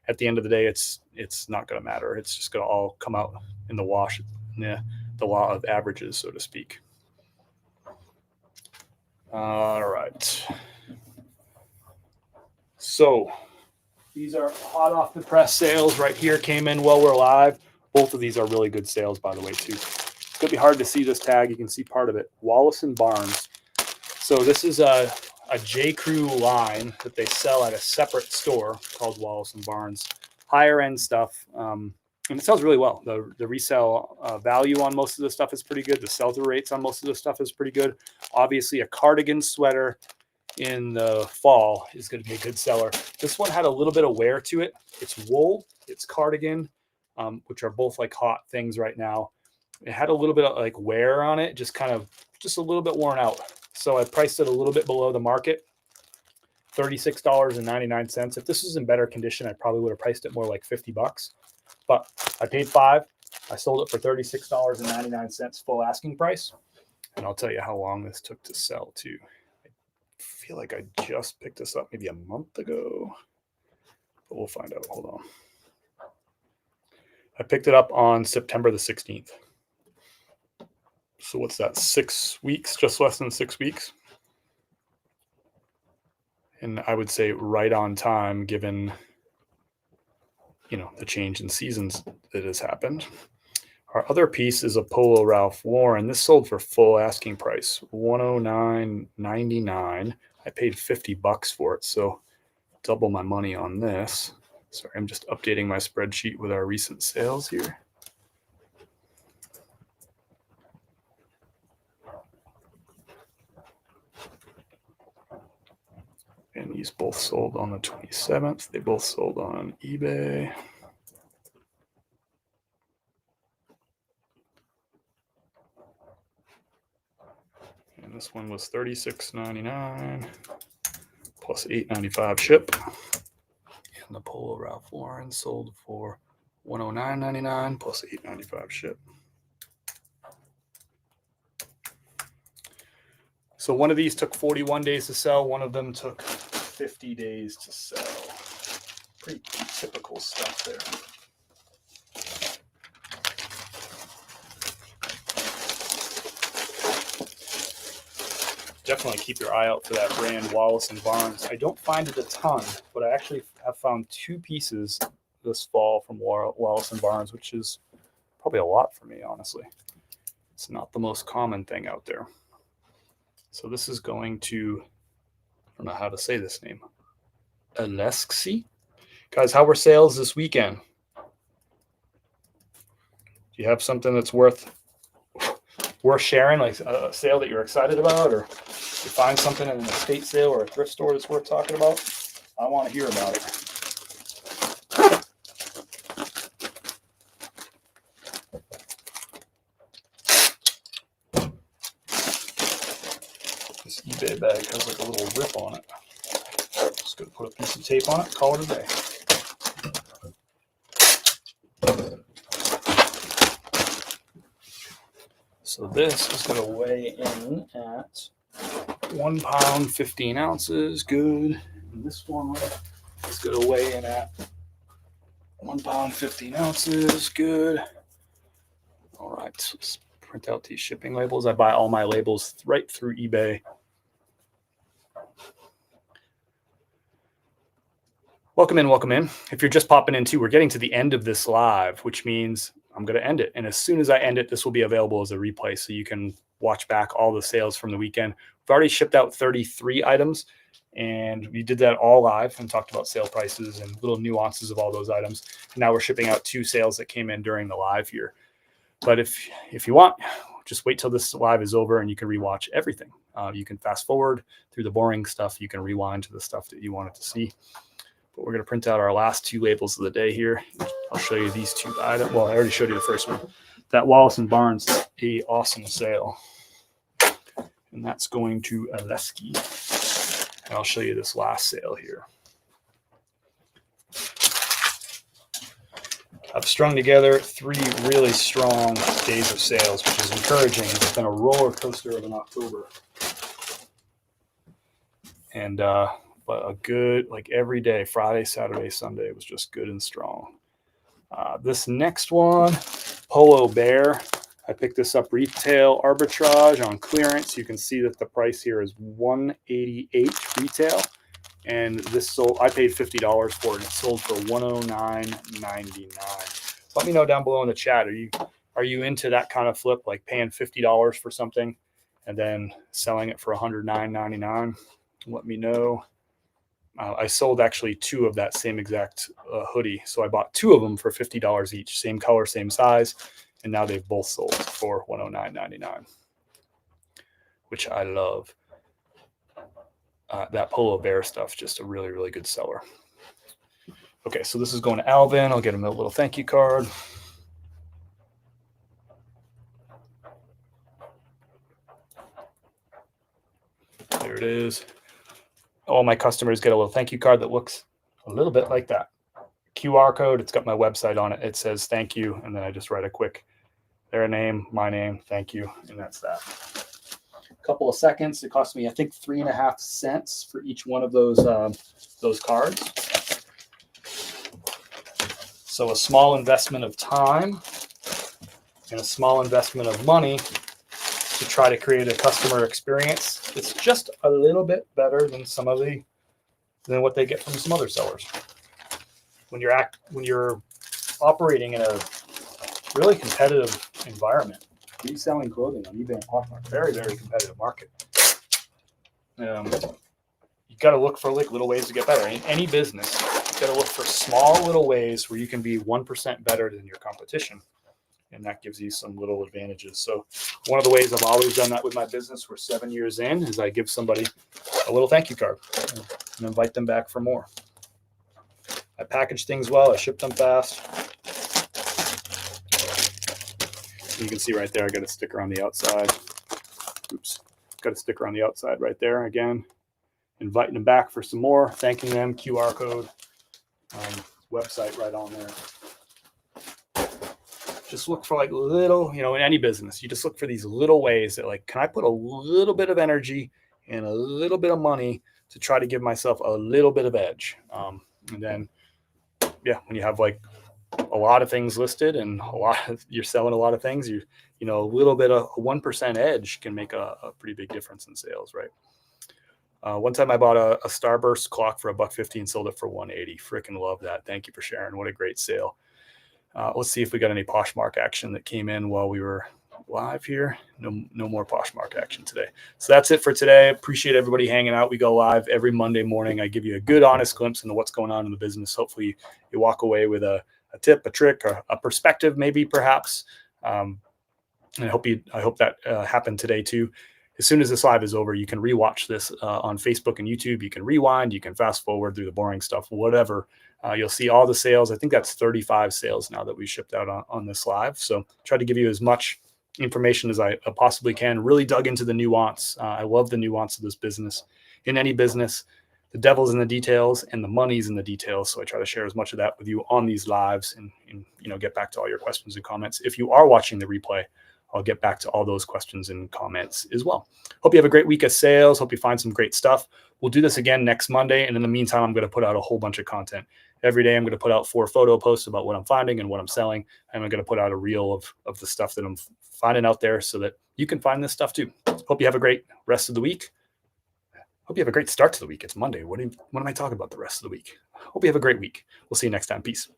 at the end of the day, it's not going to matter. It's just going to all come out in the wash. Yeah, the law of averages, so to speak. All right. So these are hot off the press sales right here. Came in while we're live. Both of these are really good sales, by the way, too. It's going to be hard to see this tag. You can see part of it. Wallace & Barnes. So this is a J. Crew line that they sell at a separate store called Wallace & Barnes. Higher end stuff. And it sells really well. The resale value on most of the stuff is pretty good. The sell-through rates on most of the stuff is pretty good. Obviously, a cardigan sweater in the fall is going to be a good seller. This one had a little bit of wear to it. It's wool, it's cardigan, which are both like hot things right now. It had a little bit of like wear on it, just a little bit worn out. So I priced it a little bit below the market, $36.99. If this was in better condition, I probably would have priced it more like $50. But I paid $5. I sold it for $36.99 full asking price. And I'll tell you how long this took to sell too. I feel like I just picked this up maybe a month ago, but we'll find out. Hold on. I picked it up on September the 16th. So what's that? 6 weeks, just less than 6 weeks. And I would say right on time, given, the change in seasons that has happened. Our other piece is a Polo Ralph Lauren. This sold for full asking price, $109.99. I paid $50 for it, so double my money on this. Sorry, I'm just updating my spreadsheet with our recent sales here. And these both sold on the 27th. They both sold on eBay. And this one was $36.99 plus $8.95 ship. And the Polo Ralph Lauren sold for $109.99 plus $8.95 ship. So one of these took 41 days to sell. One of them took 50 days to sell. Pretty typical stuff there. Definitely keep your eye out for that brand, Wallace & Barnes. I don't find it a ton, but I actually have found 2 pieces this fall from Wallace & Barnes, which is probably a lot for me, honestly. It's not the most common thing out there. So this is going to, I don't know how to say this name, Alexi. Guys, how were sales this weekend? Do you have something that's worth sharing, like a sale that you're excited about, or you find something in an estate sale or a thrift store that's worth talking about? I want to hear about it. This eBay bag has like a little rip on it. Just gonna put a piece of tape on it, call it a day. So this is going to weigh in at 1 pound, 15 ounces. Good. And this one is going to weigh in at 1 pound, 15 ounces. Good. All right. So let's print out these shipping labels. I buy all my labels right through eBay. Welcome in, welcome in. If you're just popping in too, we're getting to the end of this live, which means I'm going to end it. And as soon as I end it, this will be available as a replay so you can watch back all the sales from the weekend. We've already shipped out 33 items, and we did that all live and talked about sale prices and little nuances of all those items. And now we're shipping out 2 sales that came in during the live here. But if you want, just wait till this live is over and you can rewatch everything. You can fast forward through the boring stuff. You can rewind to the stuff that you wanted to see. But we're going to print out our last 2 labels of the day here. I'll show you these 2 items. Well, I already showed you the first one. That Wallace & Barnes, a awesome sale. And that's going to Aleski. And I'll show you this last sale here. I've strung together 3 really strong days of sales, which is encouraging. It's been a roller coaster of an October. And but a good, like every day, Friday, Saturday, Sunday was just good and strong. This next one, Polo Bear. I picked this up retail arbitrage on clearance. You can see that the price here is $188 retail. And this sold, I paid $50 for it, and it sold for $109.99. Let me know down below in the chat. Are you into that kind of flip, like paying $50 for something and then selling it for $109.99? Let me know. I sold actually 2 of that same exact hoodie. So I bought 2 of them for $50 each, same color, same size. And now they've both sold for $109.99, which I love. That Polo Bear stuff, just a really, really good seller. Okay, so this is going to Alvin. I'll get him a little thank you card. There it is. All my customers get a little thank you card that looks a little bit like that. QR code, it's got my website on it. It says thank you, and then I just write a quick, their name, my name, thank you, and that's that. Couple of seconds. It cost me, I think, 3.5 cents for each one of those cards. So a small investment of time and a small investment of money to try to create a customer experience. It's just a little bit better than than what they get from some other sellers. When you're operating in a really competitive environment. Reselling clothing on eBay and Poshmark, very, very competitive market. You got to look for like little ways to get better. In any business, you got to look for small little ways where you can be 1% better than your competition, and that gives you some little advantages. So one of the ways I've always done that with my business, we're 7 years in, is I give somebody a little thank you card and invite them back for more. I package things well. I ship them fast. You can see right there, I got a sticker on the outside. Oops, got a sticker on the outside right there. Again, inviting them back for some more, thanking them, QR code, website right on there. Just look for like little, in any business, you just look for these little ways that like, can I put a little bit of energy and a little bit of money to try to give myself a little bit of edge? And then, yeah, when you have like a lot of things listed and you're selling a lot of things, a little bit of a 1% edge can make a pretty big difference in sales, right? One time I bought a Starburst clock for $150 and sold it for $180. Freaking love that. Thank you for sharing. What a great sale. Let's see if we got any Poshmark action that came in while we were live here. No more Poshmark action today. So that's it for today. Appreciate everybody hanging out. We go live every Monday morning. I give you a good, honest glimpse into what's going on in the business. Hopefully you walk away with a tip, a trick, or a perspective, maybe, perhaps. And I hope that happened today too. As soon as this live is over, you can rewatch this on Facebook and YouTube. You can rewind, you can fast forward through the boring stuff, whatever. You'll see all the sales. I think that's 35 sales now that we shipped out on this live. So try to give you as much information as I possibly can. Really dug into the nuance. I love the nuance of this business. In any business, the devil's in the details and the money's in the details. So I try to share as much of that with you on these lives and get back to all your questions and comments. If you are watching the replay, I'll get back to all those questions and comments as well. Hope you have a great week of sales. Hope you find some great stuff. We'll do this again next Monday. And in the meantime, I'm going to put out a whole bunch of content. Every day, I'm going to put out 4 photo posts about what I'm finding and what I'm selling. And I'm going to put out a reel of the stuff that I'm finding out there so that you can find this stuff too. Hope you have a great rest of the week. Hope you have a great start to the week. It's Monday. What am I talking about the rest of the week? Hope you have a great week. We'll see you next time. Peace.